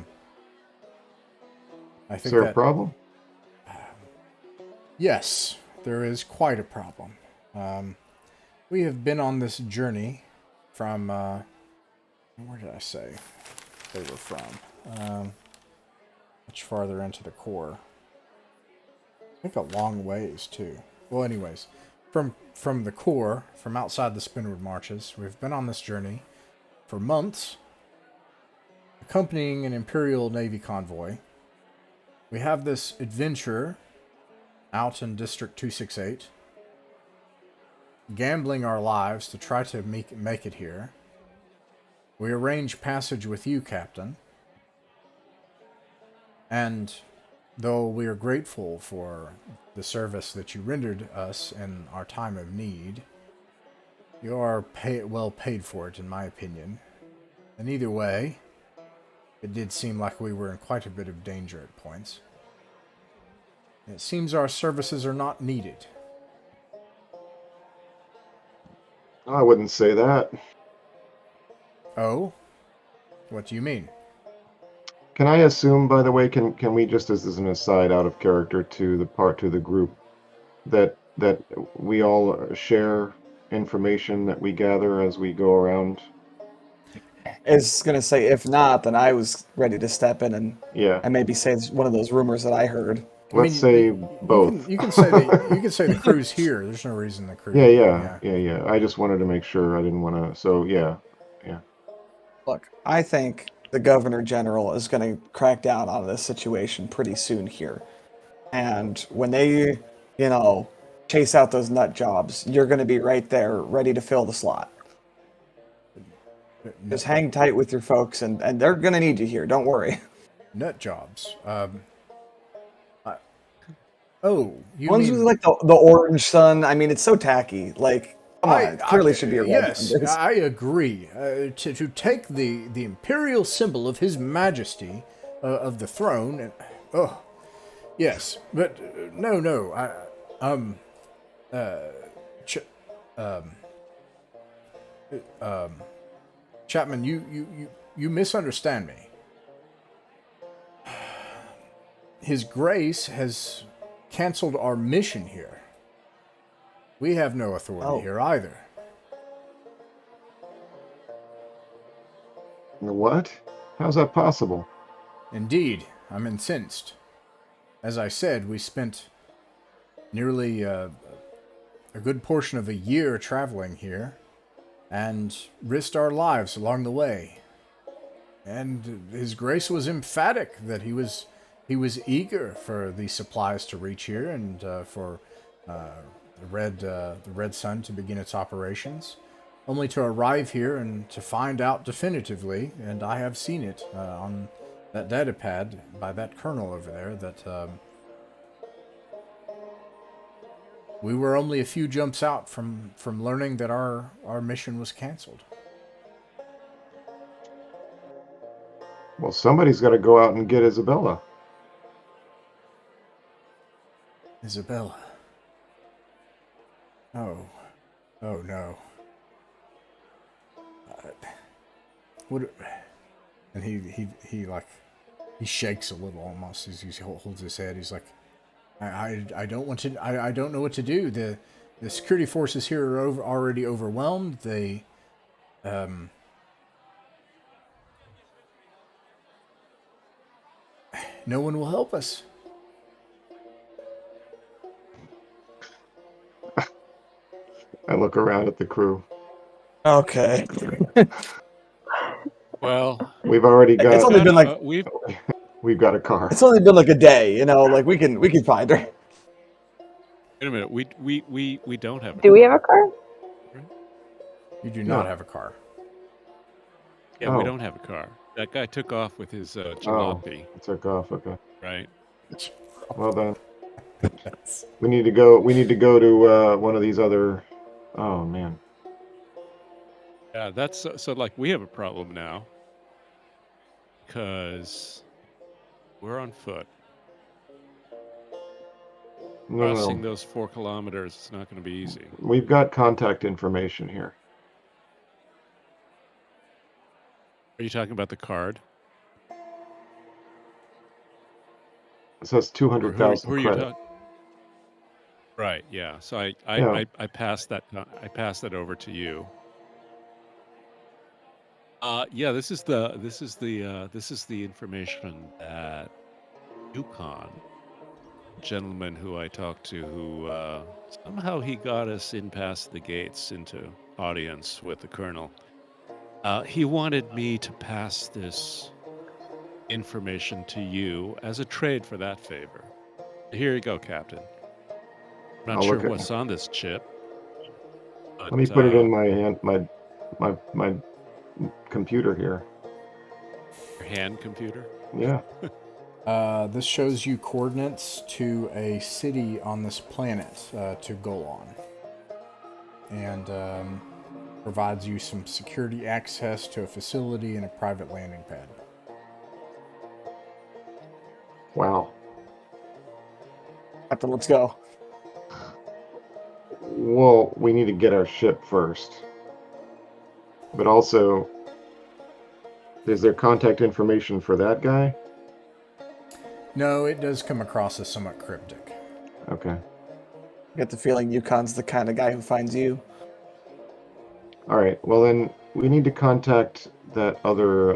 Speaker 1: think
Speaker 3: Is there a problem?
Speaker 1: Yes, there is quite a problem. We have been on this journey from, where did I say they were from? Much farther into the core. I think a long ways too. Well, anyways, from the core, from outside the Spinward marches, we've been on this journey for months, accompanying an Imperial Navy convoy. We have this adventurer out in District 268, gambling our lives to try to make it here. We arrange passage with you, Captain. And though we are grateful for the service that you rendered us in our time of need, you are well paid for it, in my opinion. And either way, it did seem like we were in quite a bit of danger at points. It seems our services are not needed.
Speaker 3: I wouldn't say that.
Speaker 1: Oh? What do you mean?
Speaker 3: Can I assume, by the way, can we just as an aside out of character to the group, that we all share information that we gather as we go around?
Speaker 4: I was gonna say, if not, then I was ready to step in and
Speaker 3: Yeah.
Speaker 4: maybe say it's one of those rumors that I heard.
Speaker 3: Let's say both.
Speaker 1: You can say the crew's here. There's no reason the crew.
Speaker 3: Yeah. I just wanted to make sure. I didn't want to. So yeah.
Speaker 4: Look, I think the Governor General is going to crack down on this situation pretty soon here. And when they, chase out those nut jobs, you're going to be right there, ready to fill the slot. Just hang tight with your folks, and they're going to need you here. Don't worry.
Speaker 1: Nut jobs. You
Speaker 4: Ones
Speaker 1: mean
Speaker 4: with like the orange sun. I mean, it's so tacky. Like, come on, clearly should be a red
Speaker 1: yes,
Speaker 4: one.
Speaker 1: I agree. To take the imperial symbol of His Majesty of the throne, and yes, but no. Chapman, you misunderstand me. His Grace has canceled our mission here. We have no authority here either.
Speaker 3: What? How's that possible?
Speaker 1: Indeed, I'm incensed. As I said, we spent nearly a good portion of a year traveling here and risked our lives along the way. And His Grace was emphatic that he was eager for these supplies to reach here and for the Red Sun to begin its operations, only to arrive here and to find out definitively, and I have seen it on that datapad by that colonel over there, that we were only a few jumps out from learning that our mission was canceled.
Speaker 3: Well, somebody's got to go out and get Isabella.
Speaker 1: Isabella. Oh. Oh no. What? And he like, he shakes a little almost as he holds his head. He's like, I don't want to. I don't know what to do. The security forces here are already overwhelmed. They, no one will help us.
Speaker 3: I look around at the crew.
Speaker 4: Okay.
Speaker 5: Well,
Speaker 3: We've already got.
Speaker 4: It's only been like
Speaker 3: We've got a car.
Speaker 4: it's only been like a day, you know. Like we can find her.
Speaker 5: wait a minute. We don't have.
Speaker 2: Do we have a car?
Speaker 1: You do
Speaker 3: No.
Speaker 1: not have a car.
Speaker 5: Yeah,
Speaker 3: Oh.
Speaker 5: we don't have a car. That guy took off with his jalopy,
Speaker 3: It took off. Okay.
Speaker 5: right?
Speaker 3: Well then, we need to go. We need to go to one of these other. Oh man.
Speaker 5: Yeah, that's so like we have a problem now because we're on foot.
Speaker 3: No,
Speaker 5: Crossing
Speaker 3: no.
Speaker 5: those 4 kilometers is not going to be easy.
Speaker 3: We've got contact information here.
Speaker 5: Are you talking about the card?
Speaker 3: It says
Speaker 5: Or who
Speaker 3: 200,000
Speaker 5: are you
Speaker 3: credit.
Speaker 5: talking? Right. Yeah. So
Speaker 3: Yeah.
Speaker 5: I passed that. I passed that over to you. Yeah. This is the information that Yukon gentleman who I talked to, who somehow he got us in past the gates into audience with the colonel. He wanted me to pass this information to you as a trade for that favor. Here you go, Captain. I'm not
Speaker 3: I'll
Speaker 5: sure
Speaker 3: look at-
Speaker 5: what's on this chip.
Speaker 3: Let me put it in my hand, my computer here.
Speaker 5: Your hand computer.
Speaker 3: Yeah.
Speaker 1: This shows you coordinates to a city on this planet to go on, and provides you some security access to a facility and a private landing pad.
Speaker 3: Wow.
Speaker 4: Captain, let's go.
Speaker 3: Well, we need to get our ship first. But also, is there contact information for that guy?
Speaker 1: No, it does come across as somewhat cryptic.
Speaker 3: Okay.
Speaker 4: I get the feeling Yukon's the kind of guy who finds you.
Speaker 3: All right. Well, then we need to contact that other.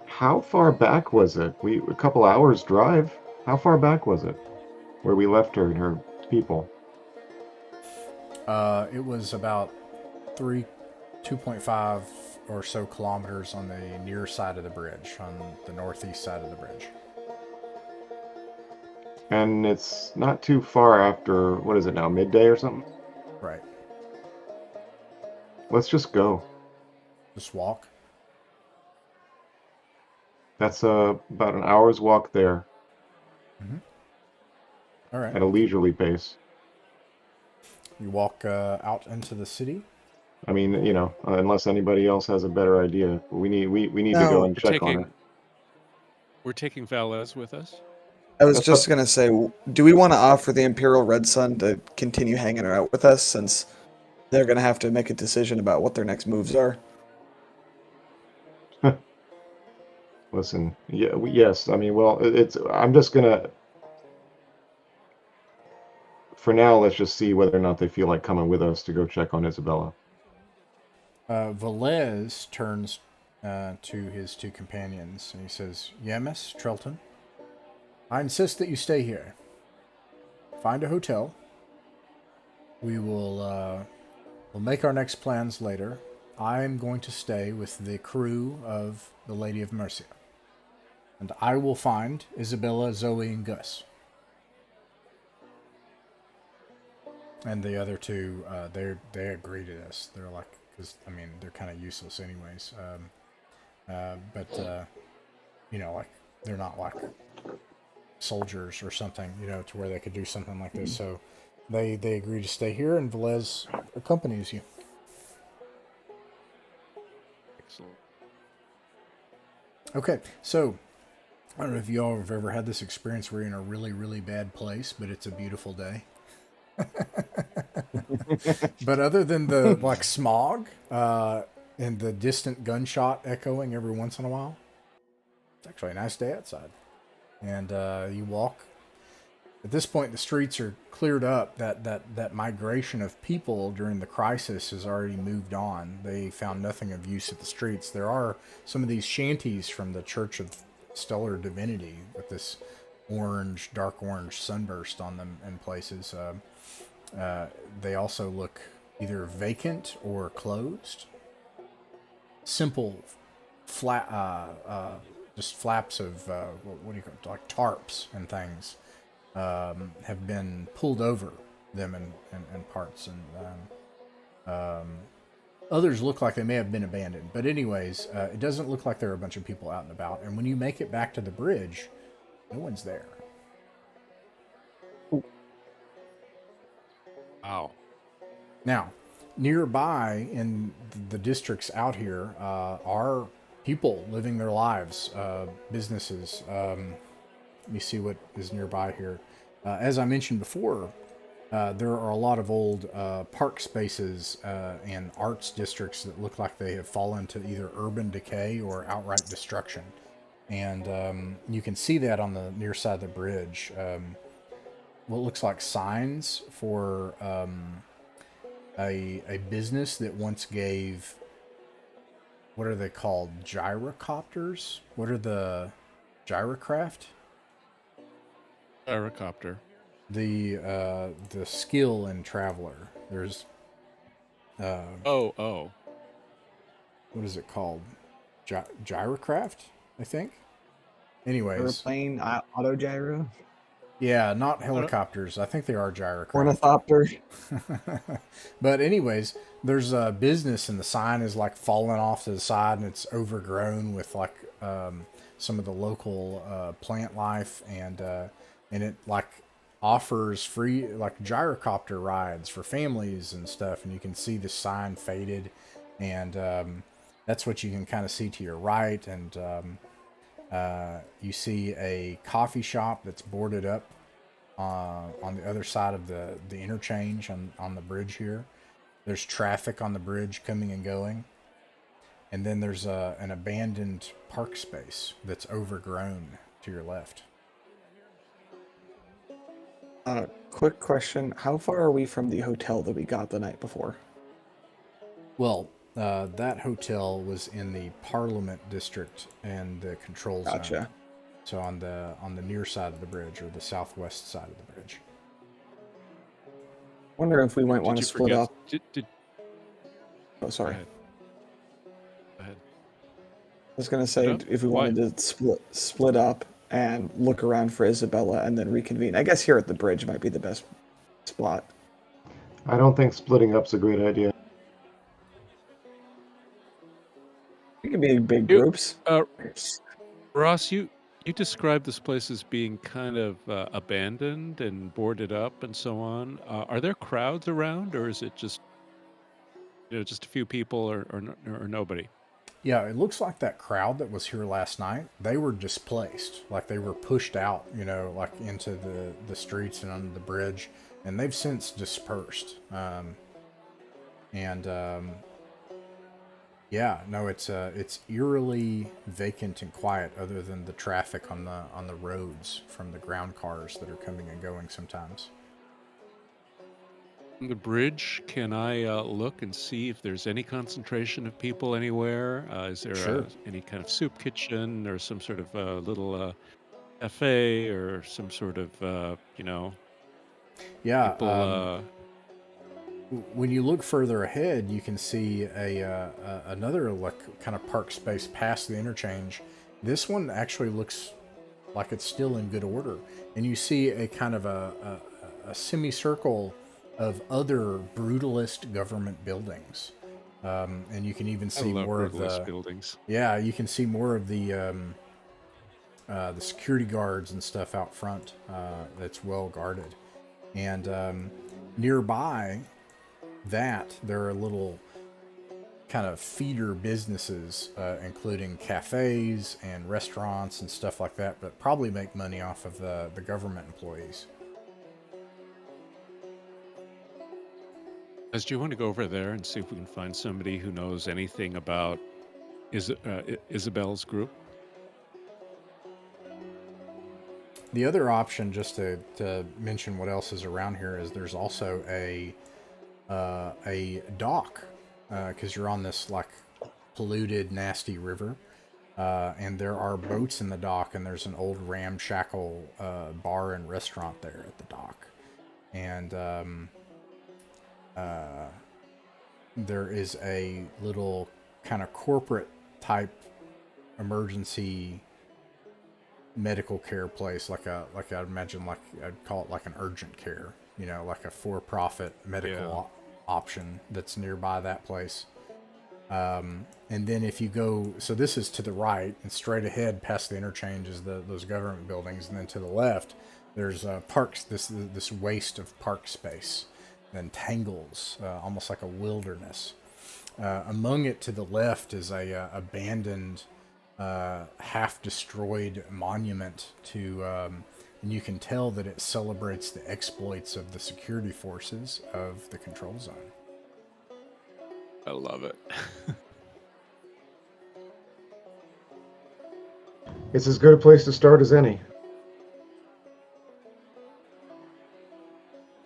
Speaker 3: How far back was it? A couple hours drive. How far back was it? Where we left her and her people.
Speaker 1: It was about 2.5 or so kilometers on the near side of the bridge, on the northeast side of the bridge.
Speaker 3: And it's not too far after, what is it now, midday or something?
Speaker 1: Right.
Speaker 3: Let's just go.
Speaker 1: Just walk.
Speaker 3: That's about an hour's walk there
Speaker 1: All right.
Speaker 3: at a leisurely pace.
Speaker 1: You walk out into the city.
Speaker 3: I mean, unless anybody else has a better idea, we need to
Speaker 4: No.
Speaker 3: go and check on it.
Speaker 5: We're taking Valez with us.
Speaker 4: I was
Speaker 3: That's
Speaker 4: just
Speaker 3: up-
Speaker 4: gonna say, do we want to offer the Imperial Red Sun to continue hanging out with us, since they're gonna have to make a decision about what their next moves are?
Speaker 3: Listen, yes. I mean, well, I'm just gonna for now, let's just see whether or not they feel like coming with us to go check on Isabella.
Speaker 1: Velez turns to his two companions and he says, Yemis, Trelton, I insist that you stay here. Find a hotel. We will we'll make our next plans later. I am going to stay with the crew of the Lady of Mercia. And I will find Isabella, Zoe, and Gus. And the other two, they agree to this. They're like, because, I mean, they're kind of useless anyways. But you know, like, they're not like soldiers or something, you know, to where they could do something like this. So they agree to stay here, and Velez accompanies you.
Speaker 5: Excellent.
Speaker 1: Okay, so I don't know if y'all have ever had this experience where you're in a really, really bad place, but it's a beautiful day. But other than the like smog and the distant gunshot echoing every once in a while, it's actually a nice day outside. And you walk. At this point, the streets are cleared up. That migration of people during the crisis has already moved on. They found nothing of use at the streets. There are some of these shanties from the Church of Stellar Divinity with this orange, dark orange sunburst on them in places. They also look either vacant or closed. Simple, flat, just flaps of what do you call it, like tarps and things have been pulled over them in parts, and others look like they may have been abandoned. But anyways, it doesn't look like there are a bunch of people out and about. And when you make it back to the bridge, no one's there.
Speaker 5: Wow.
Speaker 1: Now, nearby in the districts out here are people living their lives, businesses. Let me see what is nearby here. As I mentioned before, there are a lot of old park spaces and arts districts that look like they have fallen to either urban decay or outright destruction. And you can see that on the near side of the bridge. What looks like signs for a business that once gave, what are they called? Gyrocopters? What are the gyrocraft?
Speaker 5: Gyrocopter.
Speaker 1: The skill in Traveler. There's
Speaker 5: Oh.
Speaker 1: what is it called? Gyrocraft, I think. Anyways,
Speaker 4: Airplane, auto gyro,
Speaker 1: yeah, not helicopters. I think they are gyrocraft.
Speaker 4: ornithopter.
Speaker 1: But anyways, there's a business and the sign is like falling off to the side and it's overgrown with like some of the local plant life, and it like offers free like gyrocopter rides for families and stuff, and you can see the sign faded, and that's what you can kind of see to your right. And you see a coffee shop that's boarded up on the other side of the interchange on the bridge here. There's traffic on the bridge coming and going. And then there's an abandoned park space that's overgrown to your left.
Speaker 4: Quick question. How far are we from the hotel that we got the night before?
Speaker 1: Well, that hotel was in the Parliament District and the control zone.
Speaker 4: Gotcha.
Speaker 1: So on the near side of the bridge, or the southwest side of the bridge.
Speaker 4: Wonder if we might want to
Speaker 5: Did you
Speaker 4: split
Speaker 5: forget-
Speaker 4: up.
Speaker 5: Did,
Speaker 4: Oh, sorry.
Speaker 5: Go ahead.
Speaker 4: I was gonna say
Speaker 5: No?
Speaker 4: if we
Speaker 5: Why?
Speaker 4: wanted to split up and look around for Isabella and then reconvene. I guess here at the bridge might be the best spot.
Speaker 3: I don't think splitting up's a great idea.
Speaker 4: We can be in big
Speaker 5: You-
Speaker 4: groups.
Speaker 5: Ross, you described this place as being kind of abandoned and boarded up and so on. Are there crowds around, or is it just just a few people or nobody?
Speaker 1: Yeah, it looks like that crowd that was here last night, they were displaced. Like they were pushed out, like into the streets and under the bridge, and they've since dispersed. Yeah, no, it's eerily vacant and quiet, other than the traffic on the roads from the ground cars that are coming and going sometimes.
Speaker 5: On the bridge, can I look and see if there's any concentration of people anywhere? Is there
Speaker 1: Sure.
Speaker 5: any kind of soup kitchen or some sort of little cafe or some sort of,
Speaker 1: Yeah.
Speaker 5: people?
Speaker 1: When you look further ahead, you can see another kind of park space past the interchange. This one actually looks like it's still in good order, and you see a kind of a semicircle of other brutalist government buildings, and you can even
Speaker 5: I
Speaker 1: see
Speaker 5: love
Speaker 1: more of
Speaker 5: brutalist
Speaker 1: the
Speaker 5: buildings.
Speaker 1: you can see more of the security guards and stuff out front. That's well guarded, and nearby that there are little kind of feeder businesses, including cafes and restaurants and stuff like that, but probably make money off of the government employees.
Speaker 5: Do you want to go over there and see if we can find somebody who knows anything about Isabel's group?
Speaker 1: The other option, just to mention what else is around here, is there's also a dock, because you're on this like polluted, nasty river, and there are boats in the dock, and there's an old ramshackle bar and restaurant there at the dock, and there is a little kind of corporate type emergency medical care place, like I'd imagine, like I'd call it like an urgent care, like a for-profit medical option that's nearby that place. And then if you go, so this is to the right, and straight ahead past the interchange is those government buildings, and then to the left there's parks, this waste of park space, then tangles, almost like a wilderness. Among it to the left is a abandoned, half-destroyed monument to, and you can tell that it celebrates the exploits of the security forces of the control zone.
Speaker 5: I love it.
Speaker 3: It's as good a place to start as any.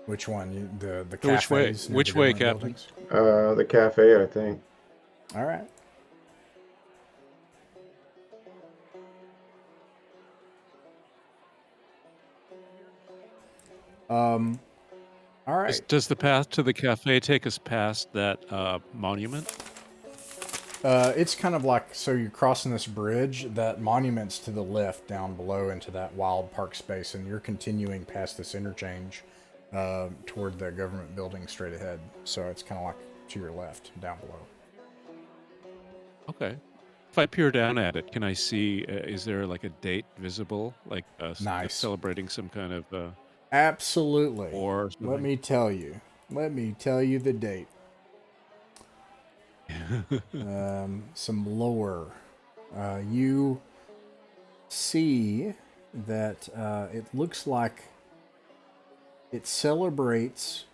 Speaker 1: Which one? The
Speaker 5: Which way?
Speaker 1: cafes? near
Speaker 5: Which
Speaker 1: the
Speaker 5: way,
Speaker 1: government
Speaker 5: Captain?
Speaker 1: buildings?
Speaker 3: The cafe, I think.
Speaker 1: All right. All right.
Speaker 5: Does the path to the cafe take us past that monument?
Speaker 1: It's kind of like, so you're crossing this bridge, that monument's to the left down below into that wild park space, and you're continuing past this interchange toward the government building straight ahead. So it's kind of like to your left down below.
Speaker 5: Okay. If I peer down at it, can I see, is there like a date visible? Like
Speaker 1: Nice.
Speaker 5: celebrating some kind of
Speaker 1: Absolutely.
Speaker 5: war or
Speaker 1: Let
Speaker 5: something?
Speaker 1: me tell you. Let me tell you the date. Some lore. You see that it looks like it celebrates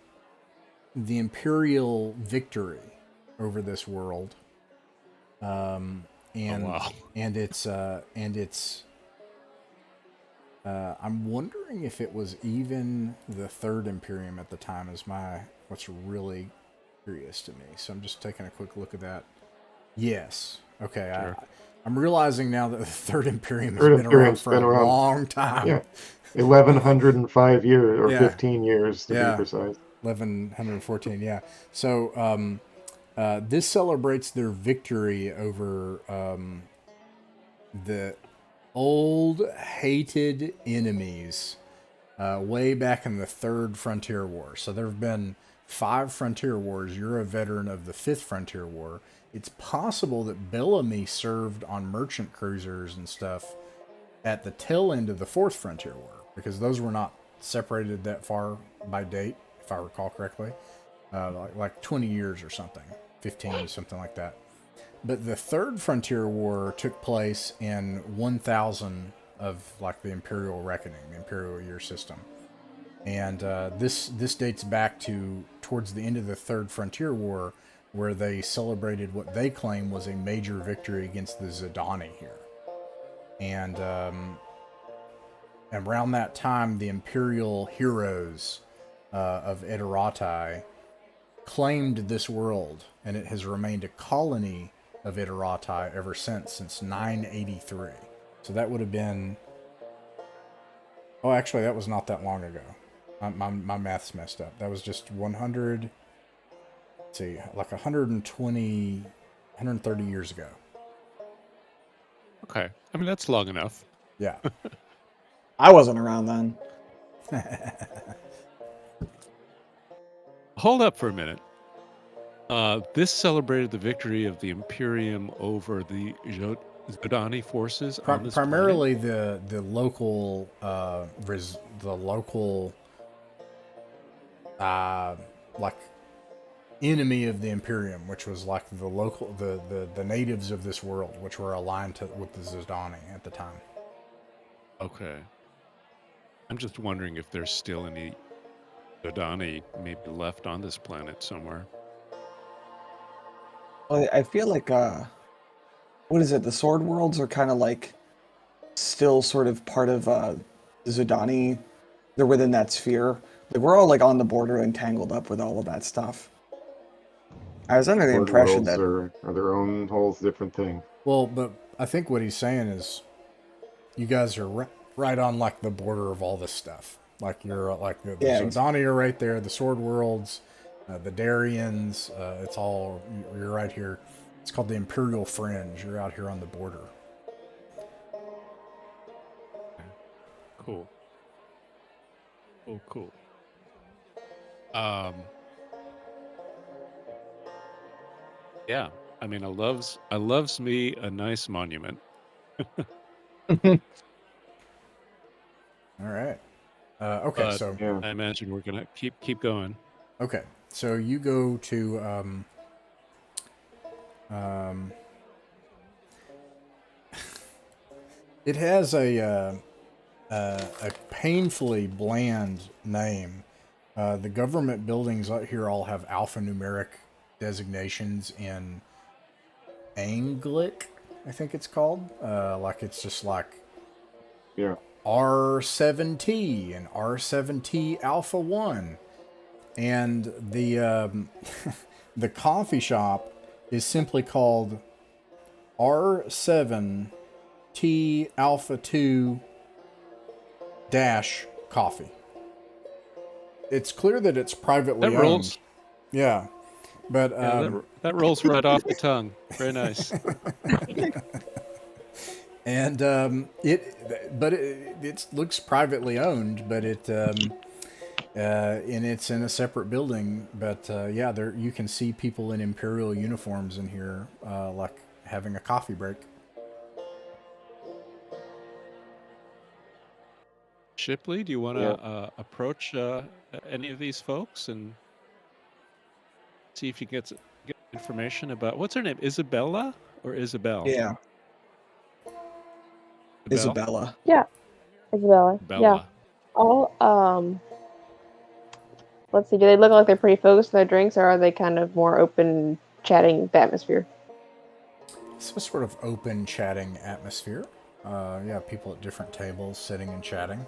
Speaker 1: the imperial victory over this world. And
Speaker 5: wow.
Speaker 1: and it's I'm wondering if it was even the Third Imperium at the time, is what's really curious to me. So I'm just taking a quick look at that. Yes. Okay.
Speaker 5: Sure.
Speaker 1: I'm realizing now that the Third Imperium has
Speaker 3: Third
Speaker 1: been around
Speaker 3: Imperium's
Speaker 1: for
Speaker 3: been
Speaker 1: a
Speaker 3: around.
Speaker 1: long time.
Speaker 3: Yeah. 1,105 years, or
Speaker 1: Yeah.
Speaker 3: 15 years to
Speaker 1: Yeah.
Speaker 3: be precise.
Speaker 1: 1114. Yeah. So this celebrates their victory over the old hated enemies way back in the Third Frontier War. So there have been 5 Frontier Wars. You're a veteran of the 5th Frontier War. It's possible that Bellamy served on merchant cruisers and stuff at the tail end of the 4th Frontier War, because those were not separated that far by date, if I recall correctly. Like 20 years or something, 15, something like that. But the Third Frontier War took place in 1000 of like the Imperial Reckoning, the Imperial Year System. And this dates back to towards the end of the Third Frontier War, where they celebrated what they claim was a major victory against the Zidani here. And around that time, the Imperial heroes of Edoratai claimed this world, and it has remained a colony of Iterati ever since 983. So that would have been... Oh, actually, that was not that long ago. My math's messed up. That was just 100... Let's see, like 120... 130 years ago.
Speaker 5: Okay. I mean, that's long enough.
Speaker 1: Yeah.
Speaker 4: I wasn't around then.
Speaker 5: Hold up for a minute. This celebrated the victory of the Imperium over the Zodani forces on this
Speaker 1: Primarily the local like enemy of the Imperium, which was like the local the natives of this world, which were aligned with the Zodani at the time.
Speaker 5: Okay. I'm just wondering if there's still any Zodani maybe left on this planet somewhere.
Speaker 4: Well, I feel like what is it? The Sword Worlds are kind of like still sort of part of the Zodani. They're within that sphere. Like we're all like on the border and tangled up with all of that stuff. I was under the
Speaker 3: Sword
Speaker 4: impression
Speaker 3: worlds
Speaker 4: that
Speaker 3: are their own whole different thing.
Speaker 1: Well, but I think what he's saying is, you guys are right on like the border of all this stuff. Like you're like the Zodani are right there, the Sword Worlds, the Darians. It's all you're right here. It's called the Imperial Fringe. You're out here on the border.
Speaker 5: Cool. Oh, cool. Yeah. I mean, I loves me a nice monument.
Speaker 1: All right. Okay,
Speaker 5: But
Speaker 1: so
Speaker 3: Yeah.
Speaker 5: I imagine we're gonna keep going.
Speaker 1: okay, so you go to it has a painfully bland name. The government buildings out here all have alphanumeric designations in Anglic, I think it's called. Like it's just like
Speaker 3: Yeah.
Speaker 1: R7T and R7T Alpha 1. And the the coffee shop is simply called R7T Alpha 2 dash coffee. It's clear that it's privately
Speaker 5: That
Speaker 1: owned.
Speaker 5: rolls.
Speaker 1: Yeah. But
Speaker 5: That rolls right off the tongue. Very nice.
Speaker 1: and it looks privately owned, but and it's in a separate building. But yeah, there you can see people in Imperial uniforms in here, like having a coffee break.
Speaker 5: Shipley, do you want to approach any of these folks and see if you get information about what's her name? Isabella or Isabel?
Speaker 4: yeah, Isabella.
Speaker 2: Yeah, Isabella.
Speaker 5: Bella.
Speaker 2: Yeah. All let's see, do they look like they're pretty focused on their drinks, or are they kind of more open chatting the atmosphere?
Speaker 1: It's a sort of open chatting atmosphere. Yeah, people at different tables sitting and chatting.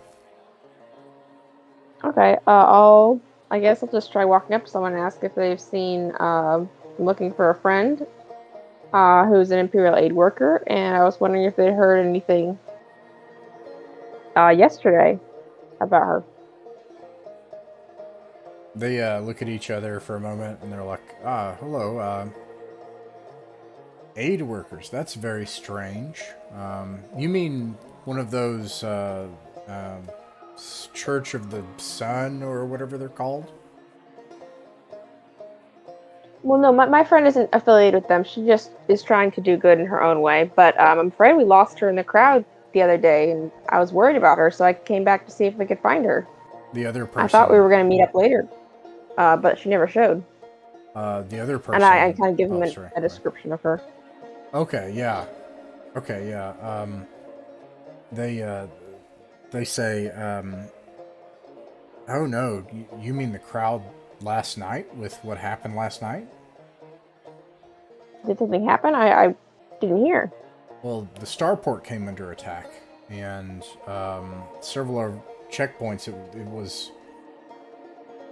Speaker 2: Okay, I guess I'll just try walking up to someone and ask if they've seen, looking for a friend, who's an Imperial aid worker, and I was wondering if they'd heard anything, yesterday about her.
Speaker 1: They look at each other for a moment and they're like, hello, aid workers. That's very strange. You mean one of those Church of the Sun or whatever they're called?
Speaker 2: Well, no, my friend isn't affiliated with them. She just is trying to do good in her own way. But I'm afraid we lost her in the crowd the other day, and I was worried about her, so I came back to see if we could find her.
Speaker 1: The other person.
Speaker 2: I thought we were going to meet up later, but she never showed.
Speaker 1: The other person.
Speaker 2: And I kind of give him
Speaker 1: sorry.
Speaker 2: a description of her.
Speaker 1: Okay, yeah. They say, oh no, you mean the crowd last night with what happened last night?
Speaker 2: Did something happen? I didn't hear.
Speaker 1: Well, the starport came under attack, and several of our checkpoints, it was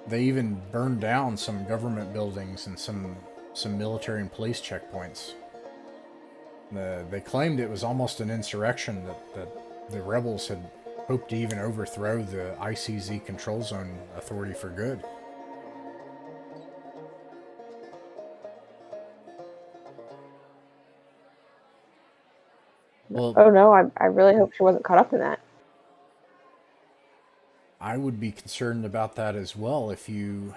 Speaker 1: They even burned down some government buildings and some military and police checkpoints. They claimed it was almost an insurrection, that the rebels had hoped to even overthrow the ICZ control zone authority for good. Well,
Speaker 2: Oh no, I really hope she wasn't caught up in that.
Speaker 1: I would be concerned about that as well. If you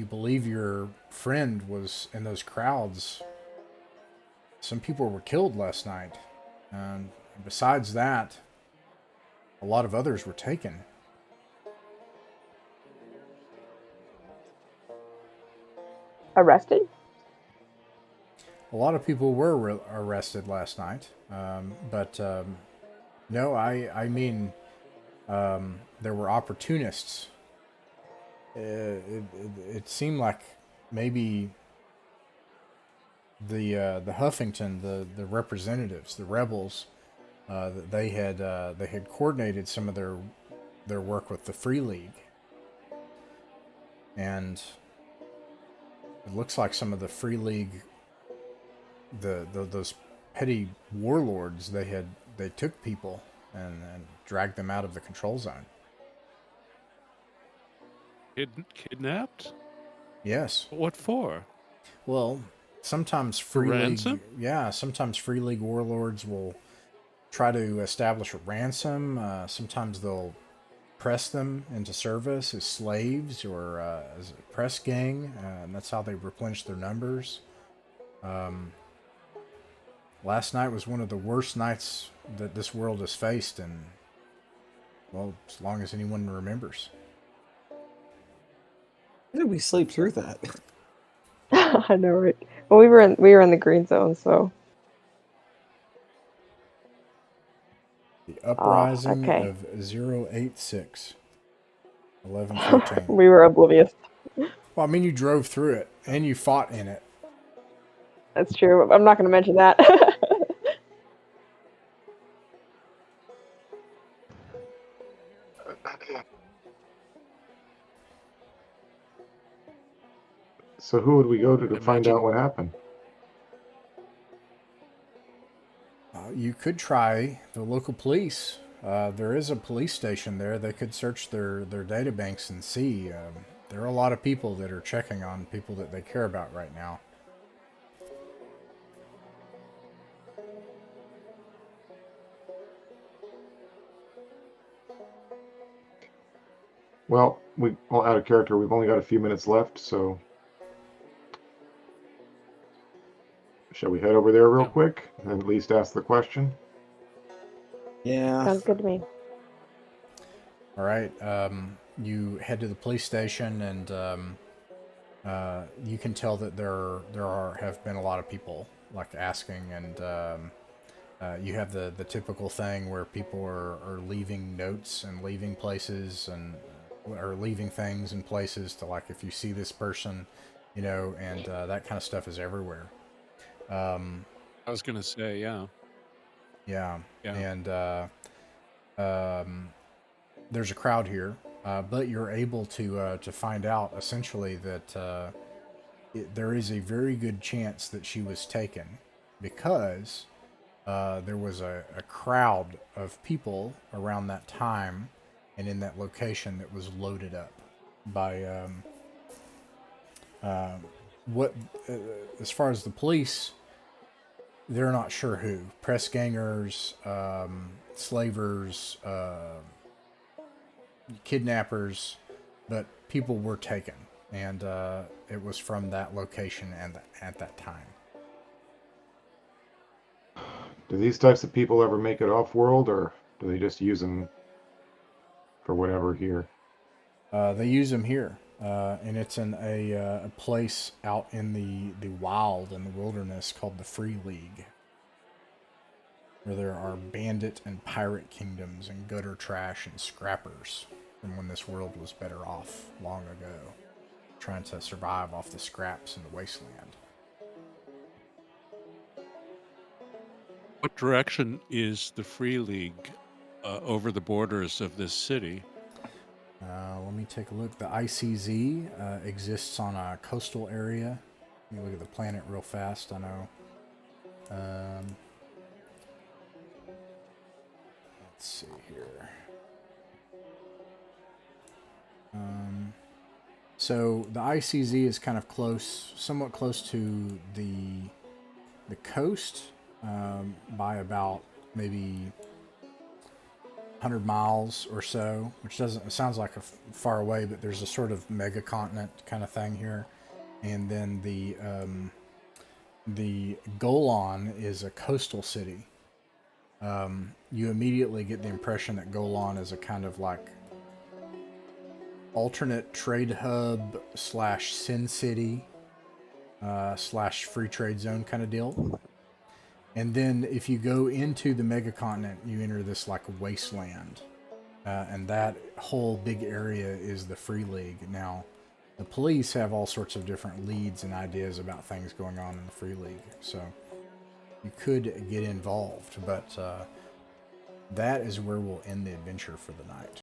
Speaker 1: believe your friend was in those crowds, some people were killed last night. And besides that, a lot of others were taken.
Speaker 2: Arrested?
Speaker 1: A lot of people were arrested last night. But no, I mean, there were opportunists. It seemed like maybe the Huffington, the representatives, the rebels, they had coordinated some of their work with the Free League, and it looks like some of the Free League, those petty warlords, they took people and dragged them out of the control zone.
Speaker 5: Kidnapped?
Speaker 1: Yes.
Speaker 5: What for?
Speaker 1: Well, sometimes Free League,
Speaker 5: ransom?
Speaker 1: sometimes Free League warlords will try to establish a ransom. Sometimes they'll press them into service as slaves or as a press gang, and that's how they replenish their numbers. Last night was one of the worst nights that this world has faced, and well, as long as anyone remembers.
Speaker 4: How did we sleep through that?
Speaker 2: I know, right? Well, we were in the green zone, so.
Speaker 1: The uprising
Speaker 2: okay.
Speaker 1: of 086. 11:14.
Speaker 2: We were oblivious.
Speaker 1: Well, I mean, you drove through it and you fought in it.
Speaker 2: That's true. I'm not going to mention that.
Speaker 3: So who would we go to find
Speaker 5: Imagine-
Speaker 3: out what happened?
Speaker 1: You could try the local police. There is a police station there. They could search their data banks and see. There are a lot of people that are checking on people that they care about right now.
Speaker 3: Well, out of character, we've only got a few minutes left, so shall we head over there real quick and at least ask the question?
Speaker 4: Yeah.
Speaker 2: Sounds good to me.
Speaker 1: All right. You head to the police station, and you can tell that there have been a lot of people like asking, and you have the typical thing where people are leaving notes and leaving places and or leaving things in places to, like, if you see this person, and that kind of stuff is everywhere.
Speaker 5: I was going to say, yeah.
Speaker 1: Yeah.
Speaker 5: Yeah.
Speaker 1: And there's a crowd here, but you're able to find out essentially that there is a very good chance that she was taken because there was a crowd of people around that time and in that location that was loaded up by as far as the police, they're not sure who. Press gangers, slavers, kidnappers, but people were taken, and it was from that location and at that time.
Speaker 3: Do these types of people ever make it off-world, or do they just use them for whatever here?
Speaker 1: They use them here, and it's in a place out in the wild, in the wilderness, called the Free League, where there are bandit and pirate kingdoms and gutter trash and scrappers from when this world was better off long ago, trying to survive off the scraps in the wasteland.
Speaker 5: What direction is the Free League over the borders of this city?
Speaker 1: Let me me take a look. The ICZ exists on a coastal area. Let me look at the planet real fast. I know. Let's see here. So the ICZ is kind of close, somewhat close to the coast by about maybe 100 miles or so, which doesn't, it sounds like far away, but there's a sort of mega continent kind of thing here. And then the Golan is a coastal city. You immediately get the impression that Golan is a kind of like alternate trade hub / Sin City / free trade zone kind of deal. And then if you go into the megacontinent, you enter this like wasteland. And that whole big area is the Free League. Now, the police have all sorts of different leads and ideas about things going on in the Free League. So you could get involved, but that is where we'll end the adventure for the night.